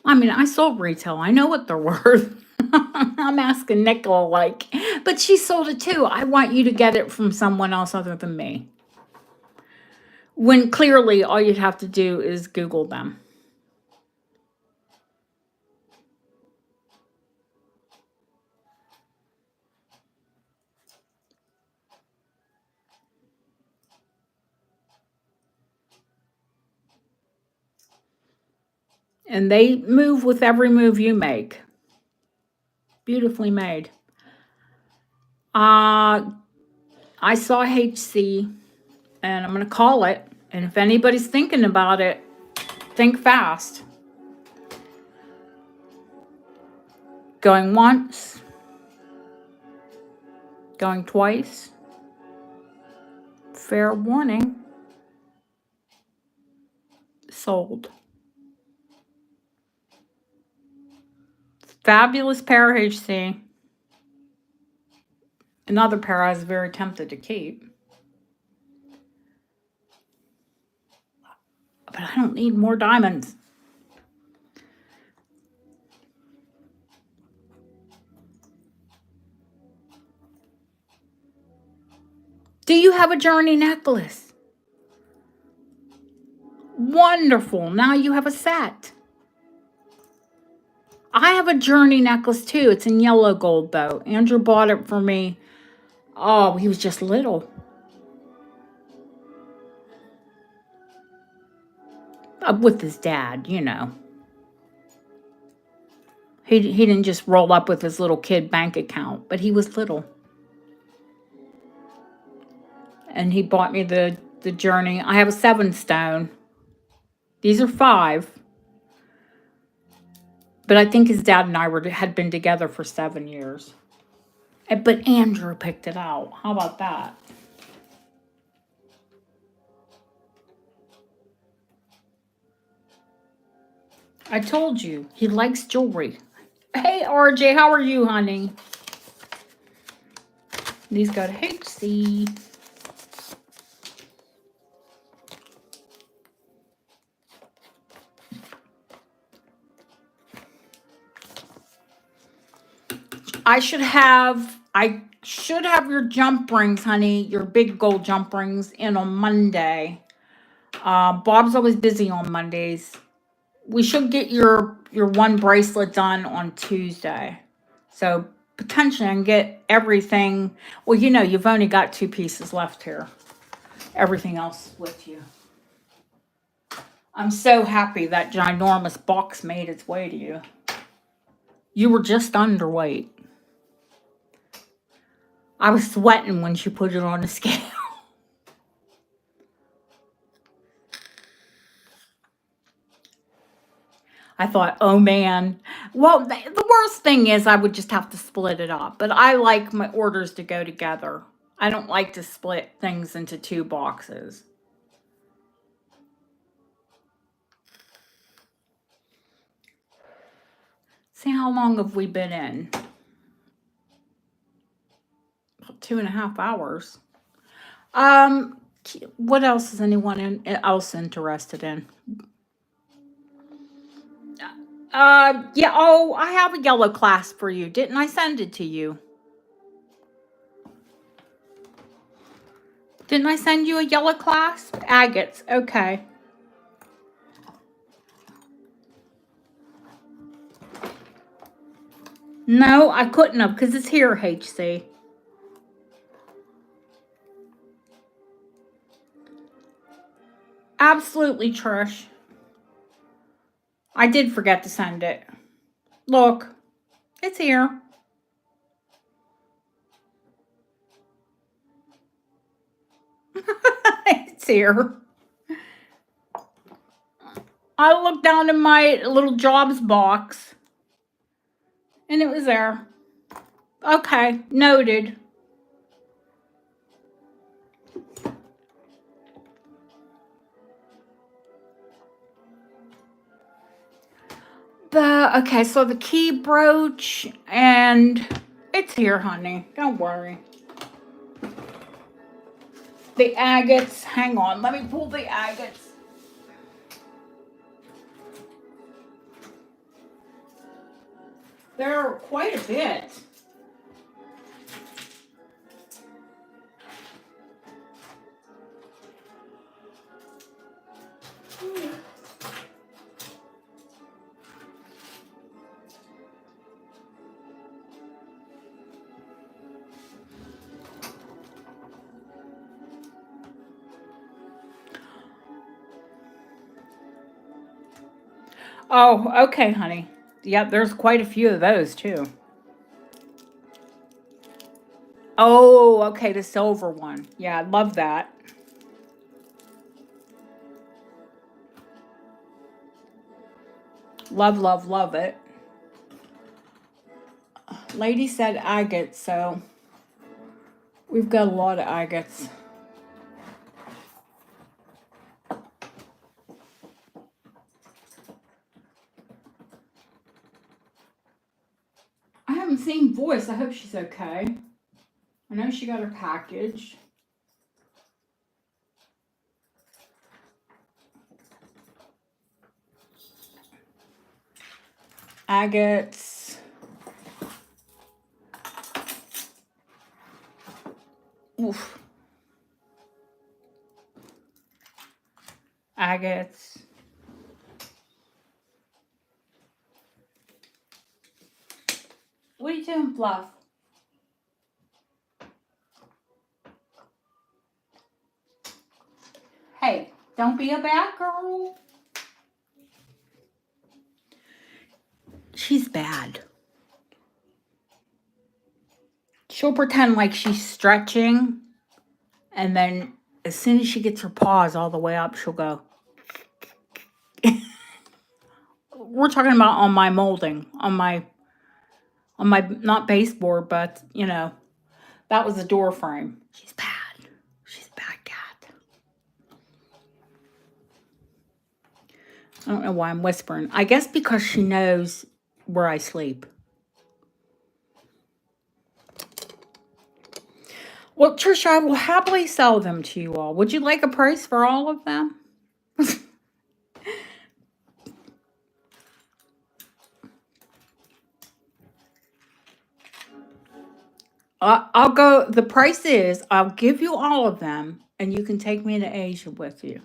[SPEAKER 1] I mean, I sold retail. I know what they're worth. I'm asking Nicola, but she sold it too. I want you to get it from someone else other than me. When clearly all you'd have to do is Google them. And they move with every move you make. Beautifully made. I saw HC, and I'm going to call it. And if anybody's thinking about it, think fast. Going once. Going twice. Fair warning. Sold. Fabulous pair, HC. Another pair I was very tempted to keep. But I don't need more diamonds. Do you have a journey necklace? Wonderful. Now you have a set. I have a journey necklace too. It's in yellow gold though. Andrew bought it for me. Oh, he was just little. With his dad, you know. He didn't just roll up with his little kid bank account, but he was little. And he bought me the journey. I have a 7 stone. These are 5. But I think his dad and I had been together for 7 years. But Andrew picked it out. How about that? I told you, he likes jewelry. Hey, RJ, how are you, honey? These go to HC. I should have your jump rings, honey, your big gold jump rings in on Monday. Bob's always busy on Mondays. We should get your 1 bracelet done on Tuesday. So potentially I can get everything. Well, you know, you've only got 2 pieces left here. Everything else with you. I'm so happy that ginormous box made its way to you. You were just underweight. I was sweating when she put it on the scale. I thought, oh man. Well, the worst thing is I would just have to split it up. But I like my orders to go together. I don't like to split things into 2 boxes. See, how long have we been in? About 2.5 hours. What else is anyone else interested in? Yeah, oh, I have a yellow clasp for you. Didn't I send it to you? Didn't I send you a yellow clasp? Agates, okay. No, I couldn't have because it's here, HC. Absolutely, Trish. I did forget to send it. Look, it's here. It's here. I looked down in my little jobs box and it was there. Okay, noted. Okay, so the key brooch, and it's here, honey. Don't worry. The agates. Hang on, let me pull the agates. There are quite a bit. Oh, okay, honey. Yep, there's quite a few of those too. Oh, okay, the silver one. Yeah, I love that. Love, love, love it. Lady said agate, so we've got a lot of agates. I haven't seen Voice. I hope she's okay. I know she got her package. Agates. Oof. Agates. What are you doing, Fluff? Hey, don't be a bad girl. She's bad. She'll pretend like she's stretching, and then as soon as she gets her paws all the way up, she'll go. We're talking about on my molding, on my not baseboard, but you know, that was a door frame. She's bad. She's a bad cat. I don't know why I'm whispering. I guess because she knows where I sleep. Well, Trisha, I will happily sell them to you all. Would you like a price for all of them? I'll go. The price is I'll give you all of them, and you can take me to Asia with you.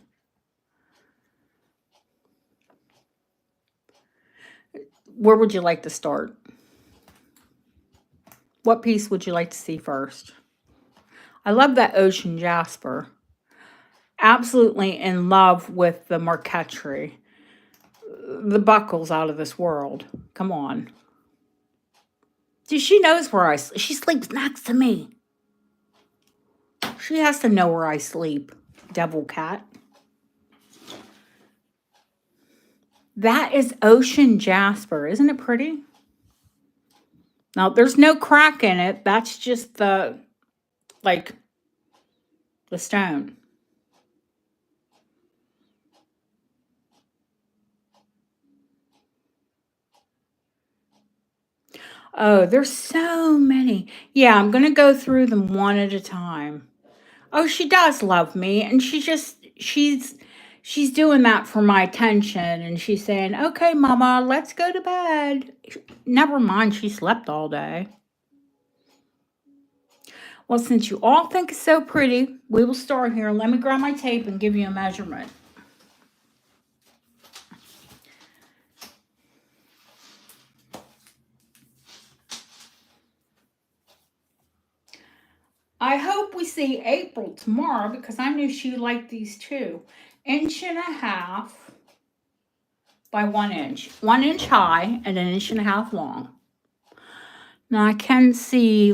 [SPEAKER 1] Where would you like to start? What piece would you like to see first? I love that ocean jasper. Absolutely in love with the marquetry. The buckle's out of this world. Come on. See, she knows where she sleeps next to me. She has to know where I sleep. Devil cat. That is ocean jasper. Isn't it pretty? Now, there's no crack in it. That's just the stone. Oh, there's so many. Yeah, I'm going to go through them one at a time. Oh, she does love me, and she's doing that for my attention, and she's saying, "Okay, Mama, let's go to bed." Never mind, she slept all day. Well, since you all think it's so pretty, we will start here. Let me grab my tape and give you a measurement. I hope we see April tomorrow because I knew she liked these too. 1.5 inches by 1 inch. 1 inch high and 1.5 inches long. Now I can see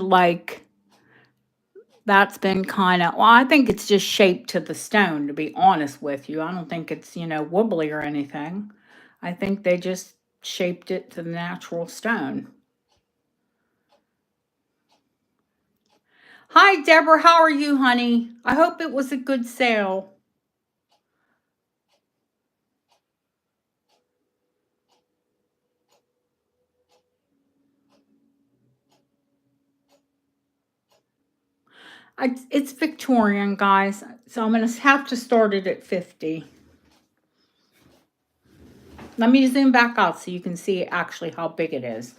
[SPEAKER 1] that's been kind of, well, I think it's just shaped to the stone, to be honest with you. I don't think it's, wobbly or anything. I think they just shaped it to the natural stone. Hi, Deborah. How are you, honey? I hope it was a good sale. It's Victorian, guys, so I'm going to have to start it at 50. Let me zoom back out so you can see actually how big it is.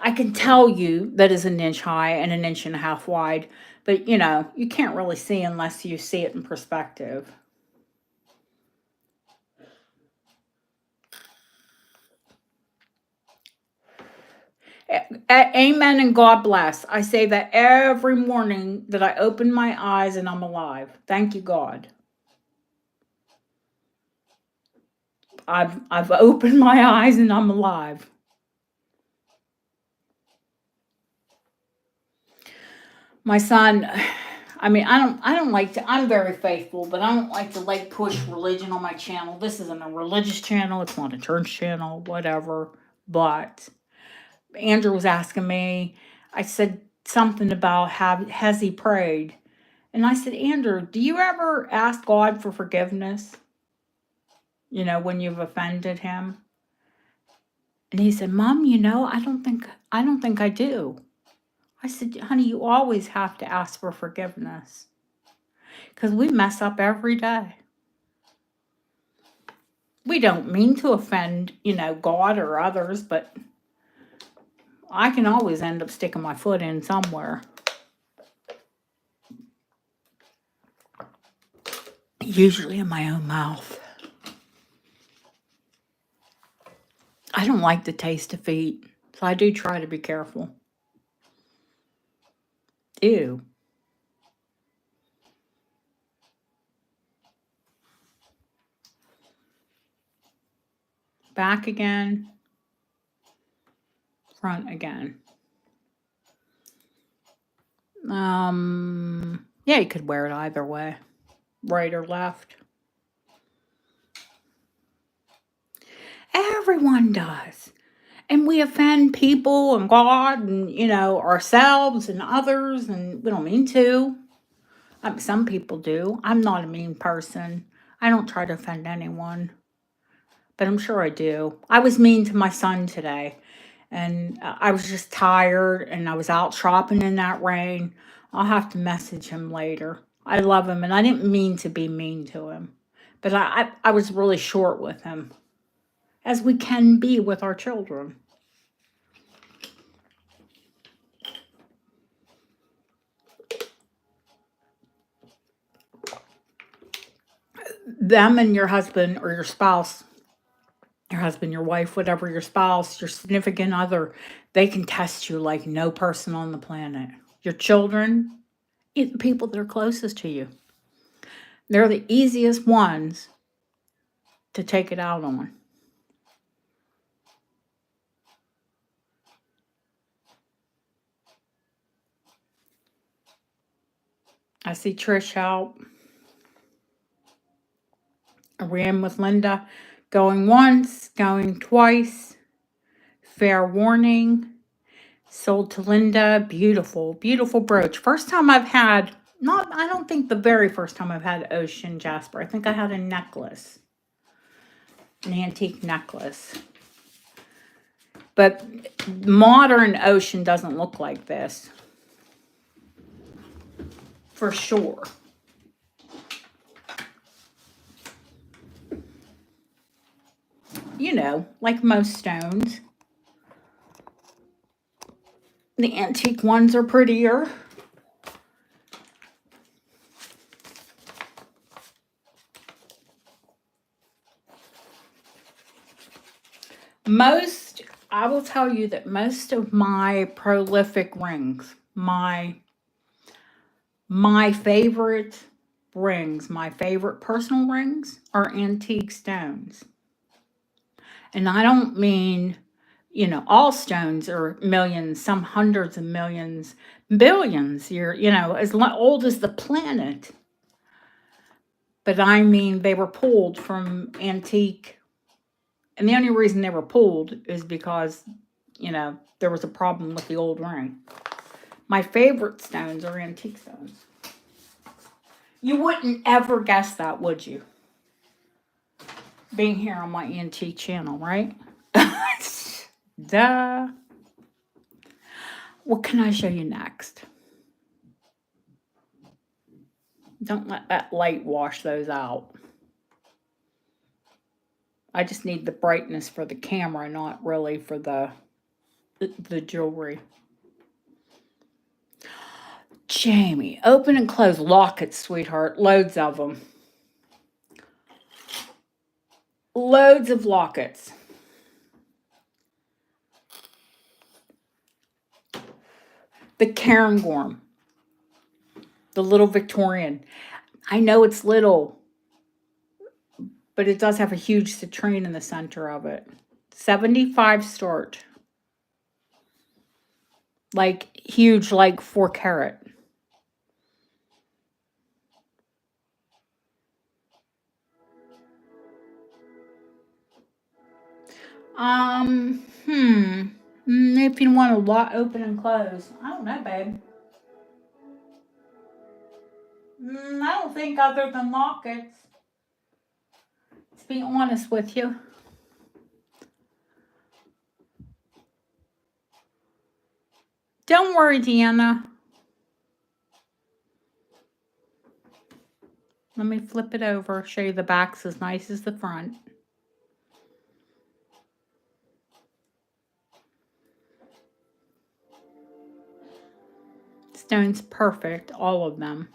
[SPEAKER 1] I can tell you that is 1 inch high and 1.5 inches wide, but you can't really see unless you see it in perspective. Amen and God bless. I say that every morning that I open my eyes and I'm alive. Thank you, God. I've opened my eyes and I'm alive. My son, I mean, I don't like to, I'm very faithful, but I don't like to push religion on my channel. This isn't a religious channel. It's not a church channel, whatever. But Andrew was asking me, I said something about has he prayed? And I said, Andrew, do you ever ask God for forgiveness? When you've offended him? And he said, Mom, I don't think I do. I said, honey, you always have to ask for forgiveness because we mess up every day. We don't mean to offend, God or others, but I can always end up sticking my foot in somewhere. Usually in my own mouth. I don't like the taste of feet, so I do try to be careful. Ew. Back again. Front again. Yeah, you could wear it either way. Right or left. Everyone does. And we offend people and God and, ourselves and others, and we don't mean to. Some people do. I'm not a mean person. I don't try to offend anyone, but I'm sure I do. I was mean to my son today, and I was just tired, and I was out shopping in that rain. I'll have to message him later. I love him, and I didn't mean to be mean to him, but I was really short with him, as we can be with our children. Them and your husband or your spouse, your husband, your wife, whatever, your spouse, your significant other, they can test you like no person on the planet. Your children, the people that are closest to you, they're the easiest ones to take it out on. I see Trish out. I ran with Linda, going once, going twice. Fair warning. Sold to Linda. Beautiful, beautiful brooch. First time I've had, I don't think the very first time I've had ocean jasper. I think I had a necklace, an antique necklace. But modern ocean doesn't look like this. For sure. Like most stones. The antique ones are prettier. I will tell you that most of my prolific rings, my favorite rings, my favorite personal rings are antique stones. And I don't mean, all stones are millions, some hundreds of millions, billions. You're, as old as the planet. But I mean, they were pulled from antique. And the only reason they were pulled is because, there was a problem with the old ring. My favorite stones are antique stones. You wouldn't ever guess that, would you? Being here on my antique channel, right? Duh. What can I show you next? Don't let that light wash those out. I just need the brightness for the camera, not really for the jewelry. Jamie, open and close lockets, sweetheart. Loads of them. Loads of lockets. The cairngorm. The little Victorian. I know it's little, but it does have a huge citrine in the center of it. 75 start. Like huge, like 4 carat. If you want a lot open and close. I don't know, babe. I don't think other than lockets. To be honest with you. Don't worry, Deanna. Let me flip it over, show you the back's as nice as the front. Stone's perfect, all of them.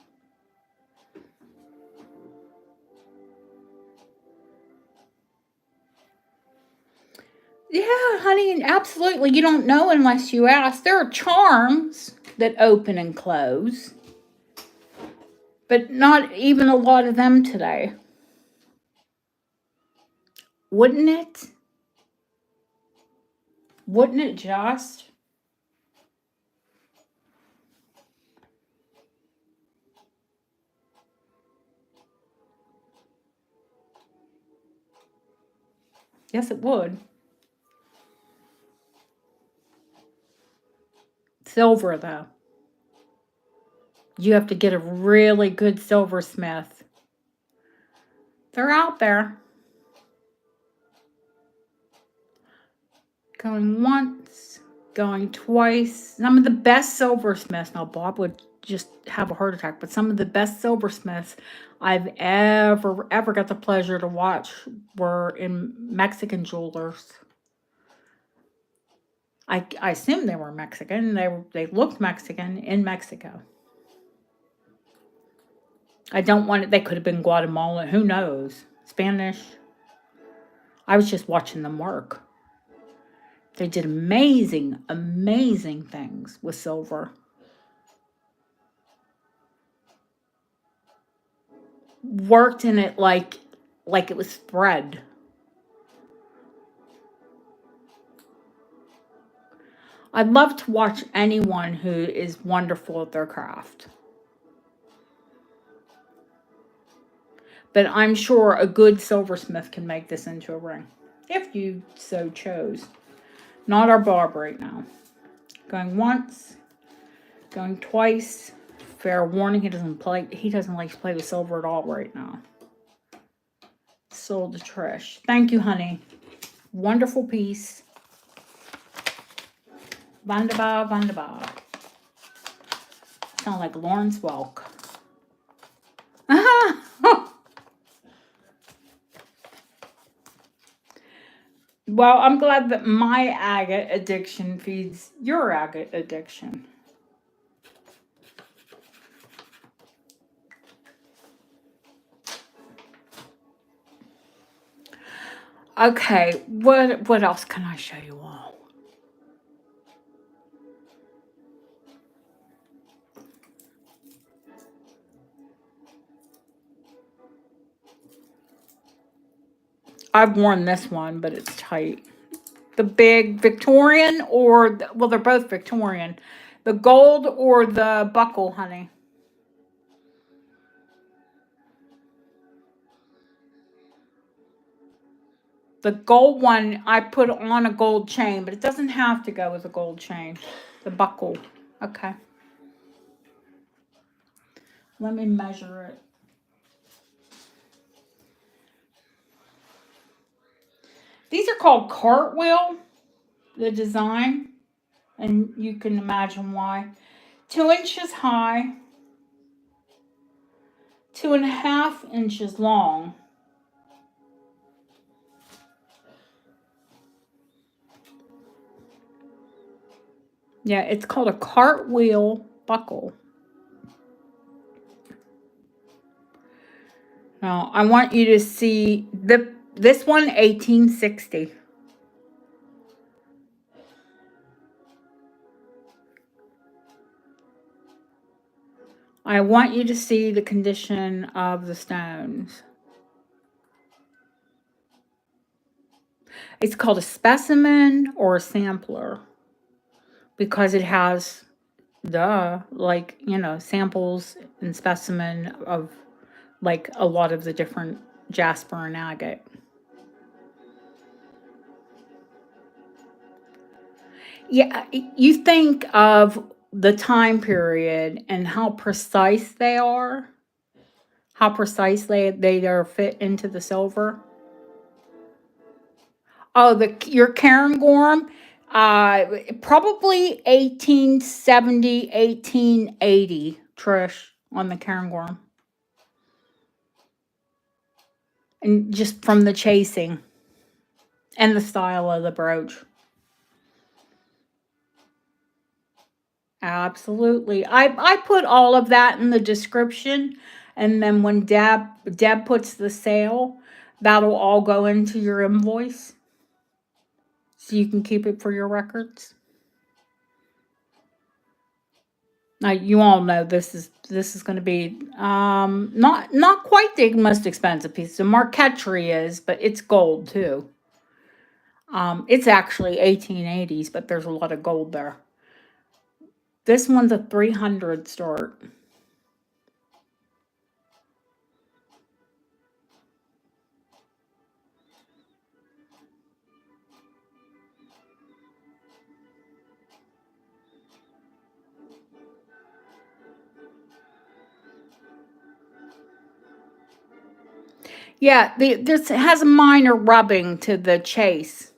[SPEAKER 1] Yeah, honey, absolutely. You don't know unless you ask. There are charms that open and close, but not even a lot of them today. Wouldn't it? Wouldn't it just? Yes, it would. Silver, though. You have to get a really good silversmith. They're out there. Going once, going twice. Some of the best silversmiths, now Bob would just have a heart attack, but some of the best silversmiths I've ever got the pleasure to watch were in Mexican jewelers. I assume they were Mexican. They looked Mexican in Mexico. I don't want it. They could have been Guatemalan. Who knows? Spanish. I was just watching them work. They did amazing, amazing things with silver. Worked in it like it was thread. I'd love to watch anyone who is wonderful at their craft. But I'm sure a good silversmith can make this into a ring, if you so chose. Not our Bob right now. Going once, going twice. Fair warning, he doesn't like to play with silver at all right now. Sold to Trish. Thank you, honey. Wonderful piece. Wunderbar, wunderbar. Sound like Lawrence Welk. Well, I'm glad that my agate addiction feeds your agate addiction. Okay, what else can I show you all? I've worn this one, but it's tight. The big Victorian or, well, they're both Victorian. The gold or the buckle, honey. The gold one, I put on a gold chain, but it doesn't have to go with a gold chain. The buckle. Okay. Let me measure it. These are called Cartwheel, the design, and you can imagine why. 2 inches high, 2.5 inches long. Yeah, it's called a Cartwheel buckle. Now, I want you to see this one, 1860. I want you to see the condition of the stones. It's called a specimen or a sampler because it has samples and specimen of like a lot of the different jasper and agate. Yeah, you think of the time period and how precise they are fit into the silver. Oh, your Cairngorm, probably 1870, 1880. Trish, on the Cairngorm, and just from the chasing and the style of the brooch. Absolutely. I put all of that in the description, and then when Deb puts the sale, that'll all go into your invoice so you can keep it for your records. Now you all know this is going to be not quite the most expensive piece. The Marquetry is, but it's gold too. It's actually 1880s, but there's a lot of gold there. This one's a 300 start. Yeah, this has a minor rubbing to the chase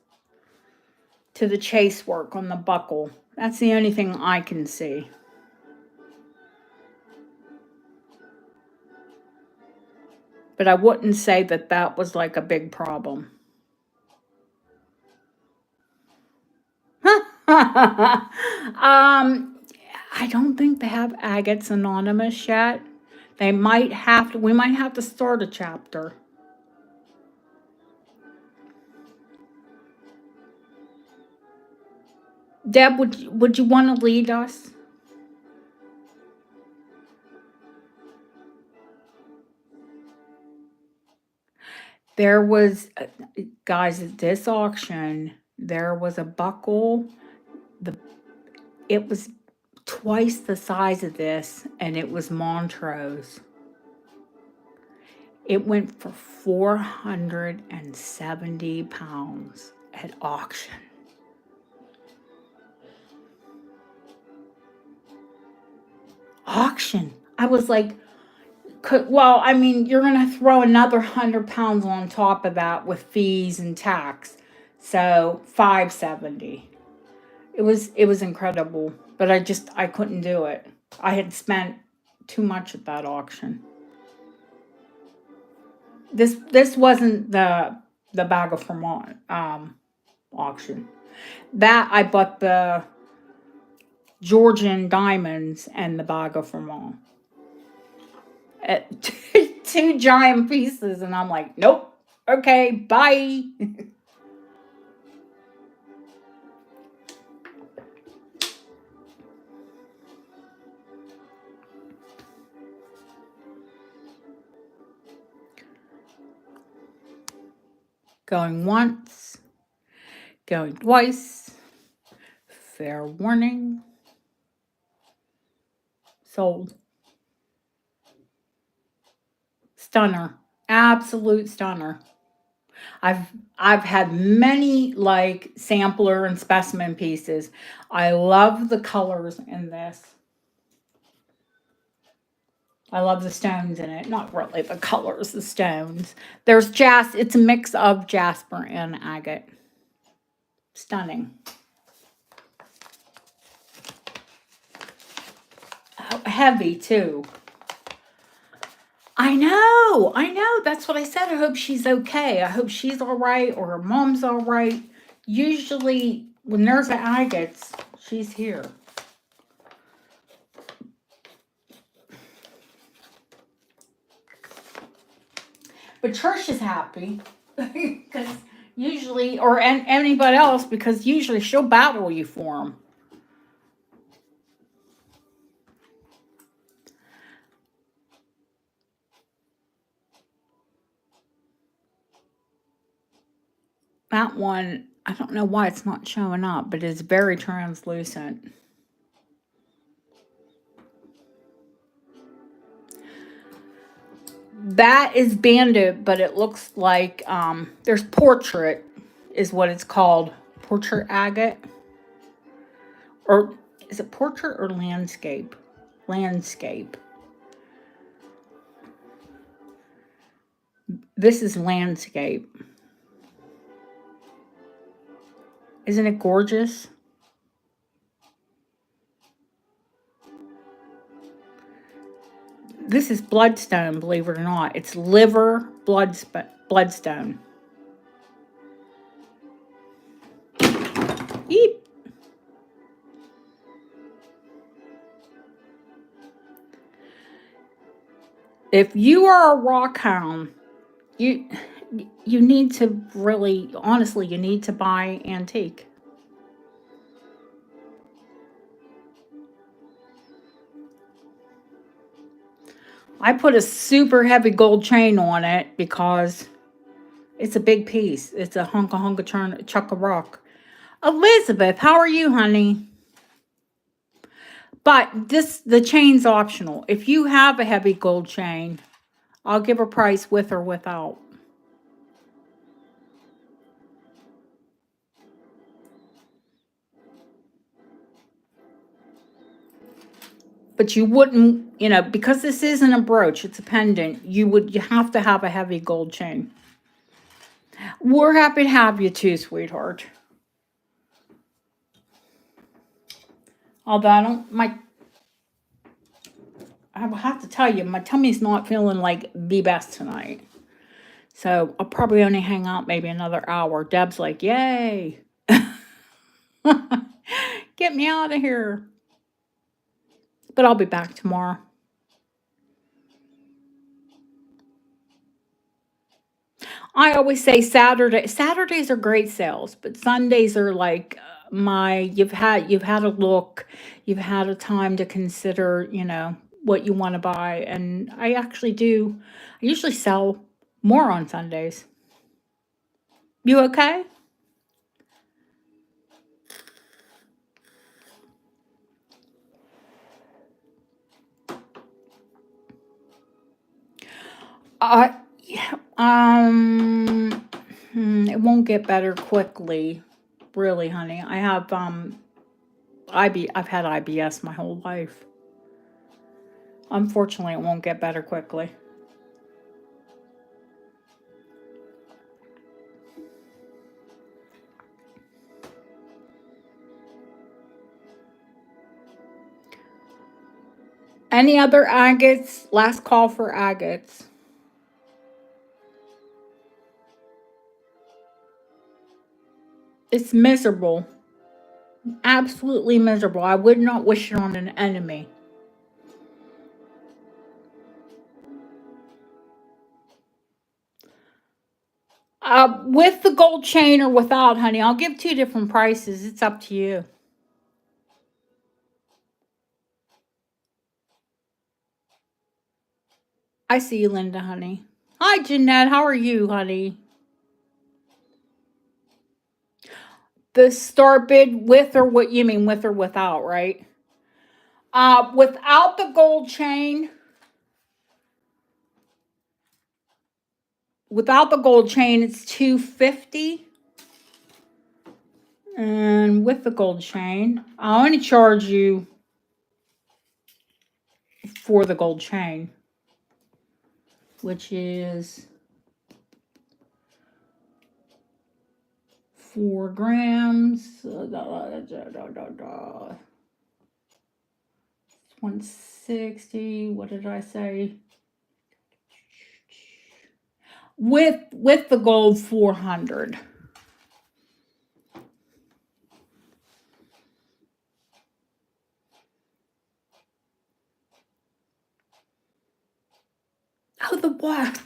[SPEAKER 1] work on the buckle. That's the only thing I can see. But I wouldn't say that that was like a big problem. I don't think they have Agates Anonymous yet. They might have to. We might have to start a chapter. Deb, would you want to lead us? There was, guys, at this auction, there was a buckle. The It was twice the size of this, and it was Montrose. It went for 470 pounds at auction. Auction. I was like, well, I mean, you're gonna throw another 100 pounds on top of that with fees and tax, so 570. It was incredible, but I couldn't do it. I had spent too much at that auction. This wasn't the Bag of Vermont auction. That I bought the Georgian diamonds and the Bag of Vermont at two giant pieces, and I'm like, nope. Okay, bye. Going once, going twice. Fair warning. Sold. Stunner. Absolute stunner. I've had many like sampler and specimen pieces. I love the colors in this. I love the stones in it. Not really the colors, the stones. It's a mix of jasper and agate. Stunning. Heavy too. I know. That's what I said. I hope she's okay. I hope she's all right or her mom's all right. Usually, when there's agates, she's here. But Trish is happy because usually, or anybody else, because usually she'll battle you for them. That one, I don't know why it's not showing up, but it's very translucent. That is banded, but it looks like there's portrait, is what it's called. Portrait agate. or is it portrait or landscape? Landscape. This is landscape. Isn't it gorgeous? This is bloodstone, believe it or not. It's liver bloodstone. Eep. If you are a rock hound, you need to really, honestly, you need to buy antique. I put a super heavy gold chain on it because it's a big piece. It's a hunka chunk of rock. Elizabeth, how are you, honey? But the chain's optional. If you have a heavy gold chain, I'll give a price with or without. But you wouldn't, because this isn't a brooch, it's a pendant, you have to have a heavy gold chain. We're happy to have you too, sweetheart. Although I will have to tell you, my tummy's not feeling like the best tonight. So I'll probably only hang out maybe another hour. Deb's like, yay. Get me out of here. But I'll be back tomorrow. I always say Saturdays are great sales, but Sundays are like you've had a look, you've had a time to consider, what you want to buy, and I usually sell more on Sundays. You okay? Yeah, it won't get better quickly, really, honey. I have I've had IBS my whole life. Unfortunately, it won't get better quickly. Any other agates? Last call for agates. It's miserable. Absolutely miserable. I would not wish it on an enemy. With the gold chain or without, honey, I'll give two different prices. It's up to you. I see you, Linda, honey. Hi, Jeanette. How are you, honey? The start bid with or what you mean with or without, right? Without the gold chain, it's $250. And with the gold chain, I'll only charge you for the gold chain, which is 4 grams. 160. What did I say? With the gold, 400. Oh, the what?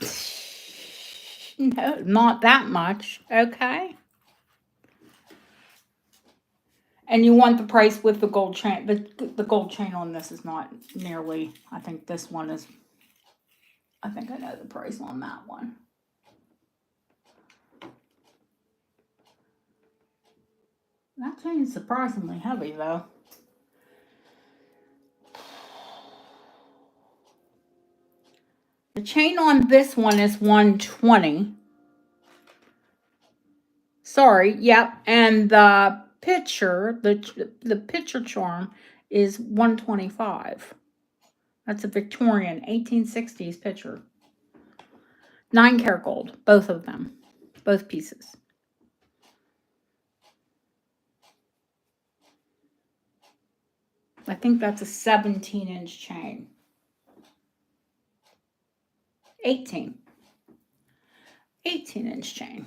[SPEAKER 1] No, not that much. Okay. And you want the price with the gold chain. The gold chain on this is not nearly, I think this one is, I think I know the price on that one. That chain is surprisingly heavy though. The chain on this one is 120. Sorry, yep. And the picture, the picture charm is 125. That's a Victorian 1860s picture. 9 karat gold, both of them, both pieces. I think that's a 17-inch chain. 18. 18-inch chain.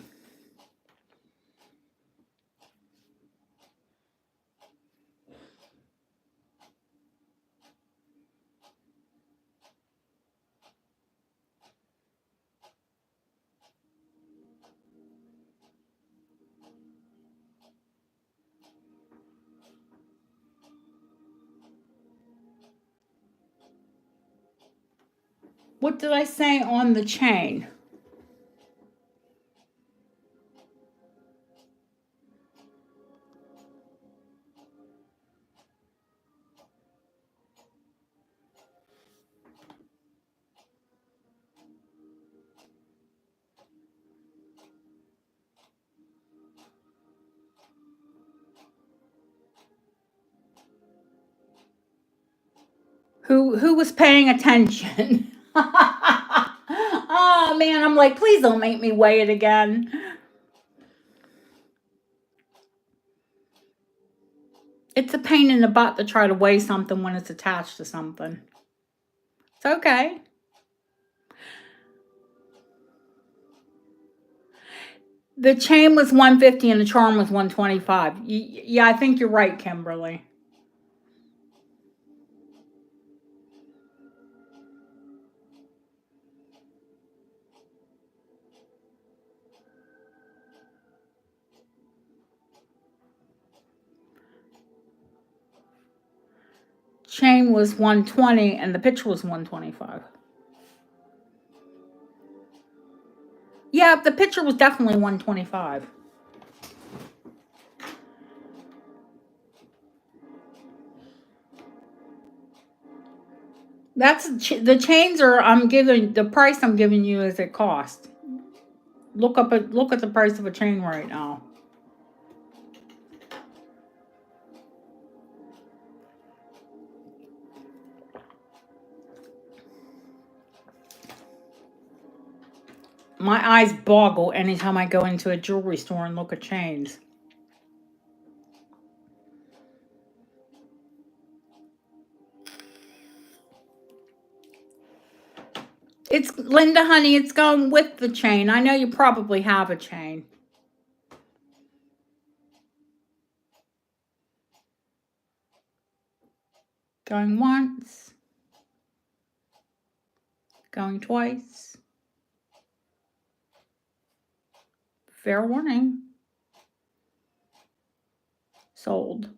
[SPEAKER 1] What did I say on the chain? Who was paying attention? Oh man, I'm like, please don't make me weigh it again. It's a pain in the butt to try to weigh something when it's attached to something. It's okay. The chain was 150 and the charm was 125. Yeah, I think you're right, Kimberly. Chain was 120 and the picture was 125. Yeah, the picture was definitely 125. That's the chains are the price I'm giving you is it cost. Look at the price of a chain right now. My eyes boggle anytime I go into a jewelry store and look at chains. It's Linda, honey, it's going with the chain. I know you probably have a chain. Going once. Going twice. Fair warning. Sold.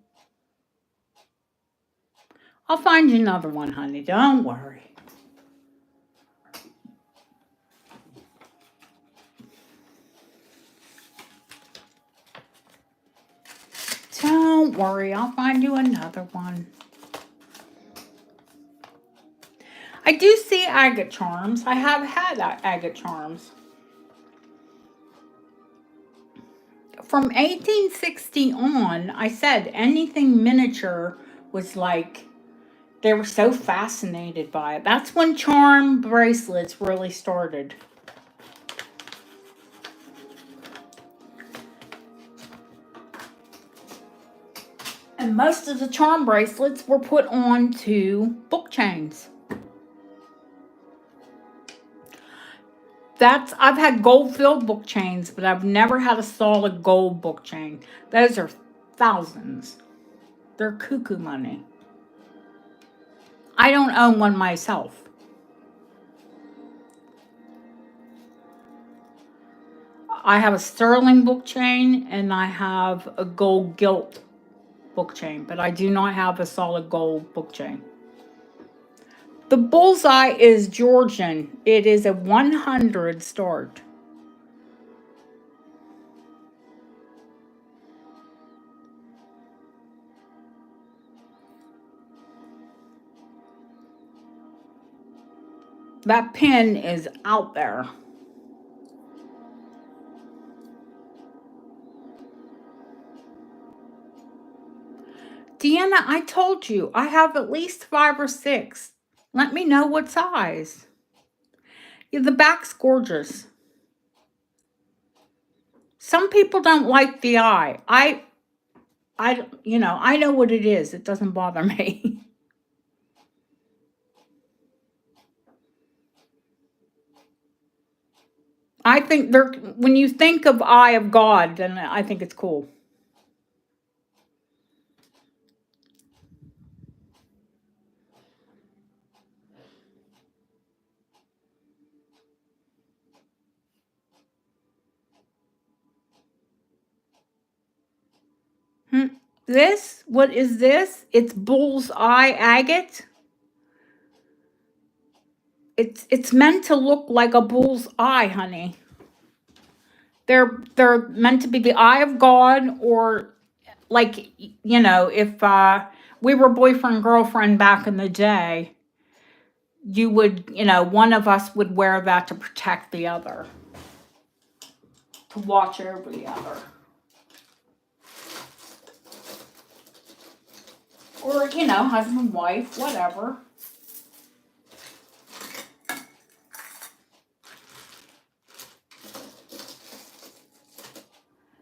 [SPEAKER 1] I'll find you another one, honey. Don't worry. Don't worry. I'll find you another one. I do see agate charms. I have had agate charms. From 1860 on, I said anything miniature was like, they were so fascinated by it. That's when charm bracelets really started. And most of the charm bracelets were put onto book chains. I've had gold-filled book chains, but I've never had a solid gold book chain. Those are thousands. They're cuckoo money. I don't own one myself. I have a sterling book chain and I have a gold gilt book chain, but I do not have a solid gold book chain. The bullseye is Georgian. It is a 100 start. That pin is out there. Deanna, I told you, I have at least 5 or 6. Let me know what size. Yeah, the back's gorgeous. Some people don't like the eye. I know what it is. It doesn't bother me. I think when you think of Eye of God, then I think it's cool. What is this? It's bull's eye agate. It's meant to look like a bull's eye, honey. They're meant to be the eye of God, or like, if we were boyfriend girlfriend back in the day, you would, one of us would wear that to protect the other, to watch over the other. Or, husband, wife, whatever.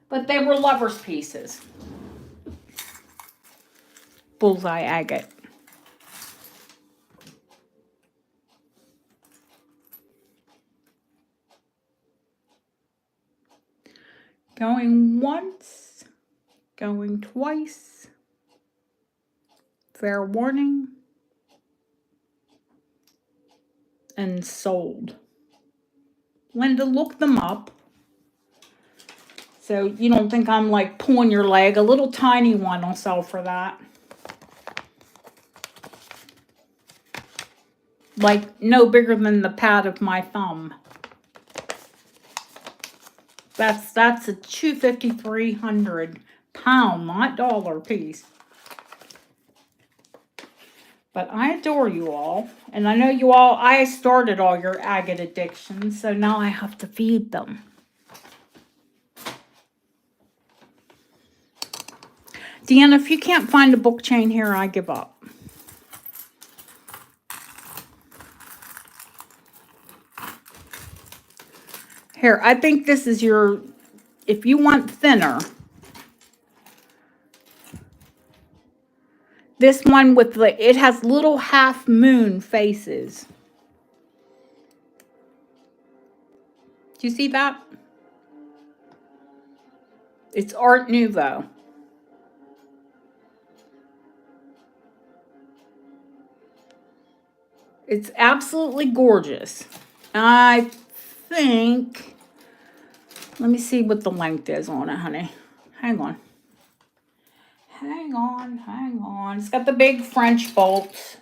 [SPEAKER 1] But they were lovers' pieces. Bullseye agate. Going once, going twice. Fair warning. And sold. Linda, look them up. So you don't think I'm like pulling your leg. A little tiny one will sell for that. Like no bigger than the pad of my thumb. That's a $250, $300 pound, not dollar piece. But I adore you all. And I know you all, I started all your agate addictions, so now I have to feed them. Deanna, if you can't find a book chain here, I give up. Here, I think this is if you want thinner, this one it has little half moon faces. Do you see that? It's Art Nouveau. It's absolutely gorgeous. I think, let me see what the length is on it, honey. Hang on. Hang on. It's got the big French bolts.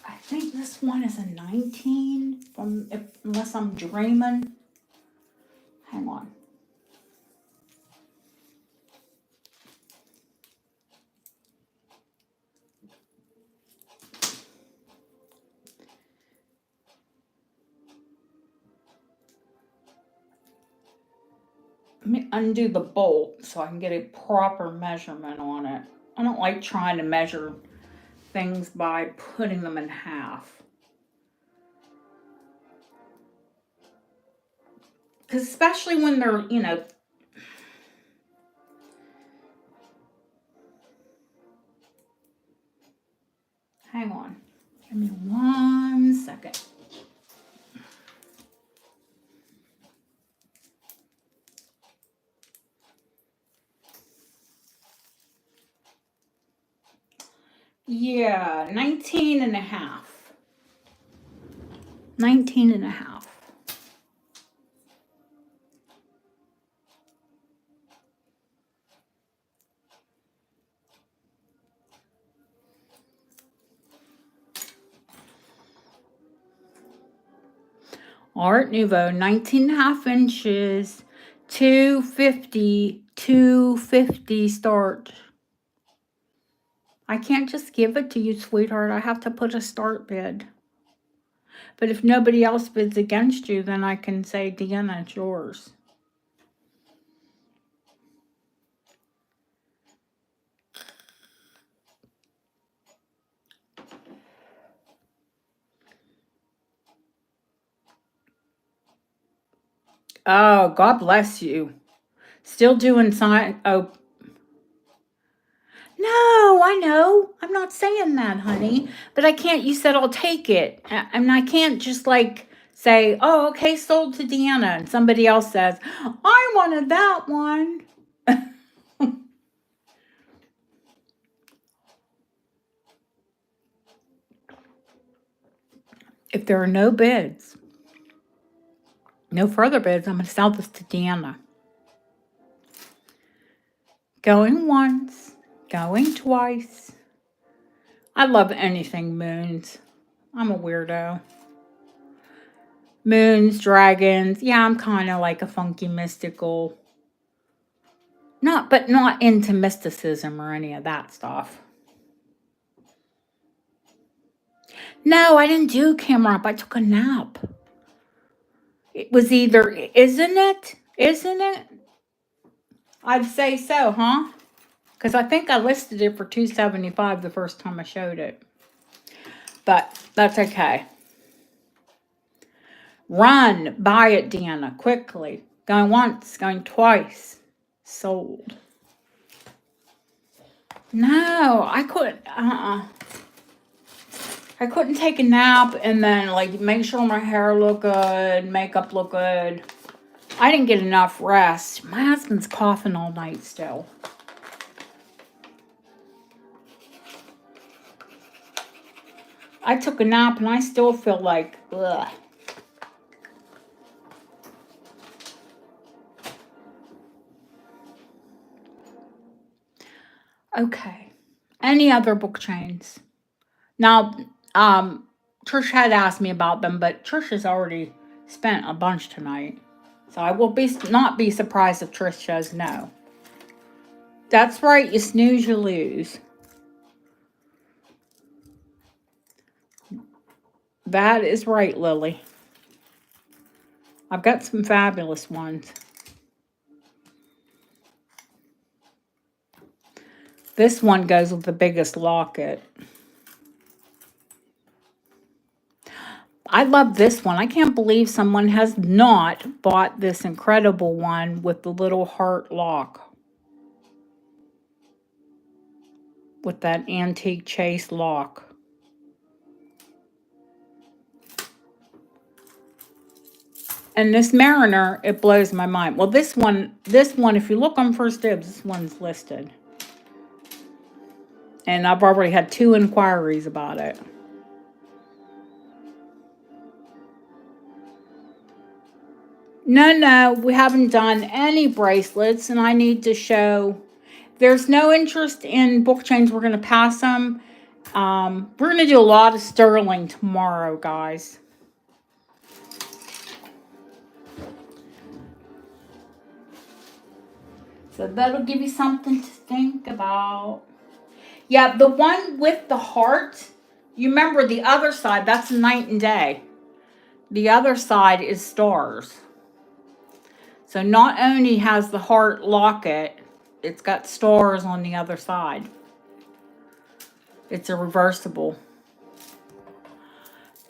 [SPEAKER 1] I think this one is a 19, unless I'm dreaming. Hang on. Let me undo the bolt so I can get a proper measurement on it. I don't like trying to measure things by putting them in half. Because especially when they're, hang on. Give me 1 second. Yeah, 19 and a half. 19 and a half. Art Nouveau, 19 and a half inches, $250 start. I can't just give it to you, sweetheart. I have to put a start bid. But if nobody else bids against you, then I can say, Deanna, it's yours. Oh, God bless you. Still doing science. Oh, no, I know. I'm not saying that, honey. But I can't. You said I'll take it. And I can't just like say, oh, okay, sold to Deanna. And somebody else says, I wanted that one. If there are no bids, no further bids, I'm going to sell this to Deanna. Going once, going twice. I love anything moons. I'm a weirdo. Moons, dragons. Yeah, I'm kind of like a funky mystical. But not into mysticism or any of that stuff. No, I didn't do camera up. I took a nap. It was either, isn't it? Isn't it? I'd say so, huh? Because I think I listed it for $275 the first time I showed it. But that's okay. Run, buy it, Deanna, quickly. Going once, going twice. Sold. No, I couldn't. I couldn't take a nap and then like make sure my hair looked good, makeup looked good. I didn't get enough rest. My husband's coughing all night still. I took a nap and I still feel like, ugh. Okay. Any other book chains? Now, Trish had asked me about them, but Trish has already spent a bunch tonight. So I will not be surprised if Trish says no. That's right, you snooze, you lose. That is right, Lily. I've got some fabulous ones. This one goes with the biggest locket. I love this one. I can't believe someone has not bought this incredible one with the little heart lock. With that antique chase lock. And this Mariner, it blows my mind. Well, this one, if you look on First Dibs, this one's listed. And I've already had 2 inquiries about it. No, we haven't done any bracelets, and I need to show. There's no interest in book chains. We're going to pass them. We're going to do a lot of sterling tomorrow, guys. So that'll give you something to think about. Yeah, the one with the heart, you remember the other side, that's night and day. The other side is stars. So not only has the heart locket, it's got stars on the other side. It's a reversible.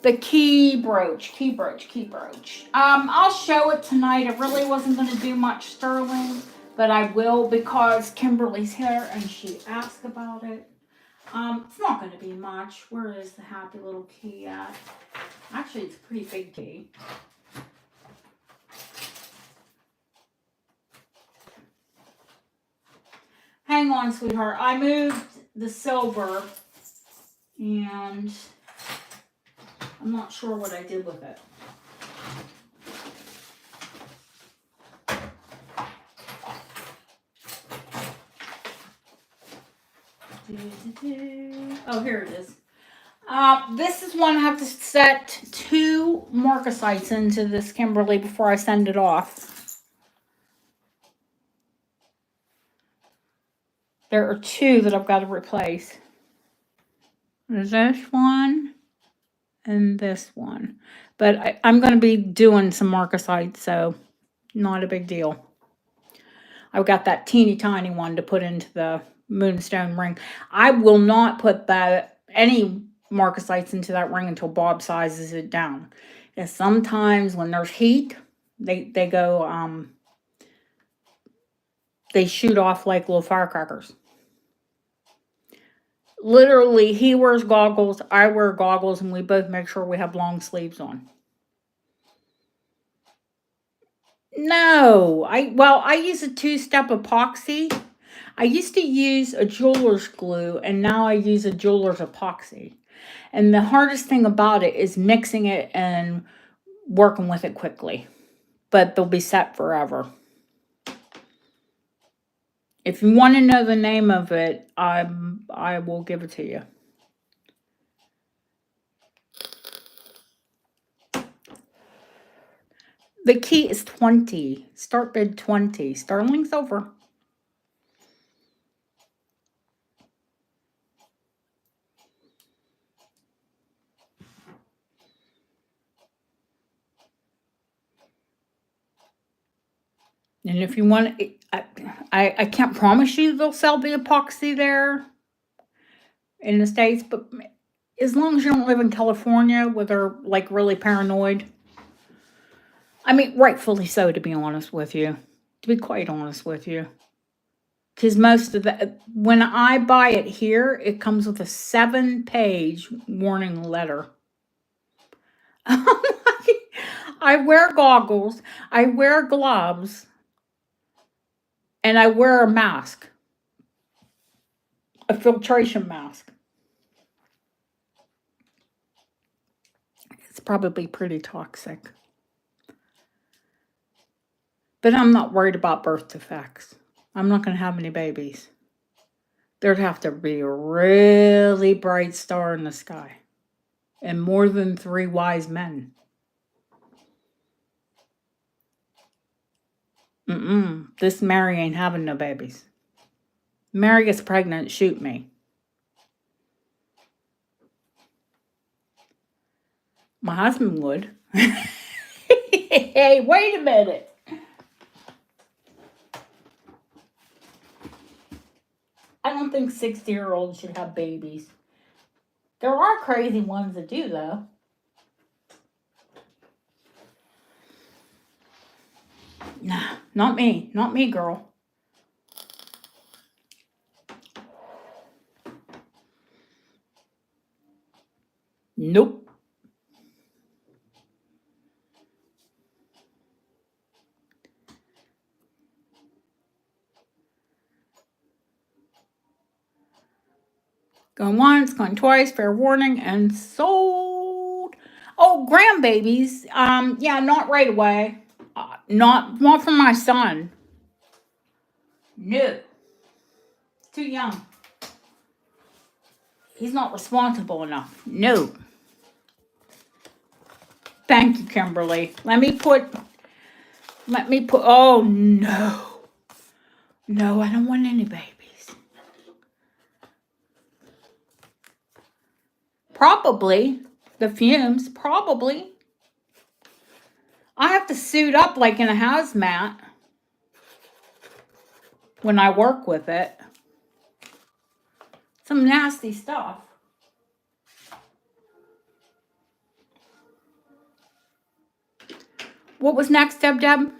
[SPEAKER 1] The key brooch. I'll show it tonight. I really wasn't going to do much sterling, but I will because Kimberly's here and she asked about it. It's not going to be much. Where is the happy little key at? Actually, it's a pretty big key. Hang on, sweetheart. I moved the silver and I'm not sure what I did with it. Oh, here it is. This is one I have to set 2 marcasites into this, Kimberly, before I send it off. There are 2 that I've got to replace. There's this one and this one. But I'm going to be doing some marcasites, so not a big deal. I've got that teeny tiny one to put into the moonstone ring. I will not put any marcasites into that ring until Bob sizes it down. And sometimes when there's heat, They go, they shoot off like little firecrackers. Literally, he wears goggles, I wear goggles, and we both make sure we have long sleeves on. No, I use a two-step epoxy. I used to use a jeweler's glue, and now I use a jeweler's epoxy. And the hardest thing about it is mixing it and working with it quickly. But they'll be set forever. If you want to know the name of it, I will give it to you. The key is 20. Start bid 20. Sterling silver. And if you want, I can't promise you they'll sell the epoxy there in the States, but as long as you don't live in California where they're like really paranoid. I mean, rightfully so, to be honest with you. To be quite honest with you. Because most of the, when I buy it here, it comes with a 7-page warning letter. I wear goggles, I wear gloves, and I wear a mask, a filtration mask. It's probably pretty toxic. But I'm not worried about birth defects. I'm not going to have any babies. There'd have to be a really bright star in the sky and more than 3 wise men. This Mary ain't having no babies. Mary gets pregnant, shoot me. My husband would. Hey, wait a minute. I don't think 60-year-olds should have babies. There are crazy ones that do, though. Nah, not me. Not me, girl. Nope. Going once, going twice, fair warning, and sold. Oh, grandbabies. Yeah, not right away. Not for my son. No. Too young. He's not responsible enough. No. Thank you, Kimberly. Let me put, oh no. No, I don't want any babies. Probably. The fumes, probably. I have to suit up like in a hazmat when I work with it. Some nasty stuff. What was next, Deb? Let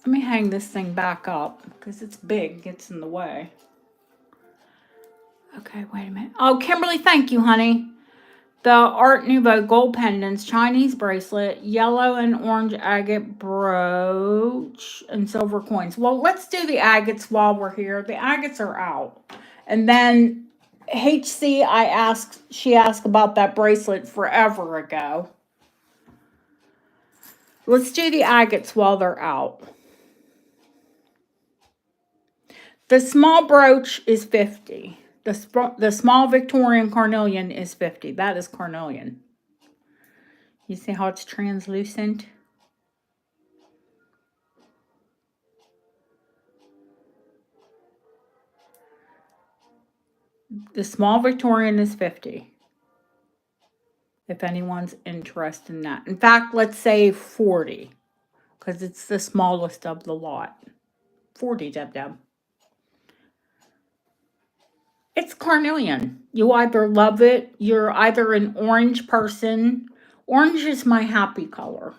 [SPEAKER 1] me hang this thing back up because it's big, gets in the way. Okay, wait a minute. Oh, Kimberly, thank you, honey. The Art Nouveau gold pendants, Chinese bracelet, yellow and orange agate brooch, and silver coins. Well, let's do the agates while we're here. The agates are out. And then HC, she asked about that bracelet forever ago. Let's do the agates while they're out. The small brooch is 50. The small Victorian carnelian is 50. That is carnelian. You see how it's translucent? The small Victorian is 50. If anyone's interested in that. In fact, let's say 40. Because it's the smallest of the lot. 40, Deb. It's carnelian. You either love it, you're either an orange person. Orange is my happy color.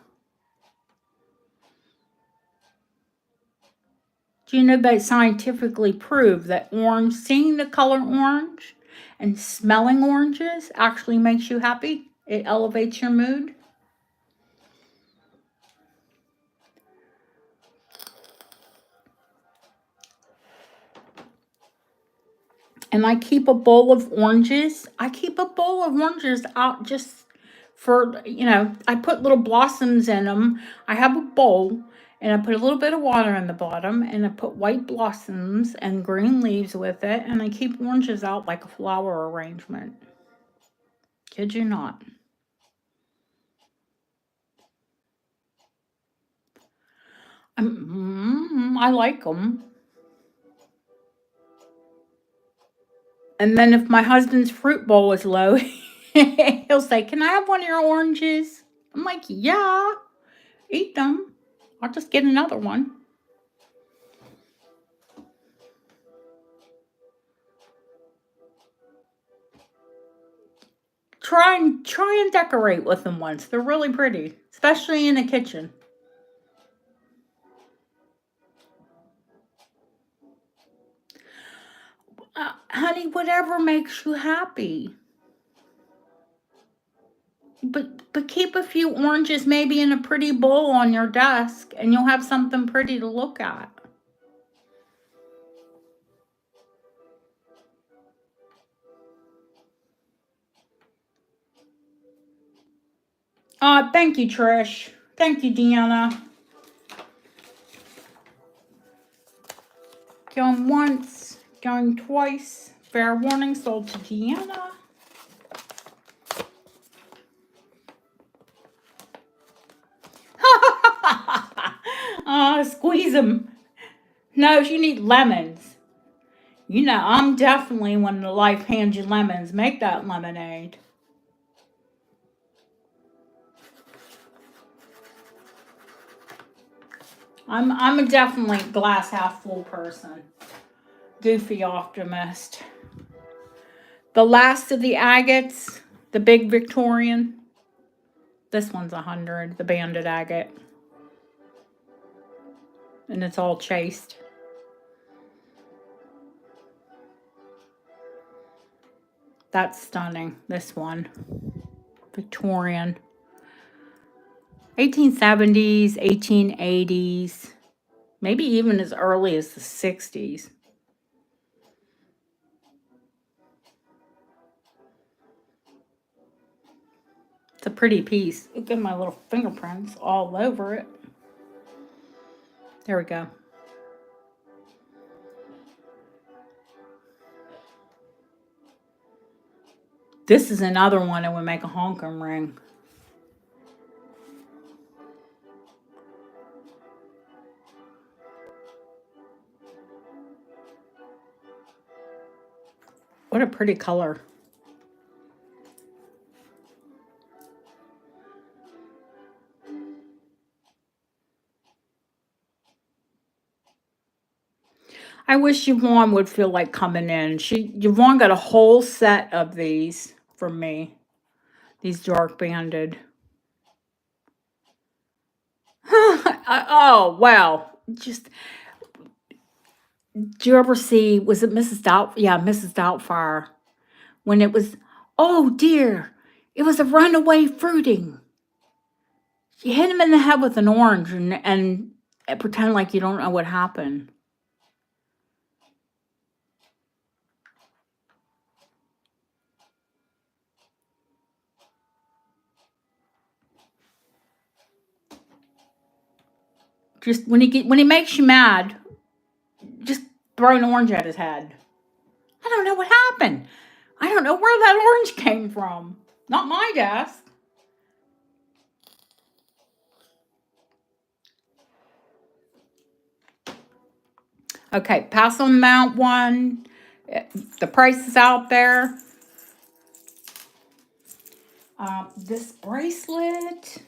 [SPEAKER 1] Do you know they scientifically prove that orange, seeing the color orange and smelling oranges actually makes you happy? It elevates your mood. And I keep a bowl of oranges. I keep a bowl of oranges out just for, I put little blossoms in them. I have a bowl and I put a little bit of water in the bottom and I put white blossoms and green leaves with it. And I keep oranges out like a flower arrangement. Kid you not. I like them. And then if my husband's fruit bowl is low, he'll say, "Can I have one of your oranges?" I'm like, "Yeah, eat them. I'll just get another one." Try and decorate with them once. They're really pretty, especially in the kitchen. Honey, whatever makes you happy. But keep a few oranges maybe in a pretty bowl on your desk and you'll have something pretty to look at. Thank you, Trish. Thank you, Deanna. Going once, going twice. Fair warning, sold to Deanna. Squeeze them. No, you need lemons. I'm definitely when the life hands you lemons, make that lemonade. I'm a definitely glass half full person. Goofy optimist. The last of the agates, the big Victorian. This one's 100, the banded agate. And it's all chased. That's stunning, this one. Victorian. 1870s, 1880s, maybe even as early as the 60s. It's a pretty piece. Look at my little fingerprints all over it. There we go. This is another one that would make a honkum ring. What a pretty color. I wish Yvonne would feel like coming in. Yvonne got a whole set of these from me. These dark banded. Oh, wow. Just, do you ever see, was it Mrs. Yeah, Mrs. Doubtfire. When it was, oh dear, it was a runaway fruiting. You hit him in the head with an orange and pretend like you don't know what happened. Just when he makes you mad, just throw an orange at his head. I don't know what happened. I don't know where that orange came from. Not my desk. Okay, pass on Mount one. The price is out there. This bracelet,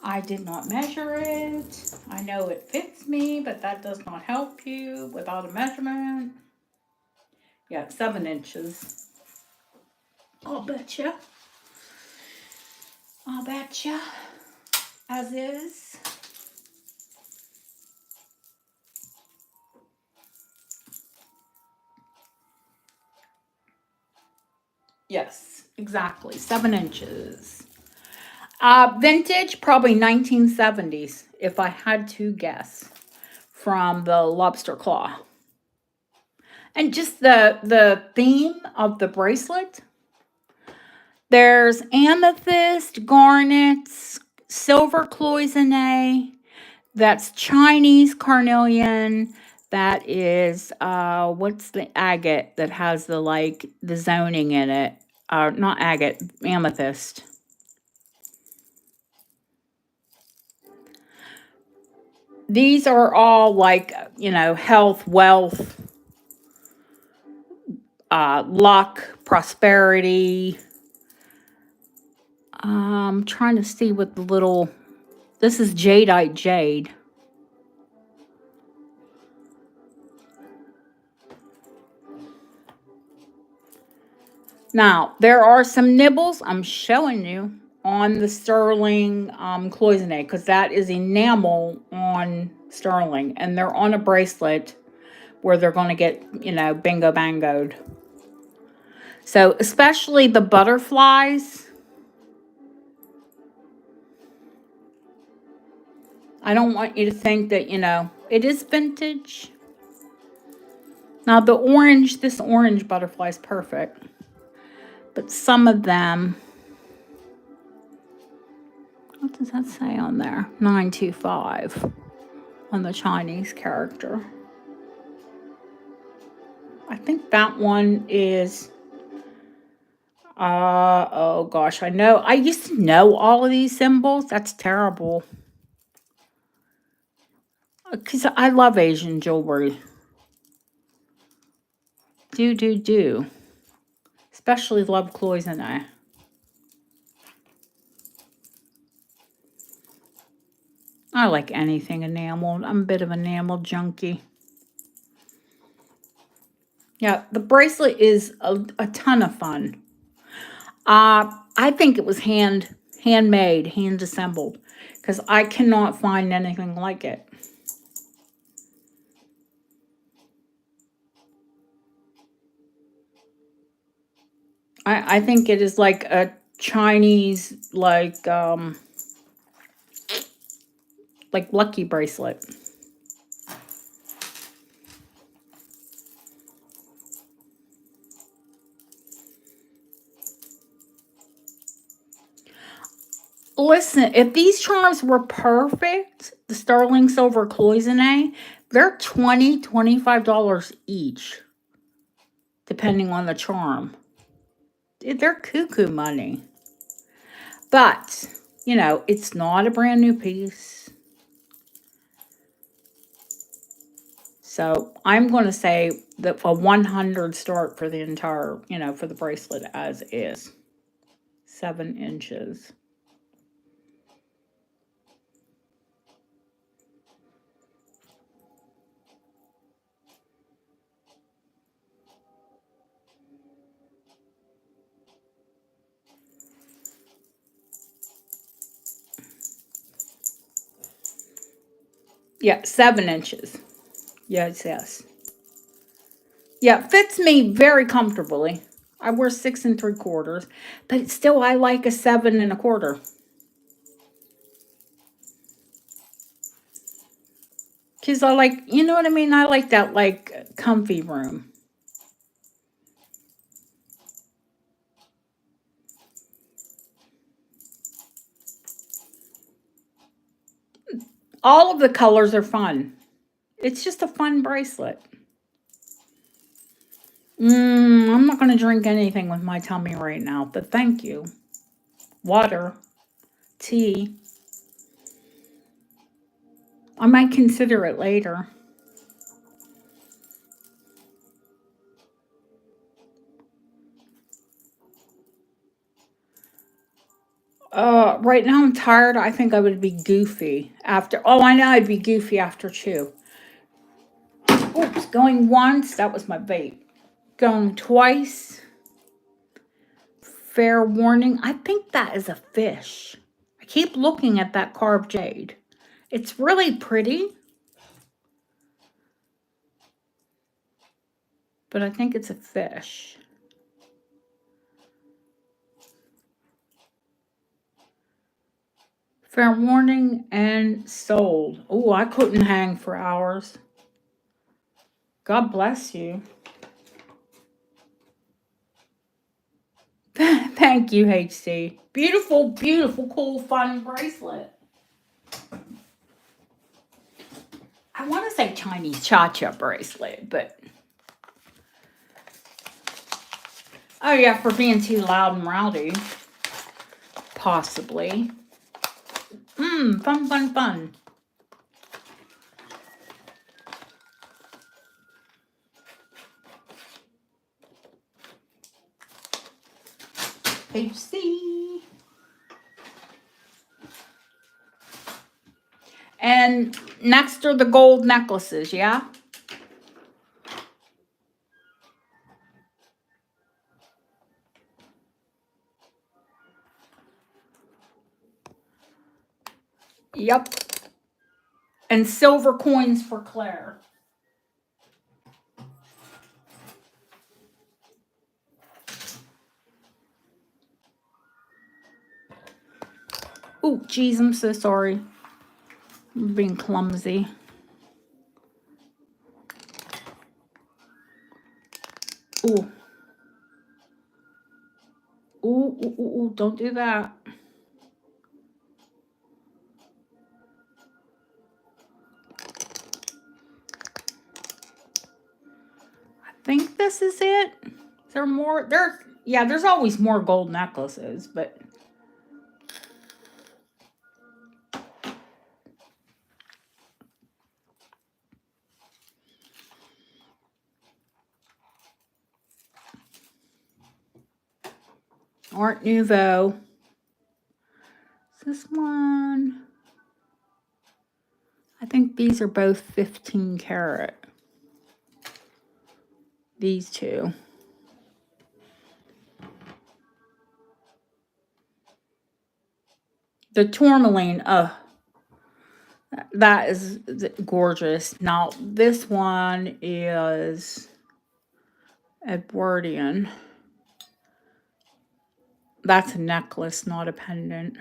[SPEAKER 1] I did not measure it. I know it fits me, but that does not help you without a measurement. Yeah, 7 inches. I'll bet you. I'll bet you. As is. Yes, exactly. 7 inches. Vintage, probably 1970s, if I had to guess, from the lobster claw. And just the theme of the bracelet. There's amethyst, garnets, silver cloisonne. That's Chinese carnelian. That is what's the agate that has the like the zoning in it? Not agate, amethyst. These are all like, health, wealth, luck, prosperity. I'm trying to see what the little. This is jadeite jade. Now, there are some nibbles I'm showing you on the sterling cloisonne because that is enamel on sterling, and they're on a bracelet where they're going to get, bingo bangoed. So, especially the butterflies. I don't want you to think that, it is vintage. Now, this orange butterfly is perfect. But some of them, what does that say on there? 925 on the Chinese character. I think that one is, oh gosh, I know. I used to know all of these symbols. That's terrible. Because I love Asian jewelry. Do. Especially love cloisonne. I like anything enameled. I'm a bit of an enamel junkie. Yeah, the bracelet is a ton of fun. I think it was handmade, hand assembled, because I cannot find anything like it. I think it is like a Chinese like lucky bracelet. Listen, if these charms were perfect, the sterling silver cloisonne, they're $25 each, depending on the charm. They're cuckoo money. But, it's not a brand new piece. So I'm going to say that a 100 start for the entire, for the bracelet as is. 7 inches. Yeah, 7 inches. Yes. Yeah, fits me very comfortably. I wear 6 3/4, but still I like a 7 1/4. Because I like, you know what I mean? I like that like comfy room. All of the colors are fun. It's just a fun bracelet. I'm not going to drink anything with my tummy right now, but thank you. Water, tea. I might consider it later. Right now I'm tired. I think I would be goofy after. Oh, I know I'd be goofy after 2. Oops, going once. That was my vape. Going twice. Fair warning. I think that is a fish. I keep looking at that carved jade. It's really pretty, but I think it's a fish. Fair warning and sold. Oh, I couldn't hang for hours. God bless you. Thank you, HC. Beautiful, beautiful, cool, fun bracelet. I want to say Chinese cha-cha bracelet, but... Oh, yeah, for being too loud and rowdy. Possibly. Fun, fun, fun. HC. And next are the gold necklaces, yeah? Yep. And silver coins for Claire. Oh, geez, I'm so sorry. I'm being clumsy. Ooh. Ooh, ooh, ooh, ooh, don't do that. I think this is it. Is there more? There's always more gold necklaces, but... Art Nouveau. This one... I think these are both 15 karat. These two. The tourmaline, that is gorgeous. Now, this one is Edwardian. That's a necklace, not a pendant.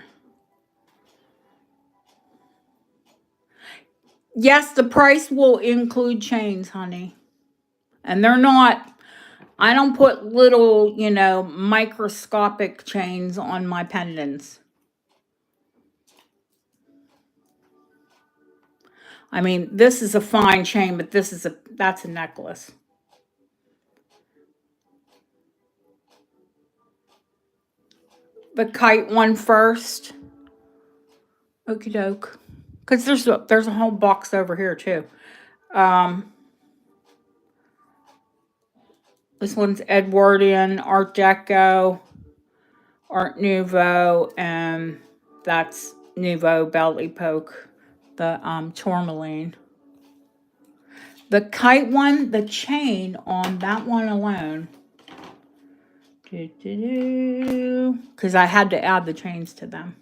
[SPEAKER 1] Yes, the price will include chains, honey. And they're not... I don't put little, microscopic chains on my pendants. I mean, this is a fine chain, but that's a necklace. The kite one first. Okie doke. Because there's a whole box over here too. This one's Edwardian, Art Deco, Art Nouveau, and that's Nouveau Belly Poke, the tourmaline. The kite one, the chain on that one alone, because I had to add the chains to them.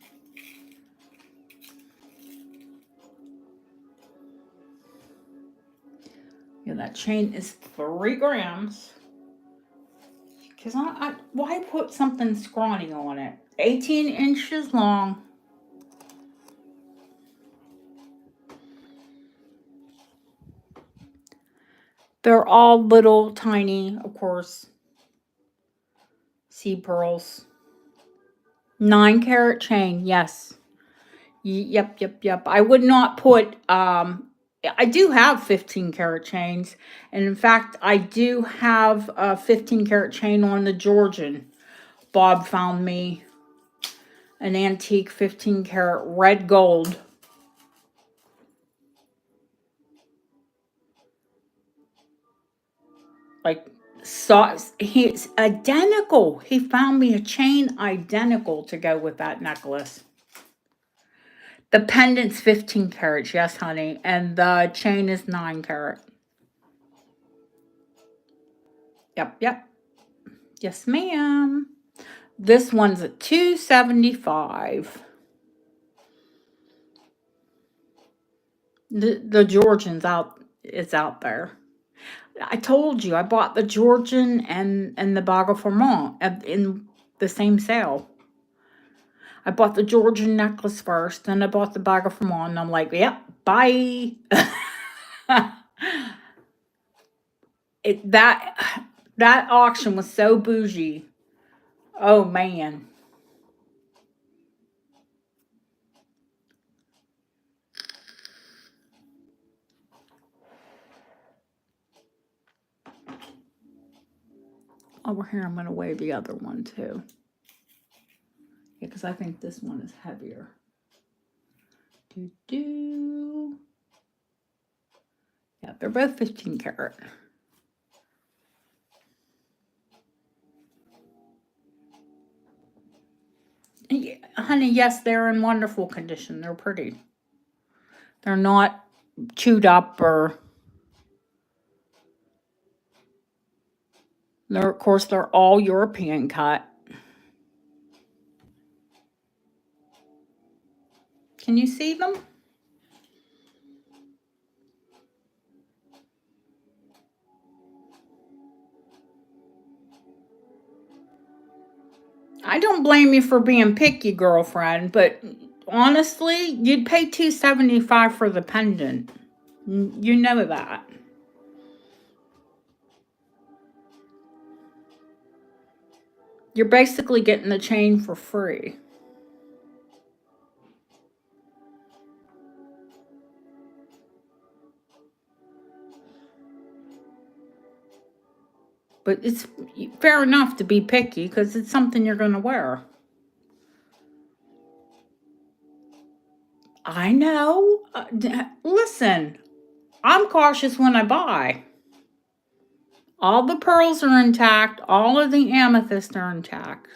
[SPEAKER 1] Yeah, that chain is 3 grams. Because why put something scrawny on it? 18 inches long. They're all little, tiny, of course, seed pearls. 9 karat chain, yes. Yep. I would not put, I do have 15 karat chains. And in fact, I do have a 15 karat chain on the Georgian. Bob found me an antique 15 karat red gold. Like, he's identical. He found me a chain identical to go with that necklace. The pendant's 15 karat, yes, honey. And the chain is 9 karat. Yep, yep. Yes, ma'am. This one's at 275. The Georgian's out. It's out there. I told you I bought the Georgian and the Baga Formant in the same sale. I bought the Georgian necklace first, then I bought the Baga Formant, and I'm like, yep, bye. That auction was so bougie. Oh man. Over here, I'm gonna weigh the other one too. Yeah, because I think this one is heavier. Do. Yeah, they're both 15 karat. Yeah, honey, yes, they're in wonderful condition. They're pretty. They're not chewed up or. Of course, they're all European cut. Can you see them? I don't blame you for being picky, girlfriend, but honestly, you'd pay $275 for the pendant. You know that. You're basically getting the chain for free. But it's fair enough to be picky because it's something you're going to wear. I know. Listen, I'm cautious when I buy. All the pearls are intact. All of the amethysts are intact.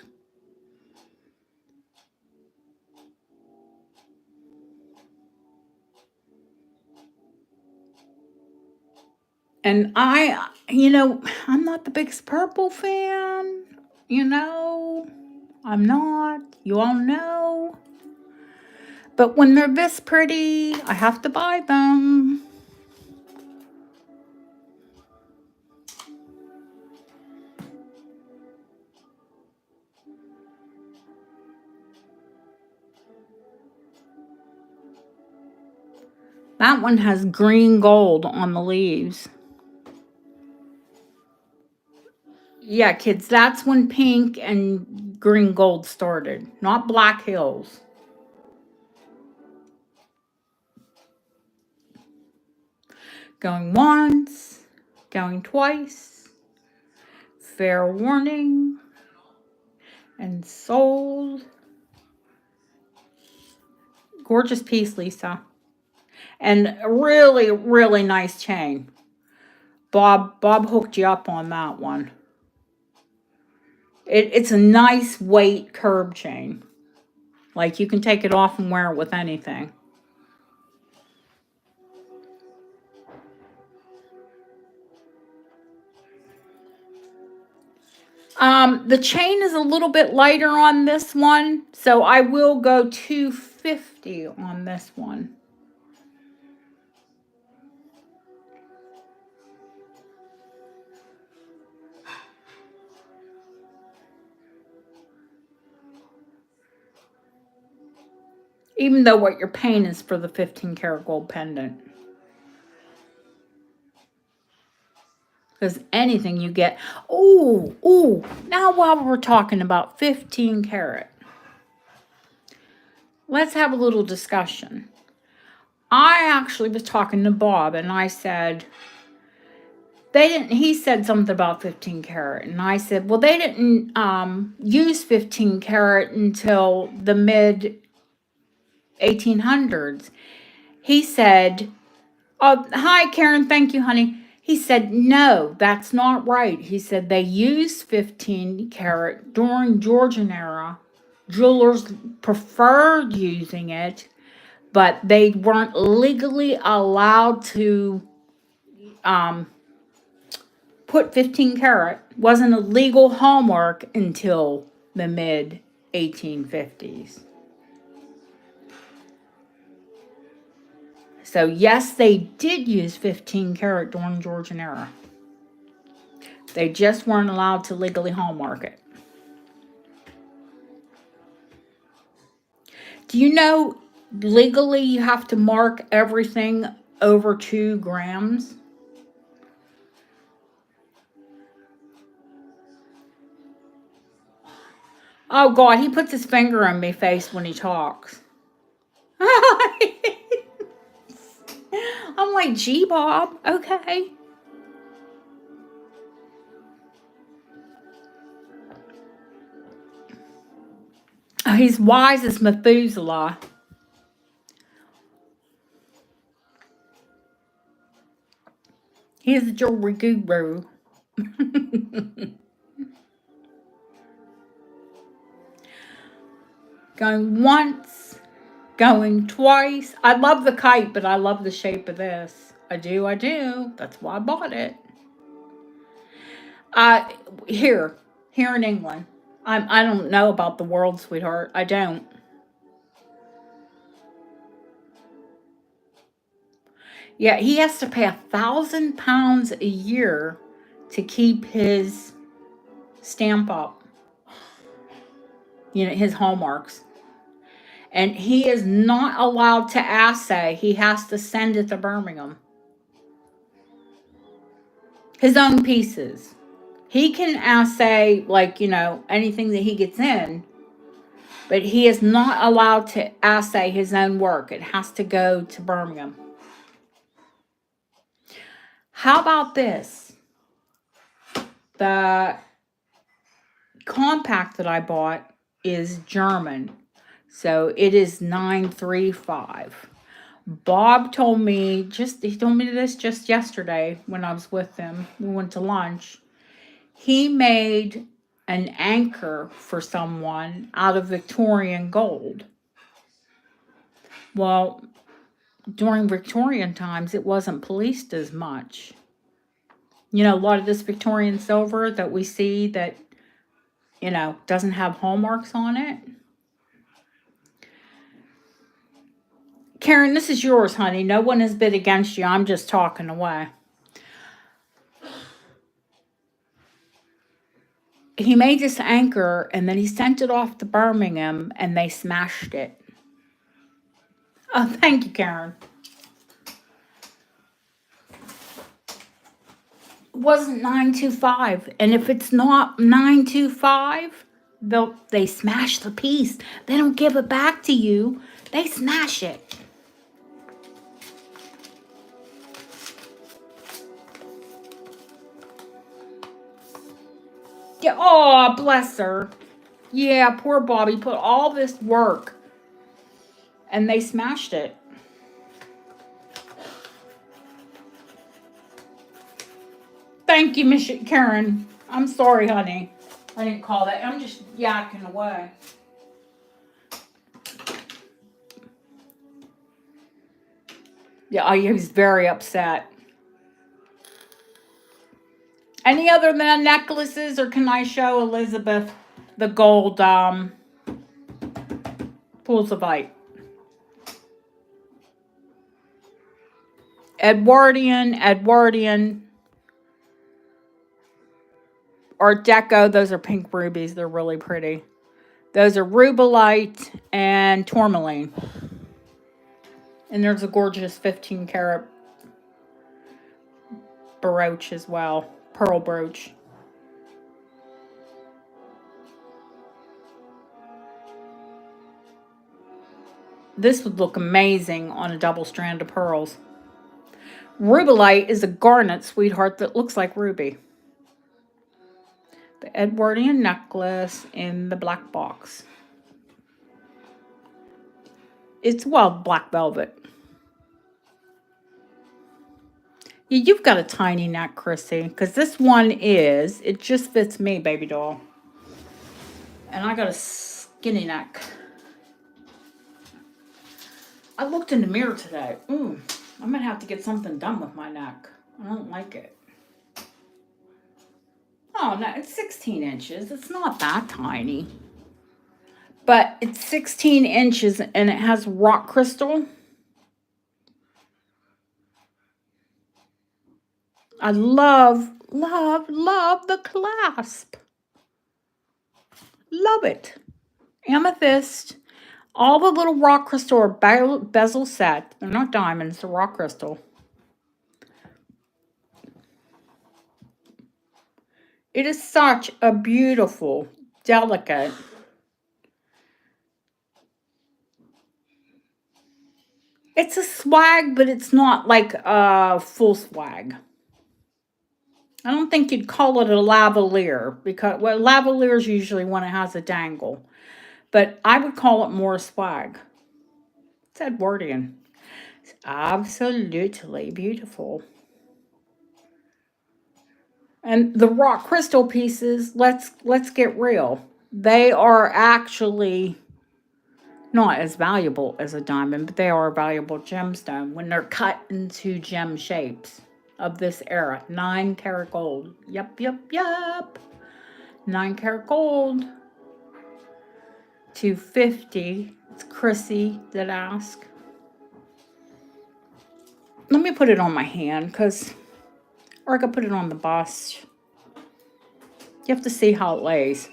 [SPEAKER 1] And I'm not the biggest purple fan. I'm not. You all know. But when they're this pretty, I have to buy them. That one has green gold on the leaves. Yeah, kids, that's when pink and green gold started, not Black Hills. Going once, going twice, fair warning, and sold. Gorgeous piece, Lisa. And a really, really nice chain. Bob hooked you up on that one. It's a nice weight curb chain. Like you can take it off and wear it with anything. The chain is a little bit lighter on this one, so I will go 250 on this one. Even though what you're paying is for the 15 karat gold pendant. Because anything you get. Ooh. Now while we're talking about 15 karat, let's have a little discussion. I actually was talking to Bob and I said, he said something about 15 karat. And I said, well, they didn't use 15 karat until the mid 1800s. He said, oh, hi, Karen. Thank you, honey. He said, no, that's not right. He said they used 15 karat during Georgian era. Jewelers preferred using it, but they weren't legally allowed to put 15 karat wasn't a legal hallmark until the mid 1850s. So yes, they did use 15 karat during Georgian era. They just weren't allowed to legally hallmark it. Do you know legally you have to mark everything over 2 grams? Oh God, he puts his finger on my face when he talks. I'm like, gee, Bob, okay. He's wise as Methuselah. He's a jewelry guru. Going once, going twice. I love the kite, but I love the shape of this. I do. That's why I bought it. Here in England. I don't know about the world, sweetheart. I don't. Yeah, he has to pay £1,000 a year to keep his stamp up. His hallmarks. And he is not allowed to assay. He has to send it to Birmingham. His own pieces. He can assay, like, anything that he gets in, but he is not allowed to assay his own work. It has to go to Birmingham. How about this? The compact that I bought is German. So it is 935. Bob told me this just yesterday when I was with him. We went to lunch. He made an anchor for someone out of Victorian gold. Well, during Victorian times, it wasn't policed as much. A lot of this Victorian silver that we see that, doesn't have hallmarks on it. Karen, this is yours, honey. No one has bid against you. I'm just talking away. He made this anchor and then he sent it off to Birmingham and they smashed it. Oh, thank you, Karen. It wasn't 925. And if it's not 925, they smash the piece. They don't give it back to you. They smash it. Yeah, oh, bless her. Yeah, poor Bobby put all this work and they smashed it. Thank you, Miss Karen. I'm sorry, honey. I didn't call that. I'm just yakking away. Yeah, I was very upset. Any other than necklaces, or can I show Elizabeth the gold pools of light? Edwardian, Art Deco. Those are pink rubies. They're really pretty. Those are rubellite and tourmaline. And there's a gorgeous 15 karat brooch as well. Pearl brooch. This would look amazing on a double strand of pearls. Rubellite is a garnet, sweetheart, that looks like ruby. The Edwardian necklace in the black box. It's, black velvet. Yeah, you've got a tiny neck, Chrissy, because this one it just fits me, baby doll. And I got a skinny neck. I looked in the mirror today. I'm going to have to get something done with my neck. I don't like it. Oh, no, it's 16 inches. It's not that tiny. But it's 16 inches and it has rock crystal. I love, love, love the clasp. Love it. Amethyst. All the little rock crystal are bezel set. They're not diamonds, they're rock crystal. It is such a beautiful, delicate. It's a swag, but it's not like a full swag. I don't think you'd call it a lavalier because, well, lavalier is usually when it has a dangle. But I would call it more swag. It's Edwardian. It's absolutely beautiful. And the rock crystal pieces, let's get real. They are actually not as valuable as a diamond, but they are a valuable gemstone when they're cut into gem shapes of this era. 9 karat gold. Yep, yep, yep. 9 karat gold. 250. It's Chrissy that asked. Let me put it on my hand or I could put it on the bust. You have to see how it lays.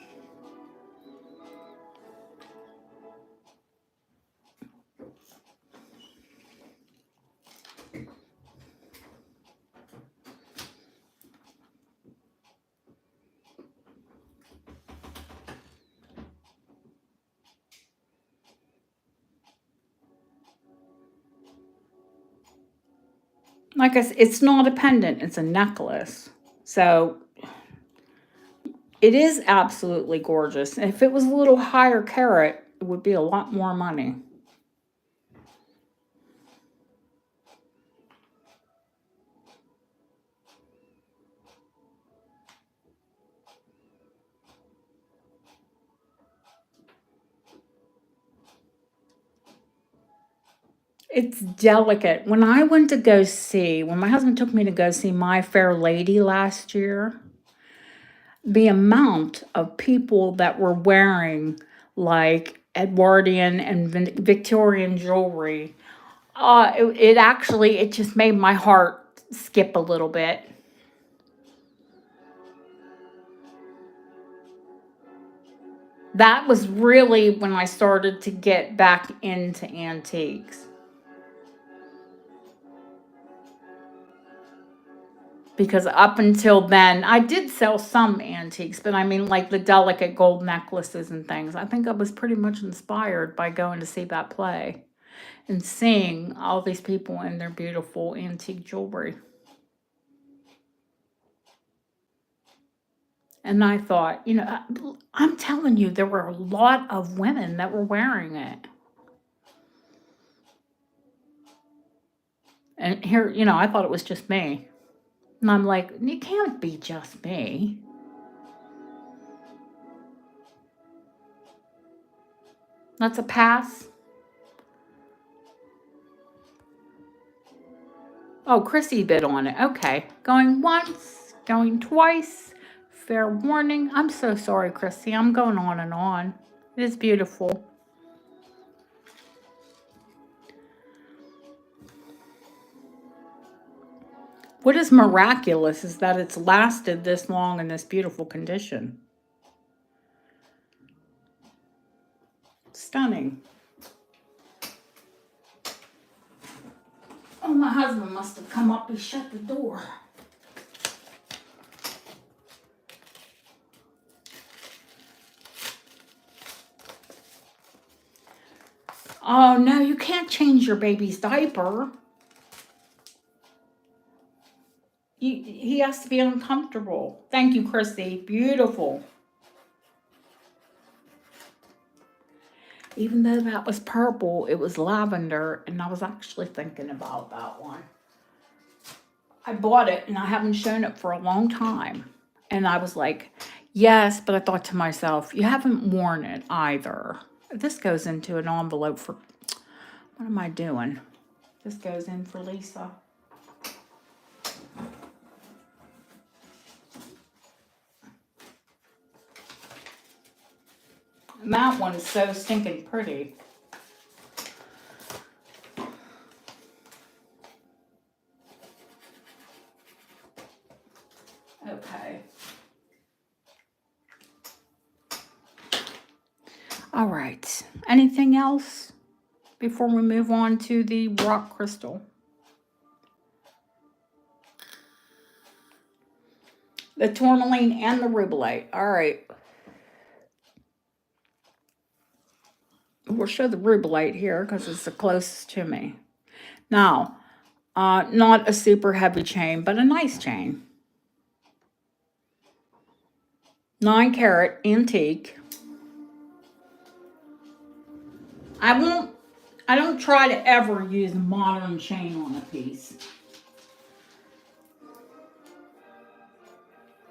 [SPEAKER 1] Like I said, it's not a pendant, it's a necklace. So it is absolutely gorgeous. And if it was a little higher carat, it would be a lot more money. It's delicate. When my husband took me to go see My Fair Lady last year, the amount of people that were wearing like Edwardian and Victorian jewelry, it just made my heart skip a little bit. That was really when I started to get back into antiques. Because up until then, I did sell some antiques, but I mean, like the delicate gold necklaces and things. I think I was pretty much inspired by going to see that play and seeing all these people in their beautiful antique jewelry. And I thought, I'm telling you, there were a lot of women that were wearing it. And here, I thought it was just me. And I'm like, it can't be just me. That's a pass. Oh, Chrissy bid on it. Okay. Going once, going twice. Fair warning. I'm so sorry, Chrissy. I'm going on and on. It is beautiful. What is miraculous is that it's lasted this long in this beautiful condition. Stunning. Oh, my husband must have come up and shut the door. Oh, no, you can't change your baby's diaper. He has to be uncomfortable. Thank you, Chrissy. Beautiful. Even though that was purple, it was lavender, and I was actually thinking about that one. I bought it, and I haven't shown it for a long time. And I was like, yes, but I thought to myself, you haven't worn it either. This goes into an envelope for, what am I doing? This goes in for Lisa. That one is so stinking pretty. Okay. All right. Anything else before we move on to the rock crystal? The tourmaline and the rubellite. All right. We'll show the rubellite here because it's the closest to me. Now, not a super heavy chain, but a nice chain. 9-carat antique. I don't try to ever use a modern chain on a piece.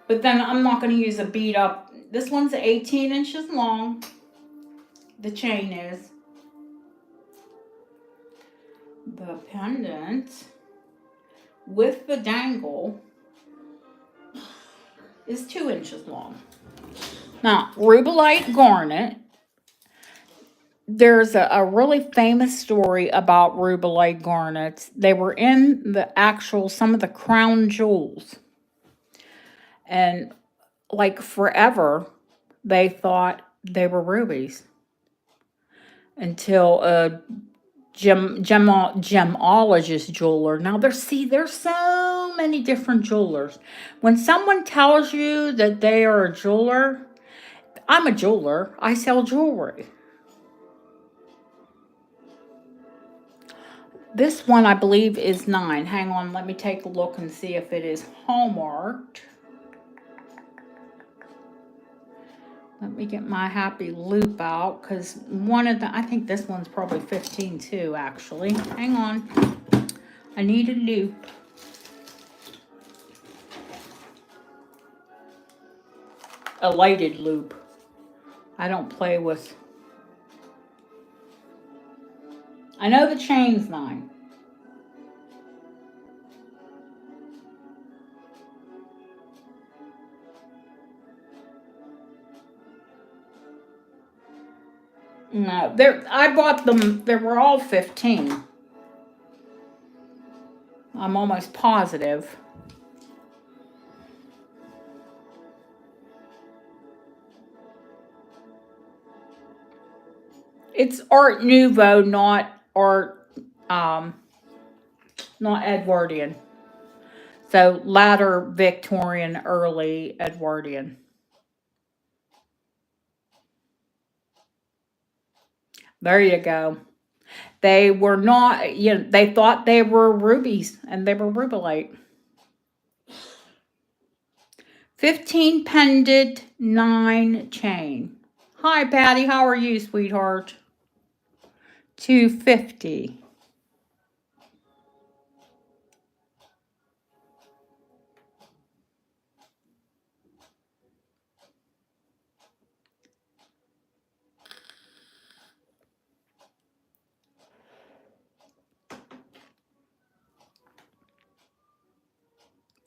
[SPEAKER 1] But then I'm not going to use a beat up. This one's 18 inches long. The chain is. The pendant with the dangle is 2 inches long. Now, rubellite garnet. There's a really famous story about rubellite garnets. They were in some of the crown jewels. And like forever, they thought they were rubies. Until a gemologist jeweler. Now there's so many different jewelers. When someone tells you that they are a jeweler, I'm a jeweler. I sell jewelry. This one, I believe, is 9. Hang on, let me take a look and see if it is hallmarked. Let me get my happy loop out, because I think this one's probably 15 too, actually. Hang on. I need a loop. A lighted loop. I don't play with. I know the chain's 9. No, I bought them. They were all 15. I'm almost positive. It's Art Nouveau, not not Edwardian. So latter Victorian, early Edwardian. There you go. They were not, they thought they were rubies, and they were rubellite. 15 pendant, 9 chain. Hi, Patty. How are you, sweetheart? 250.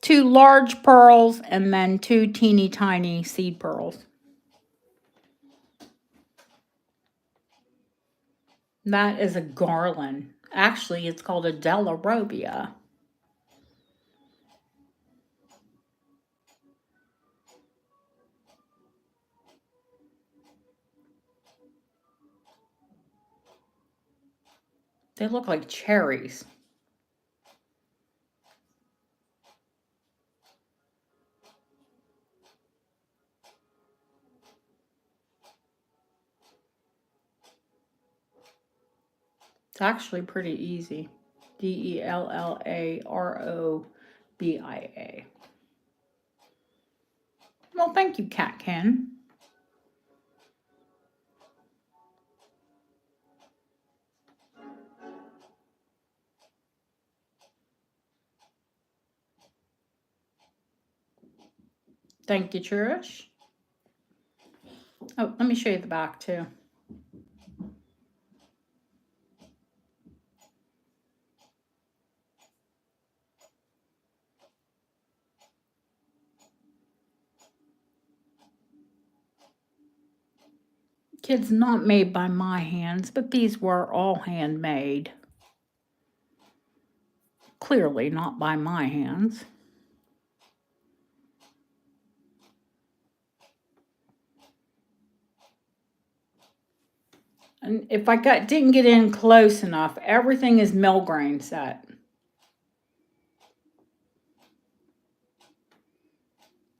[SPEAKER 1] Two large pearls and then 2 teeny tiny seed pearls. That is a garland. Actually, it's called a Della Robbia. They look like cherries. It's actually pretty easy. DELLAROBIA. Well, thank you, Cat Ken. Thank you, Cherish. Oh, let me show you the back too. Kids not made by my hands, but these were all handmade. Clearly not by my hands. And if I didn't get in close enough, everything is mill grain set.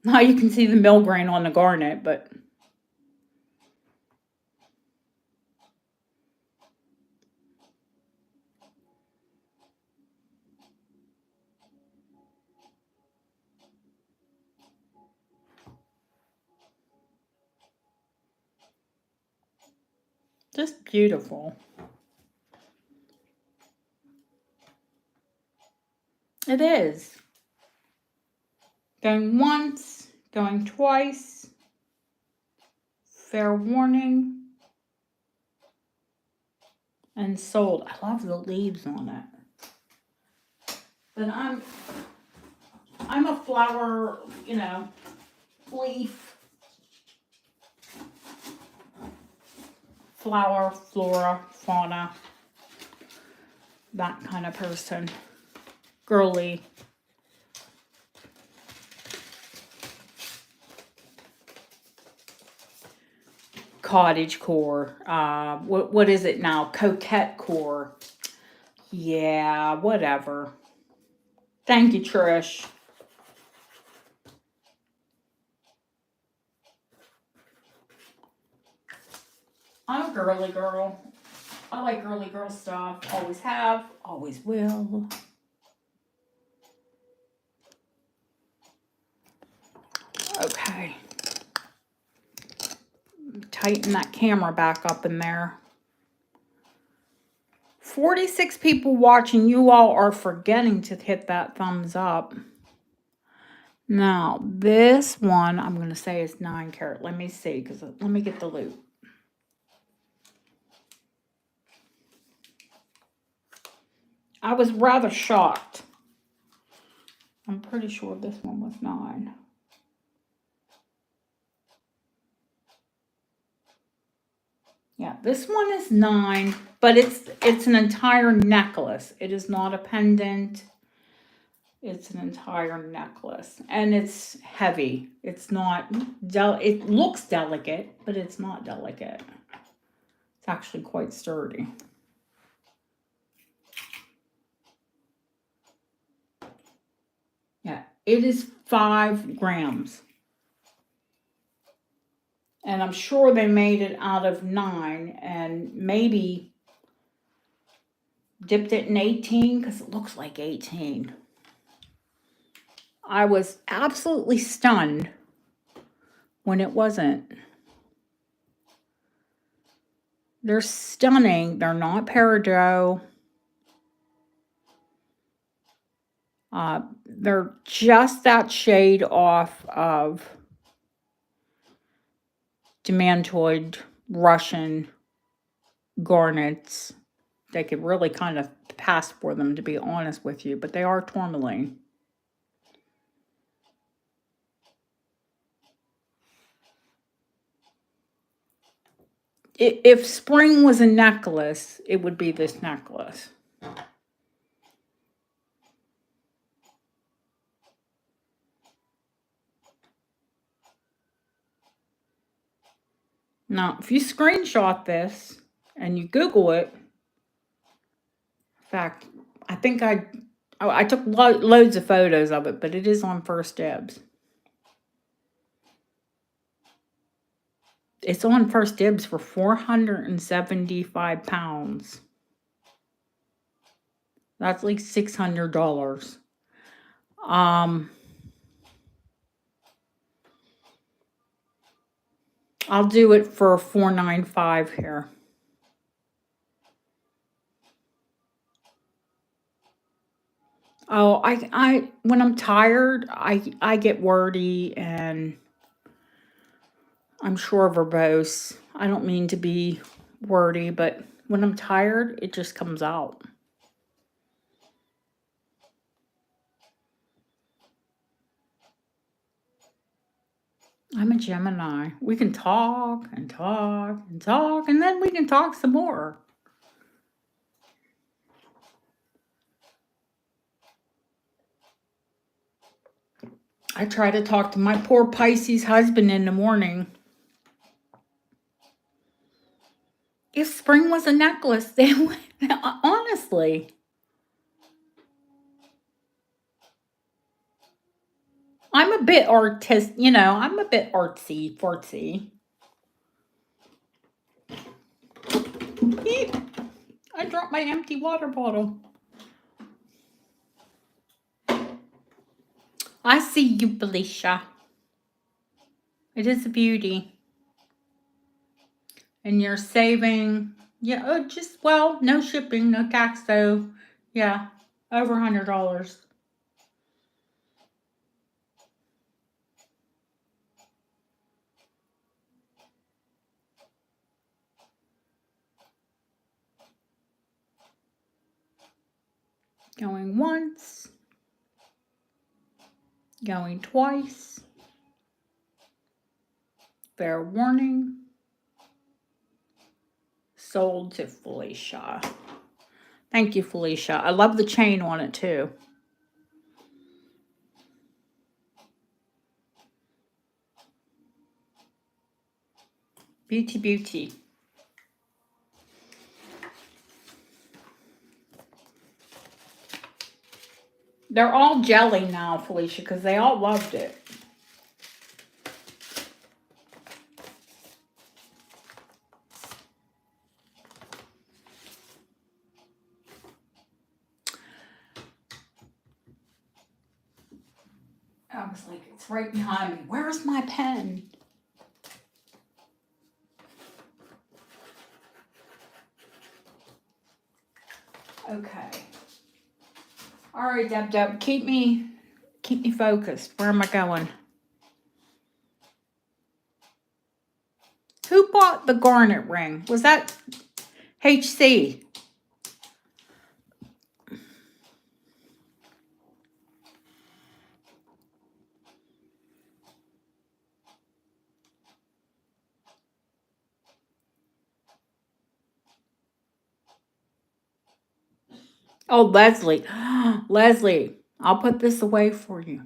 [SPEAKER 1] Now you can see the mill grain on the garnet, but just beautiful. It is. Going once, going twice. Fair warning. And sold. I love the leaves on it. But I'm a flower, leaf, flower, flora, fauna, that kind of person. Girly. Cottage core. What is it now? Coquette core. Yeah, whatever. Thank you, Trish. I'm a girly girl. I like girly girl stuff. Always have. Always will. Okay. Tighten that camera back up in there. 46 people watching. You all are forgetting to hit that thumbs up. Now, this one, I'm going to say is 9 carat. Let me see, because let me get the loop. I was rather shocked. I'm pretty sure this one was 9. Yeah, this one is 9, but it's an entire necklace. It is not a pendant. It's an entire necklace, and it's heavy. It's not it looks delicate, but it's not delicate. It's actually quite sturdy. Yeah, it is 5 grams. And I'm sure they made it out of 9 and maybe dipped it in 18 because it looks like 18. I was absolutely stunned when it wasn't. They're stunning. They're not peridot. They're just that shade off of demantoid Russian garnets. They could really kind of pass for them, to be honest with you, but they are tourmaline. If spring was a necklace, it would be this necklace. Now, if you screenshot this and you Google it, in fact, I think I took loads of photos of it, but it is on First Dibs. It's on First Dibs for 475 pounds. That's like $600. I'll do it for $495 here. Oh, I when I'm tired, I get wordy and I'm sure verbose. I don't mean to be wordy, but when I'm tired, it just comes out. I'm a Gemini. We can talk and talk and talk, and then we can talk some more. I try to talk to my poor Pisces husband in the morning. If spring was a necklace, they would, honestly. I'm a bit I'm a bit fartsy. Eep, I dropped my empty water bottle. I see you, Felicia. It is a beauty. And you're saving, yeah, no shipping, no tax, though. Yeah, over $100. Going once, going twice. Fair warning. Sold to Felicia. Thank you, Felicia. I love the chain on it, too. Beauty, beauty. They're all jelly now, Felicia, because they all loved it. I was like, it's right behind me. Where's my pen? Okay. All right, Deb, keep me focused. Where am I going? Who bought the garnet ring? Was that HC? Oh, Leslie. Leslie, I'll put this away for you.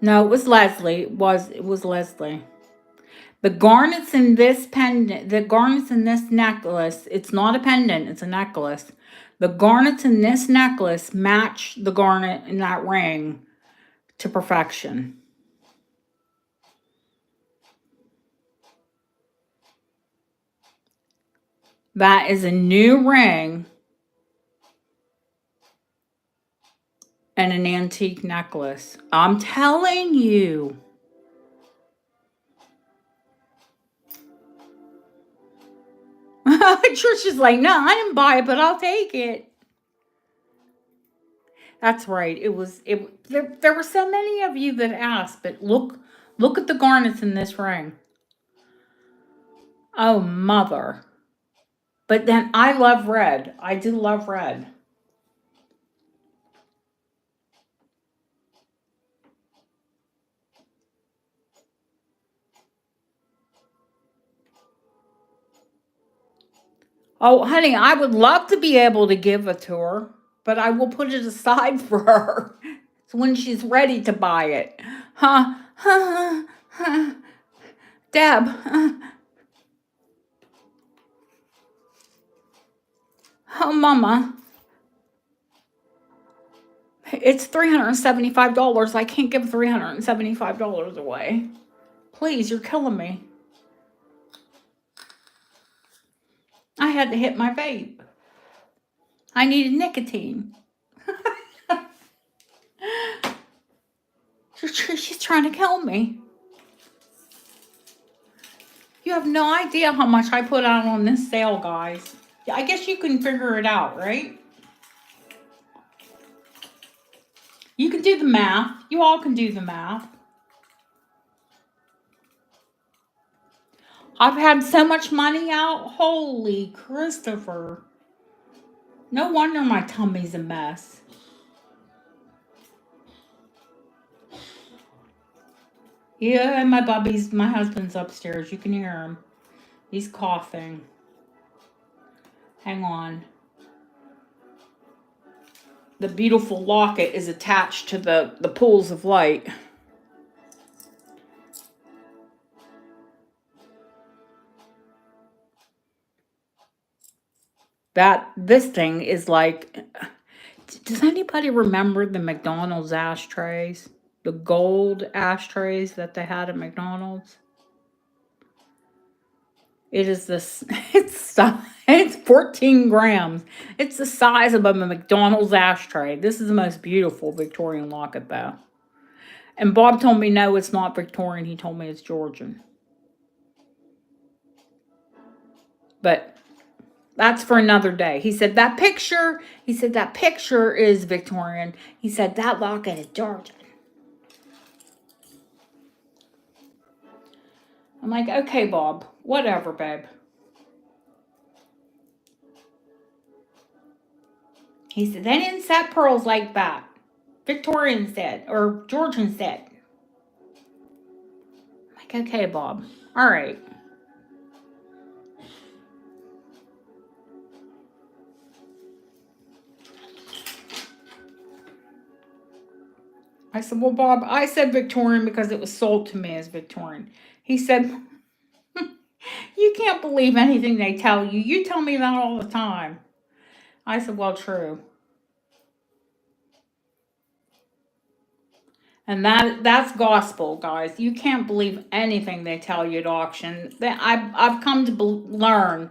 [SPEAKER 1] No, it was Leslie. It was Leslie. The garnets in this pendant, the garnets in this necklace, it's not a pendant, it's a necklace. The garnets in this necklace match the garnet in that ring to perfection. That is a new ring and an antique necklace. I'm telling you. Trisha's like, no, I didn't buy it, but I'll take it. That's right. There were so many of you that asked, but look at the garnets in this ring. Oh, mother. But then I love red. I do love red. Oh, honey, I would love to be able to give it to her, but I will put it aside for her when she's ready to buy it. Huh? Deb. Oh, Mama. It's $375. I can't give $375 away. Please, you're killing me. I had to hit my vape. I needed nicotine. She's trying to kill me. You have no idea how much I put out on this sale, guys. I guess you can figure it out, right? You can do the math. You all can do the math. I've had so much money out. Holy Christopher. No wonder my tummy's a mess. Yeah, and my husband's upstairs. You can hear him. He's coughing. Hang on. The beautiful locket is attached to the pools of light. This thing is like, does anybody remember the McDonald's ashtrays? The gold ashtrays that they had at McDonald's? It is this, it's 14 grams. It's the size of a McDonald's ashtray. This is the most beautiful Victorian locket though. And Bob told me, no, it's not Victorian. He told me it's Georgian. But that's for another day. He said that picture is Victorian. He said that locket is Georgian. I'm like, okay, Bob, whatever, babe. He said, they didn't set pearls like that. Victorian said, or Georgian said. I'm like, okay, Bob. All right. I said, well, Bob, I said Victorian because it was sold to me as Victorian. He said, you can't believe anything they tell you. You tell me that all the time. I said, well, true. And that's gospel, guys. You can't believe anything they tell you at auction. I've come to learn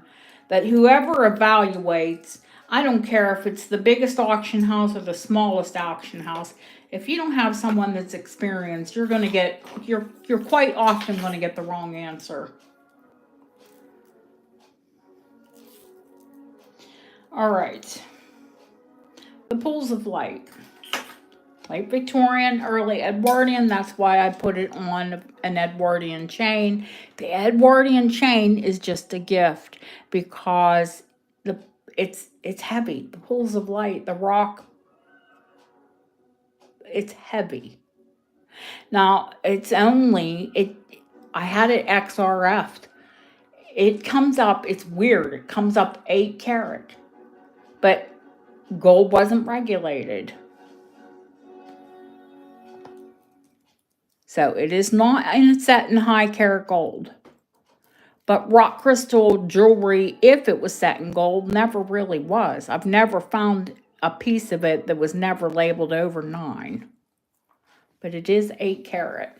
[SPEAKER 1] that whoever evaluates, I don't care if it's the biggest auction house or the smallest auction house, if you don't have someone that's experienced, you're quite often going to get the wrong answer. All right. The pools of light. Late Victorian, early Edwardian. That's why I put it on an Edwardian chain. The Edwardian chain is just a gift because it's heavy. The pools of light, the rock, it's heavy. Now I had it XRF'd. It comes up, it's weird. It comes up 8 karat, but gold wasn't regulated. So it is not set in high karat gold. But rock crystal jewelry, if it was set in gold, never really was. I've never found a piece of it that was never labeled over 9. But it is 8 karat.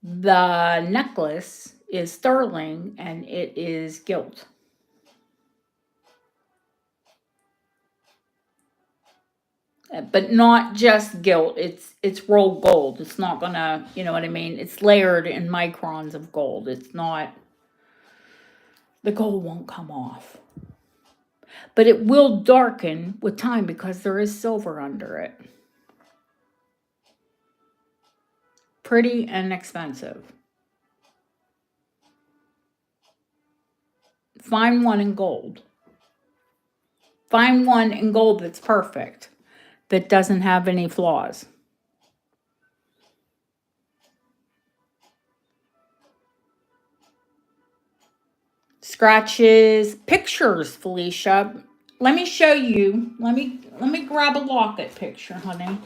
[SPEAKER 1] The necklace is sterling and it is gilt. But not just gilt, it's rolled gold. It's not gonna, you know what I mean? It's layered in microns of gold. It's not, the gold won't come off. But it will darken with time because there is silver under it. Pretty and expensive. Find one in gold. Find one in gold that's perfect, that doesn't have any flaws. Scratches, pictures, Felicia. Let me show you. Let me grab a locket picture, honey.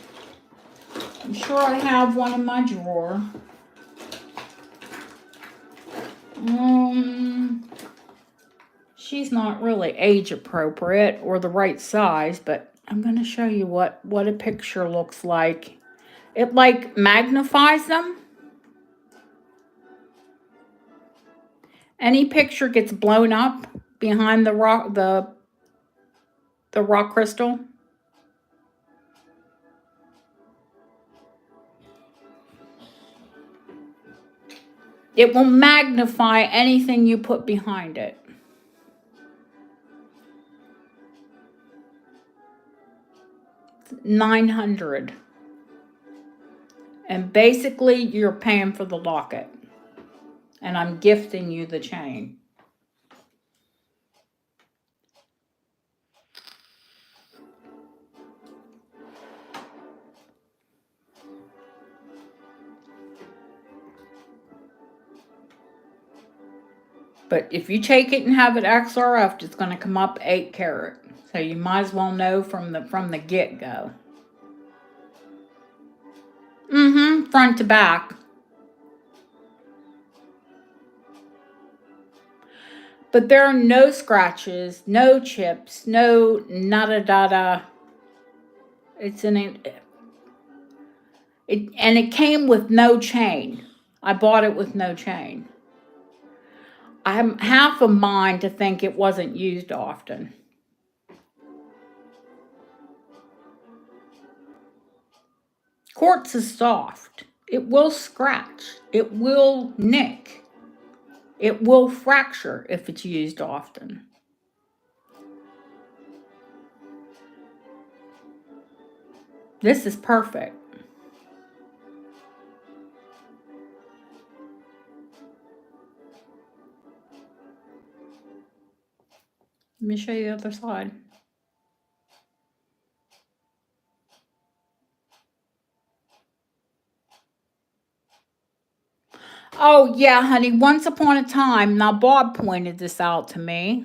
[SPEAKER 1] I'm sure I have one in my drawer. She's not really age appropriate or the right size, but I'm going to show you what a picture looks like. It like magnifies them. Any picture gets blown up behind the rock crystal. It will magnify anything you put behind it. $900. And basically you're paying for the locket. And I'm gifting you the chain. But if you take it and have it XRF'd, it's going to come up 8 karat. So you might as well know from the get-go. Front to back. But there are no scratches, no chips, no nada. It's and it came with no chain. I bought it with no chain. I'm half a mind to think it wasn't used often. Quartz is soft. It will scratch. It will nick. It will fracture if it's used often. This is perfect. Let me show you the other side. Oh, yeah, honey. Once upon a time, now Bob pointed this out to me.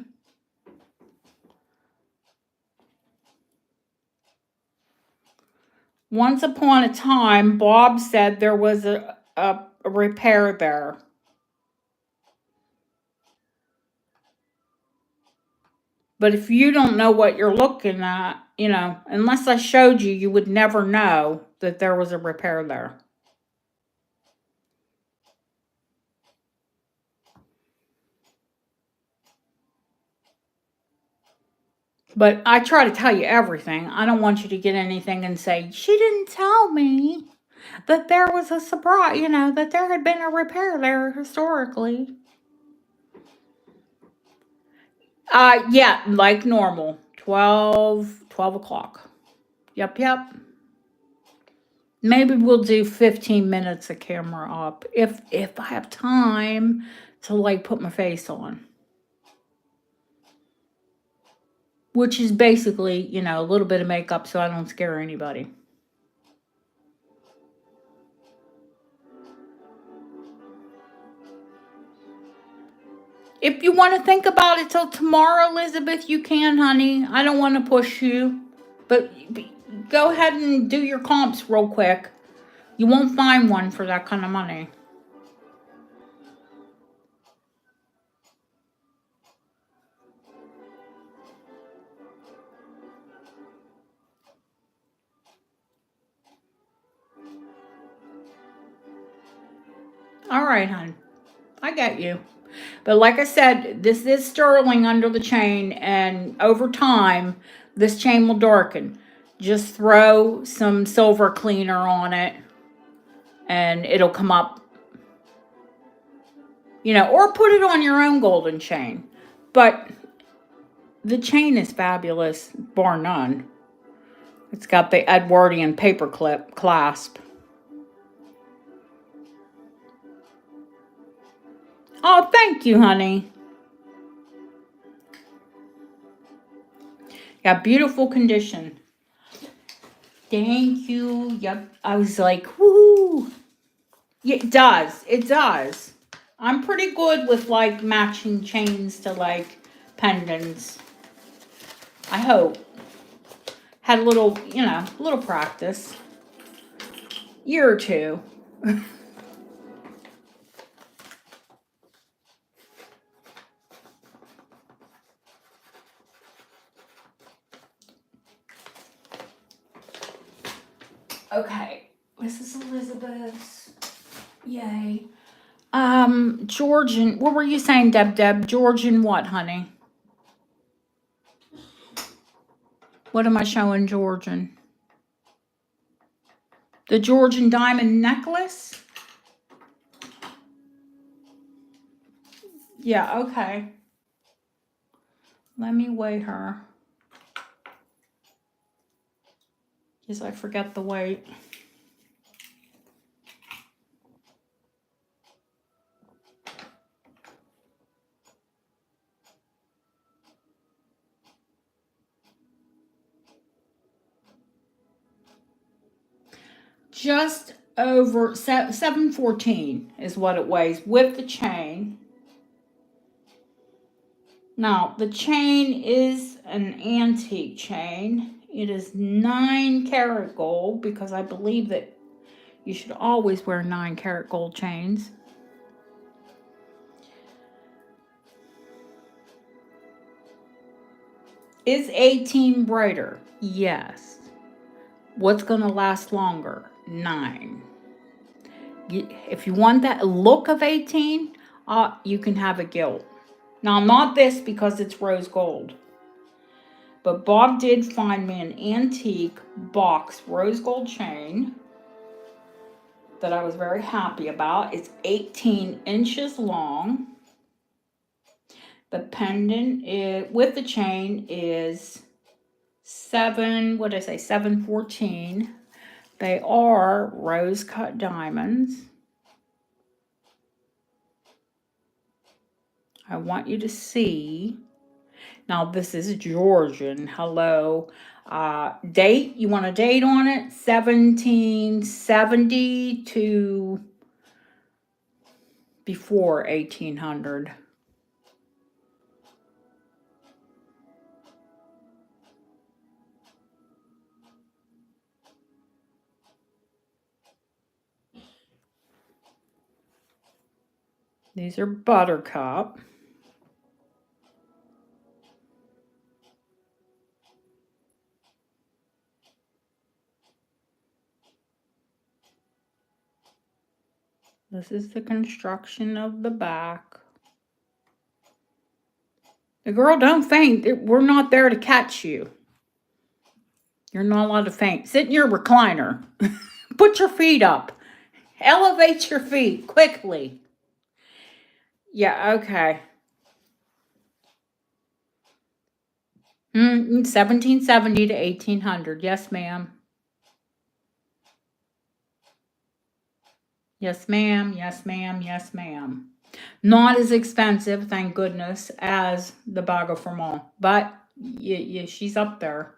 [SPEAKER 1] Once upon a time, Bob said there was a repair there. But if you don't know what you're looking at, unless I showed you, you would never know that there was a repair there. But I try to tell you everything. I don't want you to get anything and say, she didn't tell me that there was a surprise, that there had been a repair there historically. Yeah, like normal. 12 o'clock. Yep. Maybe we'll do 15 minutes of camera up if I have time to put my face on. Which is basically, a little bit of makeup so I don't scare anybody. If you want to think about it till tomorrow, Elizabeth, you can, honey. I don't want to push you. But go ahead and do your comps real quick. You won't find one for that kind of money. All right, hon. I get you. But like I said, this is sterling under the chain, and over time, this chain will darken. Just throw some silver cleaner on it, and it'll come up, or put it on your own golden chain. But the chain is fabulous, bar none. It's got the Edwardian paperclip clasp. Oh, thank you, honey. Yeah, beautiful condition. Thank you. Yep. I was like, woo. Yeah, it does. It does. I'm pretty good with matching chains to pendants. I hope. Had a little practice. Year or two. Okay, this is Elizabeth's. Yay. Georgian. What were you saying, Deb? Georgian what, honey? What am I showing, Georgian? The Georgian diamond necklace? Yeah, okay. Let me weigh her. Because I forget the weight. just over 714 is what it weighs with the chain. Now, the chain is an antique chain. It is 9 karat gold because I believe that you should always wear 9 karat gold chains. Is 18 brighter? Yes. What's going to last longer? 9. If you want that look of 18, you can have a gilt. Now, not this because it's rose gold. But Bob did find me an antique box rose gold chain that I was very happy about. It's 18 inches long. The pendant with the chain is 714. They are rose cut diamonds. I want you to see. Now this is Georgian. Hello. Date, you want a date on it? 1770 to before 1800. These are buttercup. This is the construction of the back. The girl, don't faint. We're not there to catch you. You're not allowed to faint. Sit in your recliner. Put your feet up. Elevate your feet quickly. Yeah, okay. 1770 to 1800. Yes, ma'am. Yes, ma'am. Yes, ma'am. Yes, ma'am. Not as expensive, thank goodness, as the Bague au Fromage, but she's up there.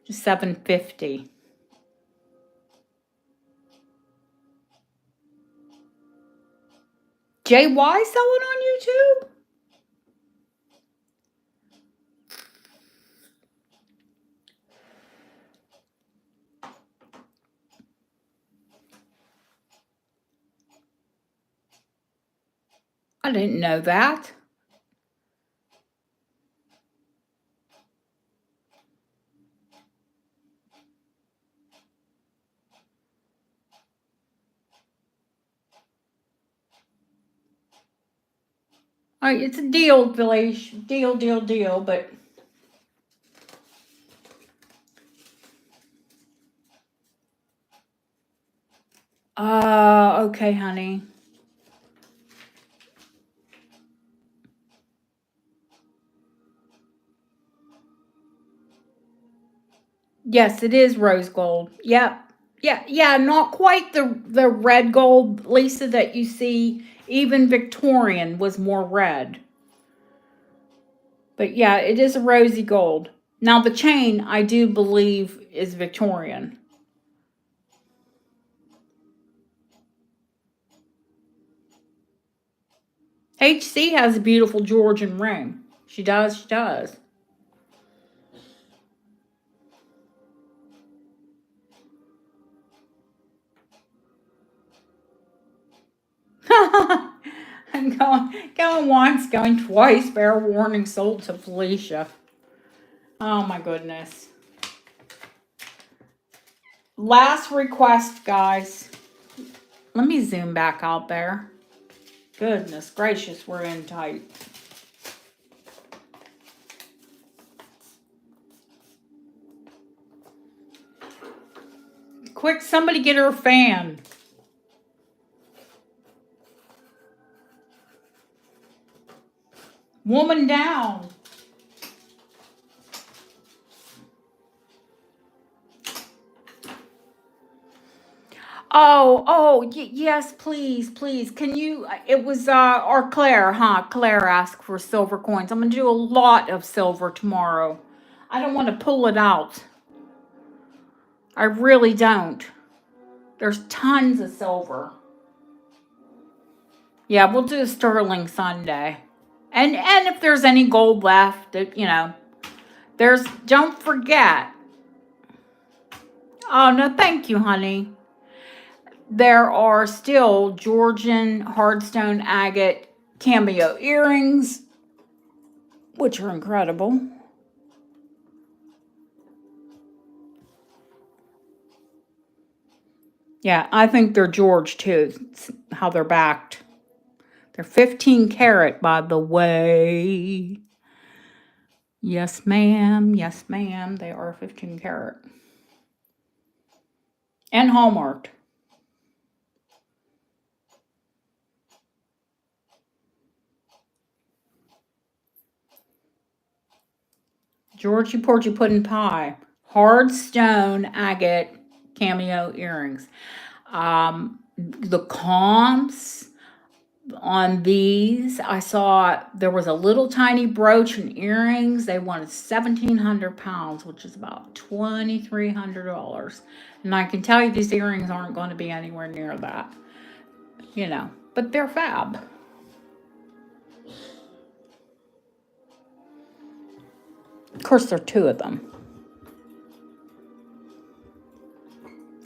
[SPEAKER 1] Just $750. JY selling on YouTube? I didn't know that. It's a deal, Village. Deal, but okay, honey. Yes, it is rose gold. Yep. Yeah, not quite the red gold, Lisa, that you see. Even Victorian was more red. But yeah, it is a rosy gold. Now the chain, I do believe, is Victorian. HC has a beautiful Georgian ring. She does. I'm going once, going twice. Bear warning sold to Felicia. Oh my goodness. Last request, guys. Let me zoom back out there. Goodness gracious, we're in tight. Quick, somebody get her a fan. Woman down. Yes, please. Can you, it was, or Claire, huh? Claire asked for silver coins. I'm gonna do a lot of silver tomorrow. I don't want to pull it out. I really don't. There's tons of silver. Yeah, we'll do a sterling Sunday. And if there's any gold left, don't forget. Oh, no, thank you, honey. There are still Georgian hardstone agate cameo earrings, which are incredible. Yeah, I think they're George too, how they're backed. They're 15 karat, by the way. Yes, ma'am. Yes, ma'am. They are 15 karat. And hallmarked. Georgie Porgy Puddin' Pie. Hard stone agate cameo earrings. The comps on these, I saw there was a little tiny brooch and earrings. They wanted 1,700 pounds, which is about $2,300. And I can tell you these earrings aren't going to be anywhere near that, but they're fab. Of course, there are two of them.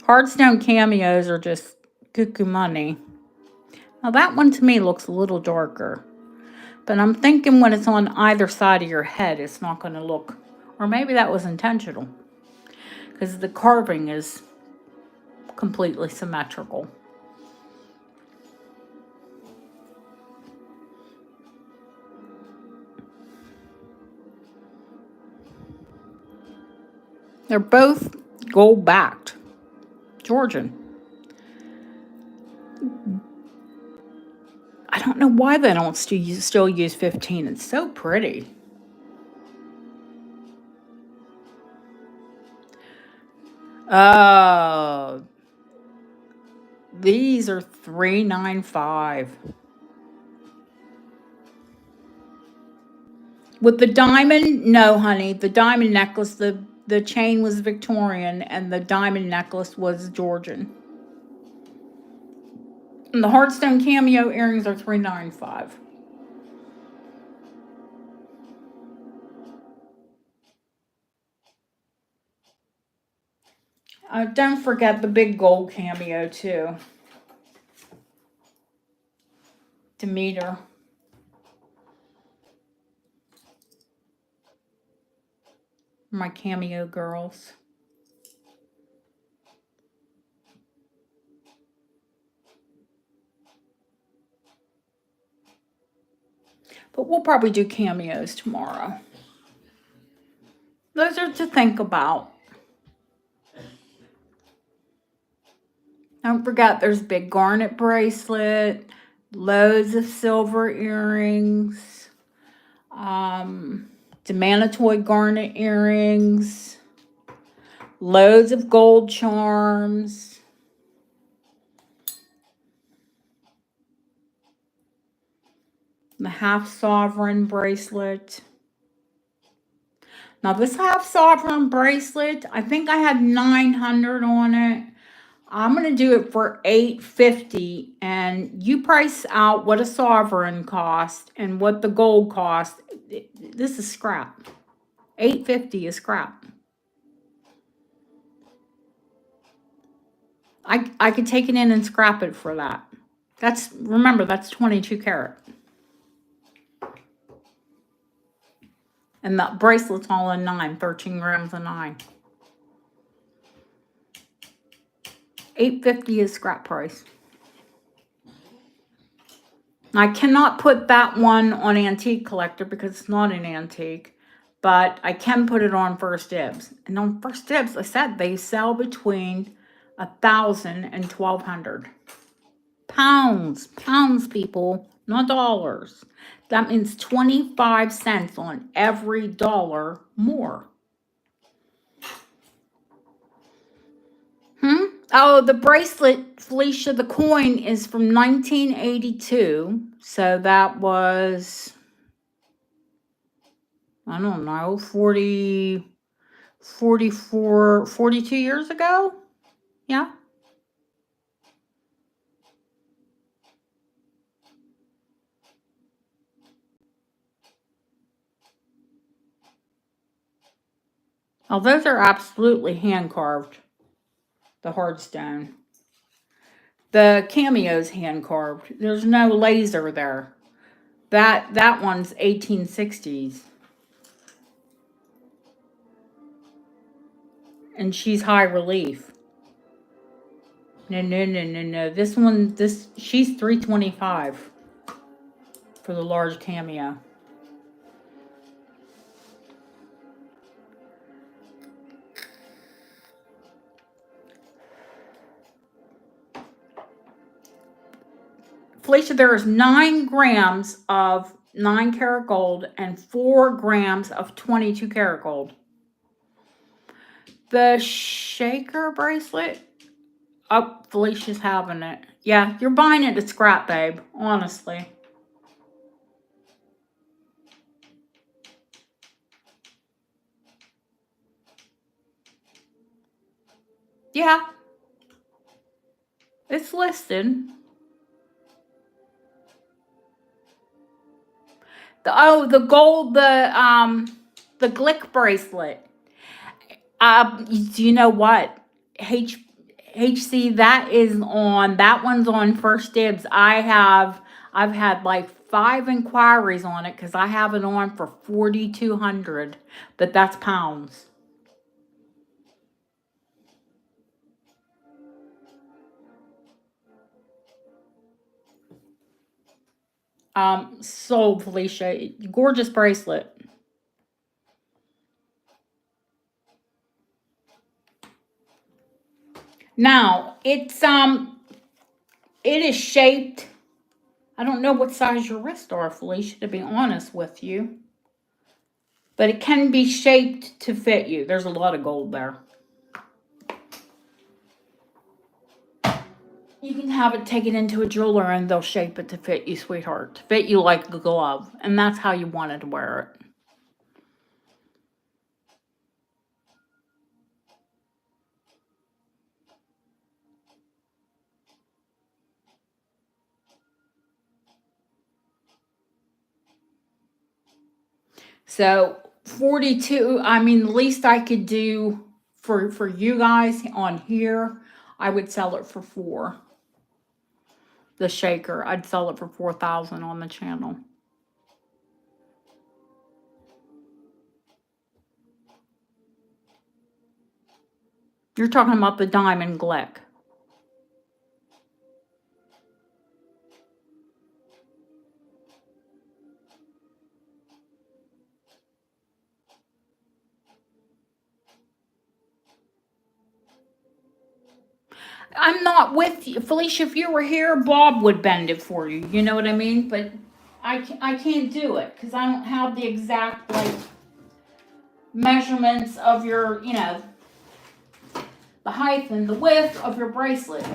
[SPEAKER 1] Hardstone cameos are just cuckoo money. Now that one to me looks a little darker. But I'm thinking when it's on either side of your head, it's not going to look... Or maybe that was intentional. Because the carving is completely symmetrical. They're both gold-backed. Georgian. I don't know why they don't still use 15. It's so pretty. These are $395. With the diamond, no, honey. The diamond necklace, the chain was Victorian, and the diamond necklace was Georgian. And the hardstone cameo earrings are $395. Don't forget the big gold cameo too. Demeter. My cameo girls. But we'll probably do cameos tomorrow. Those are to think about. Don't forget there's big garnet bracelet, loads of silver earrings, Demanatoid garnet earrings, loads of gold charms. The half sovereign bracelet. Now this half sovereign bracelet, I think I had 900 on it. I'm going to do it for $850, and you price out what a sovereign cost and what the gold cost. This is scrap. $850 is scrap. I could take it in and scrap it for that. Remember, that's 22 karat. And the bracelet's all in 9, 13 grams of 9. $850 is scrap price. I cannot put that one on Antique Collector because it's not an antique, but I can put it on First Dibs. And on First Dibs, I said they sell between 1,000 and 1,200 pounds. Pounds, people, not dollars. That means 25 cents on every dollar more. Oh, the bracelet, Felicia, the coin is from 1982. So that was, I don't know, 40, 44, 42 years ago. Yeah. Oh, those are absolutely hand carved. The hard stone. The cameo's hand carved. There's no laser there. That one's 1860s. And she's high relief. No. This she's 325 for the large cameo. Felicia, there is 9 grams of 9 karat gold and 4 grams of 22 karat gold. The shaker bracelet. Oh, Felicia's having it. Yeah, you're buying it at scrap, babe. Honestly. Yeah. It's listed. The gold, the Glick bracelet. Do you know what? HC, that one's on First Dibs. I've had like 5 inquiries on it because I have it on for 4,200, but that's pounds. Sold, Felicia. Gorgeous bracelet. Now, it is shaped. I don't know what size your wrists are, Felicia, to be honest with you. But it can be shaped to fit you. There's a lot of gold there. You can have it taken into a jeweler and they'll shape it to fit you, sweetheart. To fit you like a glove. And that's how you wanted to wear it. So 42, I mean, the least I could do for you guys on here, I would sell it for 4. The shaker, I'd sell it for 4,000 on the channel. You're talking about the diamond Glick. I'm not with you. Felicia, if you were here, Bob would bend it for you. You know what I mean? But I can't do it because I don't have the exact, like, measurements of your, the height and the width of your bracelet.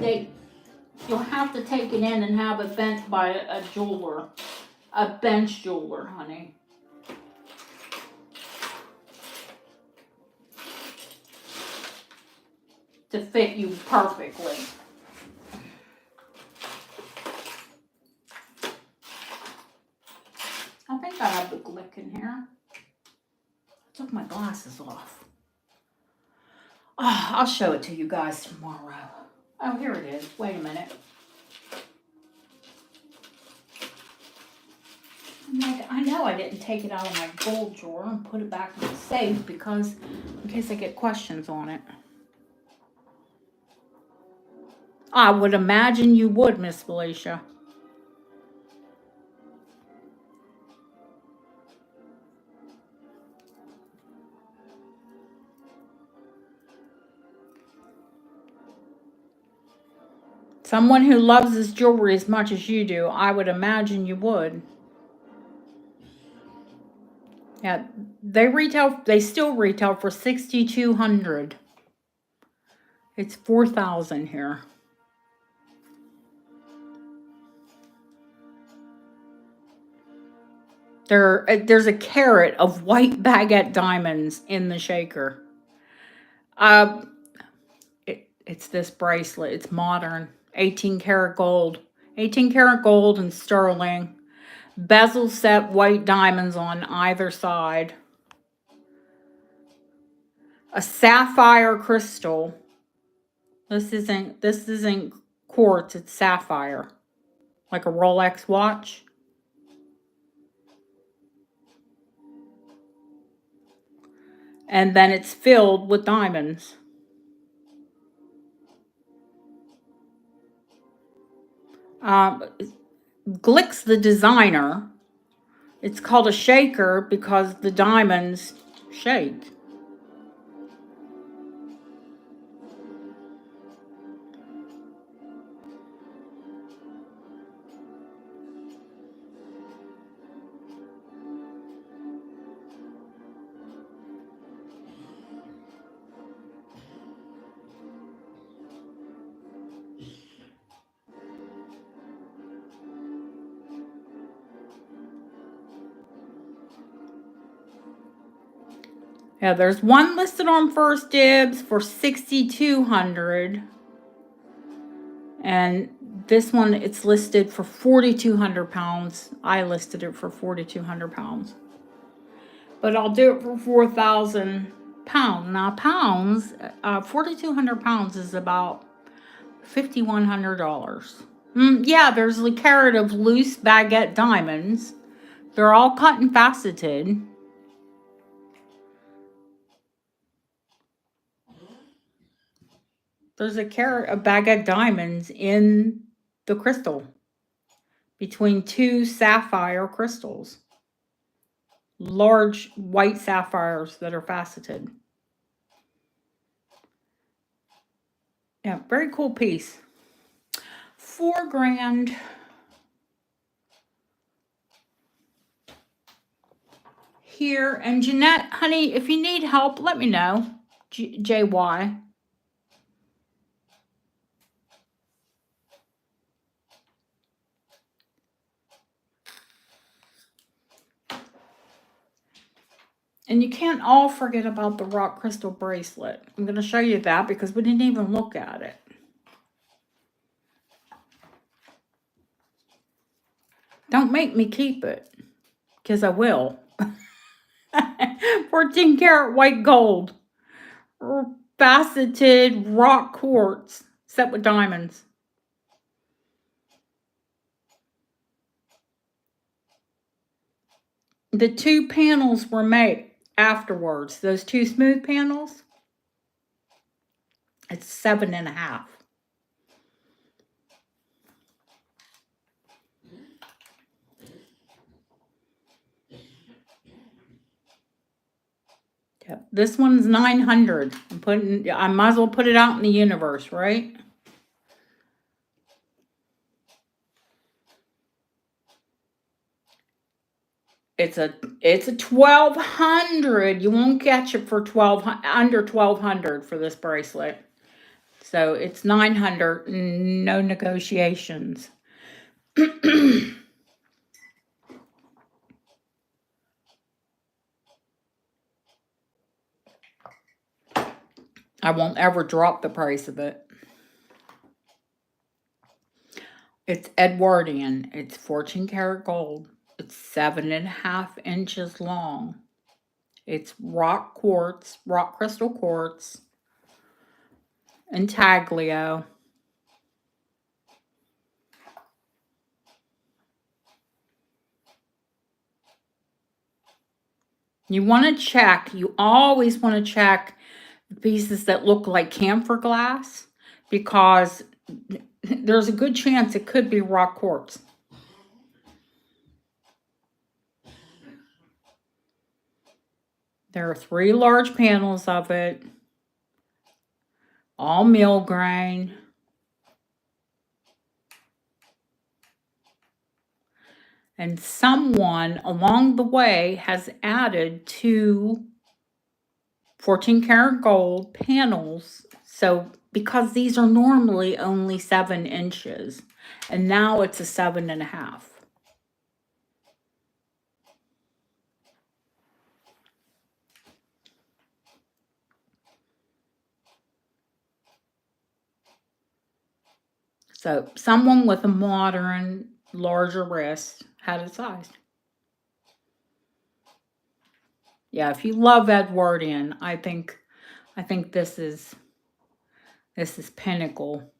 [SPEAKER 1] You'll have to take it in and have it bent by a jeweler. A bench jeweler, honey. To fit you perfectly. I think I have the Glick in here. I took my glasses off. Oh, I'll show it to you guys tomorrow. Oh, here it is. Wait a minute. I know I didn't take it out of my gold drawer and put it back in the safe because in case I get questions on it. I would imagine you would, Miss Felicia. Someone who loves his jewelry as much as you do, I would imagine you would. Yeah, they still retail for 6,200. It's 4,000 here. There's a carat of white baguette diamonds in the shaker. Uh, it's this bracelet. It's modern. 18 karat gold. 18 karat gold and sterling. Bezel set white diamonds on either side. A sapphire crystal. This isn't quartz, it's sapphire. Like a Rolex watch. And then it's filled with diamonds. Glick's the designer. It's called a shaker because the diamonds shake. Yeah, there's one listed on First Dibs for $6,200, and this one it's listed for 4,200 pounds. I listed it for 4,200 pounds, but I'll do it for 4,000 pounds. Now pounds, 4,200 pounds is about $5,100. Yeah, there's a carat of loose baguette diamonds. They're all cut and faceted. There's a carat of baguette diamonds in the crystal between two sapphire crystals. Large white sapphires that are faceted. Yeah, very cool piece. $4,000. Here, and Jeanette, honey, if you need help, let me know. JY. And you can't all forget about the rock crystal bracelet. I'm going to show you that because we didn't even look at it. Don't make me keep it, because I will. 14 karat white gold. Faceted rock quartz set with diamonds. The two panels were made afterwards. Those two smooth panels, it's 7.5. Yep. This one's 900. I might as well put it out in the universe, right? It's a 1,200. You won't catch it for under 1,200 for this bracelet. So it's 900. No negotiations. I won't ever drop the price of it. It's Edwardian. It's 14 karat gold. It's 7.5 inches long. It's rock quartz, rock crystal quartz, intaglio. You want to check, you always want to check the pieces that look like camphor glass, because there's a good chance it could be rock quartz. There are 3 large panels of it, all mill grain. And someone along the way has added 2 14 karat gold panels. So because these are normally only 7 inches, and now it's a 7.5. So someone with a modern, larger wrist had it sized. Yeah, if you love Edwardian, I think this is pinnacle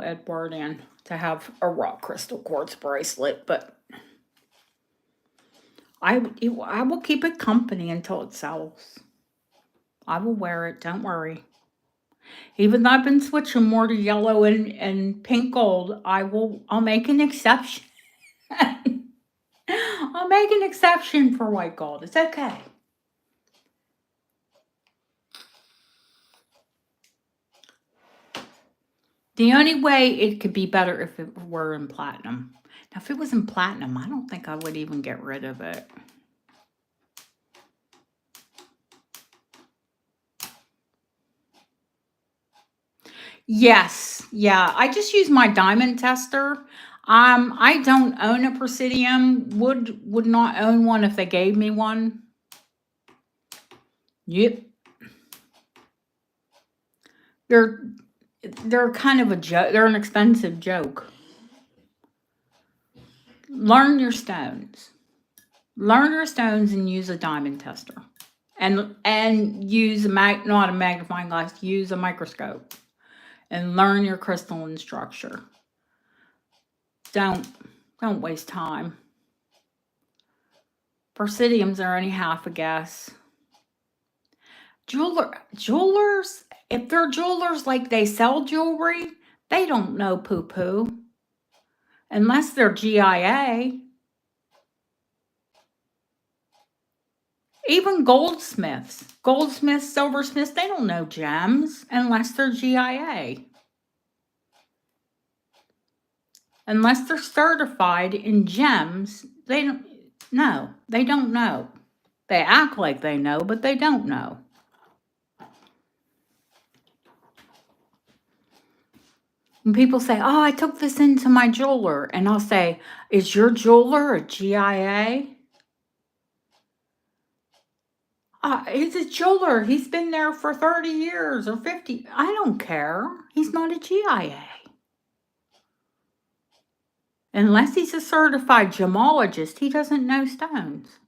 [SPEAKER 1] Edwardian to have a rock crystal quartz bracelet, but I will keep it company until it sells. I will wear it, don't worry. Even though I've been switching more to yellow and pink gold, I'll make an exception. I'll make an exception for white gold. It's okay. The only way it could be better if it were in platinum. Now, if it was in platinum, I don't think I would even get rid of it. Yes, yeah. I just use my diamond tester. I don't own a Presidium. Would not own one if they gave me one. Yep. They're kind of a joke. They're an expensive joke. Learn your stones. Learn your stones and use a diamond tester. And use not a magnifying glass, use a microscope. And learn your crystalline structure. Don't waste time. Presidiums are only half a guess. Jewelers, if they're jewelers like they sell jewelry, they don't know poo-poo. Unless they're GIA. Even goldsmiths, silversmiths, they don't know gems unless they're GIA. Unless they're certified in gems, they don't know. They don't know. They act like they know, but they don't know. When people say, oh, I took this into my jeweler, and I'll say, is your jeweler a GIA? He's a jeweler. He's been there for 30 years or 50. I don't care. He's not a GIA. Unless he's a certified gemologist, he doesn't know stones.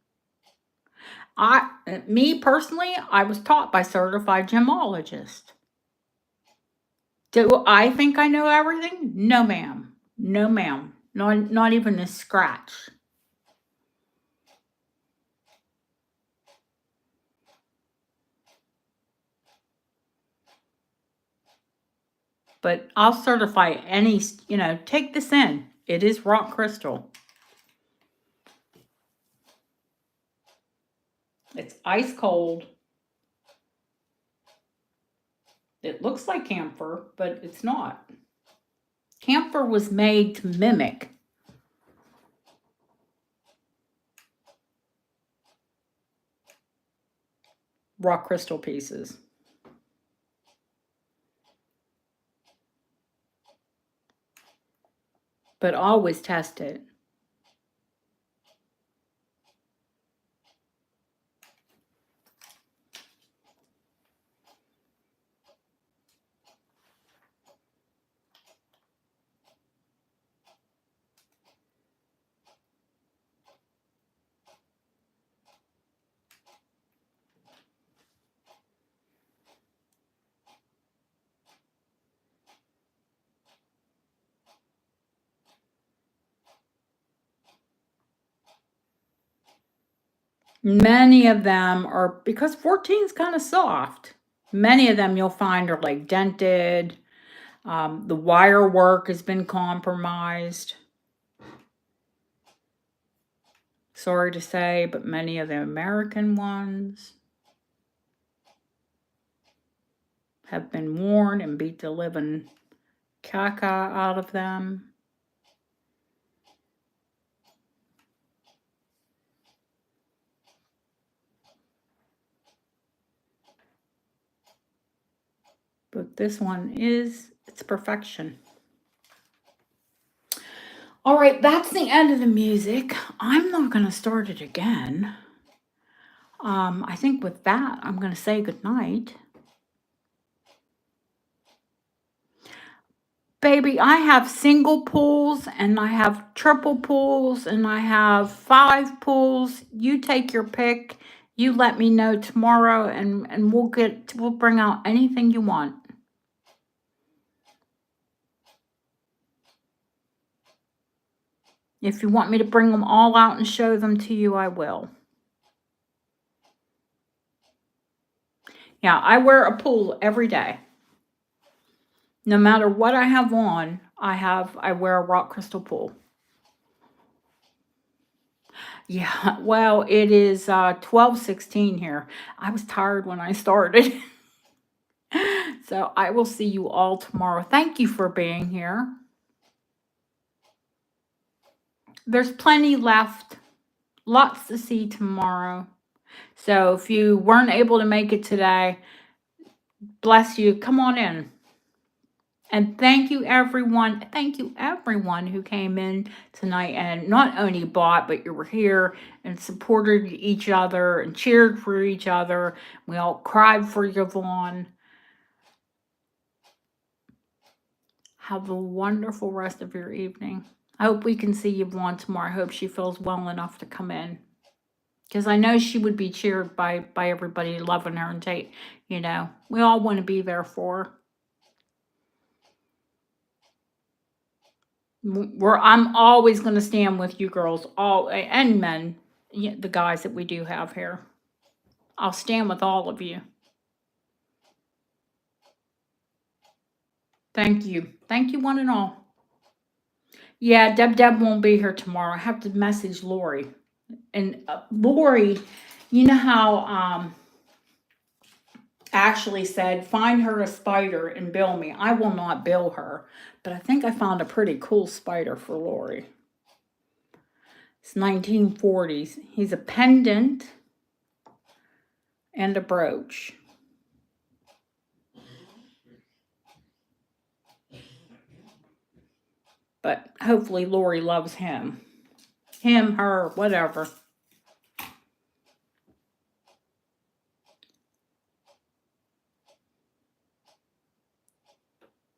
[SPEAKER 1] Me personally, I was taught by certified gemologists. Do I think I know everything? No, ma'am. No, ma'am. Not even a scratch. But I'll certify any, take this in. It is rock crystal. It's ice cold. It looks like camphor, but it's not. Camphor was made to mimic rock crystal pieces. But always test it. Many of them are, because 14 is kind of soft. Many of them you'll find are like dented. The wire work has been compromised. Sorry to say, but many of the American ones have been worn and beat the living caca out of them. But this one it's perfection. All right, that's the end of the music. I'm not going to start it again. I think with that, I'm going to say goodnight. Baby, I have single pools and I have triple pools and I have 5 pools. You take your pick. You let me know tomorrow and we'll bring out anything you want. If you want me to bring them all out and show them to you, I will. Yeah, I wear a pool every day. No matter what I have on, I wear a rock crystal pool. Yeah, well, it is 12:16 here. I was tired when I started. So I will see you all tomorrow. Thank you for being here. There's plenty left. Lots to see tomorrow. So if you weren't able to make it today, bless you. Come on in. And thank you, everyone. Thank you, everyone who came in tonight and not only bought, but you were here and supported each other and cheered for each other. We all cried for Yvonne. Have a wonderful rest of your evening. I hope we can see Yvonne tomorrow. I hope she feels well enough to come in. Because I know she would be cheered by everybody loving her and we all want to be there for her. I'm always going to stand with you girls, all and men, the guys that we do have here. I'll stand with all of you. Thank you. Thank you, one and all. Yeah, Deb won't be here tomorrow. I have to message Lori. And Lori, you know how Ashley said, find her a spider and bill me. I will not bill her, but I think I found a pretty cool spider for Lori. It's 1940s. He's a pendant and a brooch. But hopefully Lori loves him. Him, her, whatever.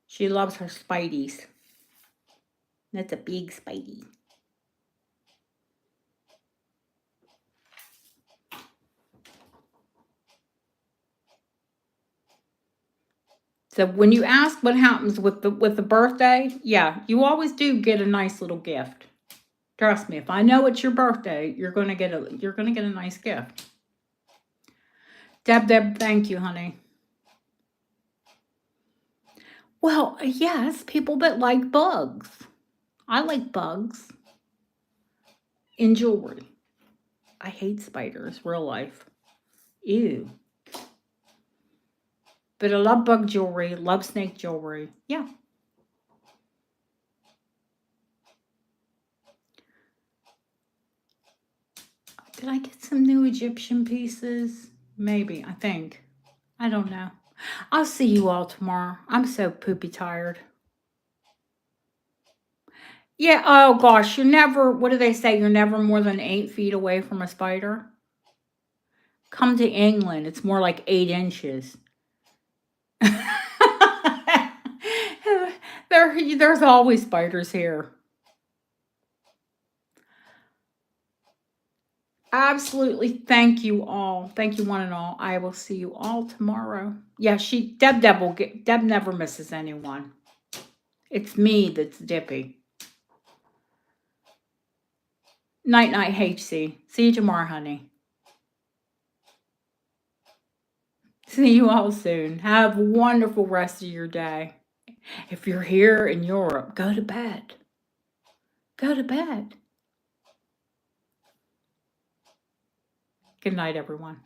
[SPEAKER 1] She loves her spideys. That's a big spidey. So when you ask what happens with the birthday, yeah, you always do get a nice little gift. Trust me, if I know it's your birthday, you're gonna get a nice gift. Deb, thank you, honey. Well, yes, people that like bugs. I like bugs in jewelry. I hate spiders, real life. Ew. But I love bug jewelry, love snake jewelry. Yeah. Did I get some new Egyptian pieces? Maybe, I think. I don't know. I'll see you all tomorrow. I'm so poopy tired. Yeah, oh gosh, what do they say? You're never more than 8 feet away from a spider? Come to England, it's more like 8 inches. There's always spiders here. Absolutely. Thank you all. Thank you, one and all. I will see you all tomorrow. Yeah, Deb never misses anyone. It's me that's dippy. Night, HC. See you tomorrow, honey. See you all soon. Have a wonderful rest of your day. If you're here in Europe, go to bed. Go to bed. Good night, everyone.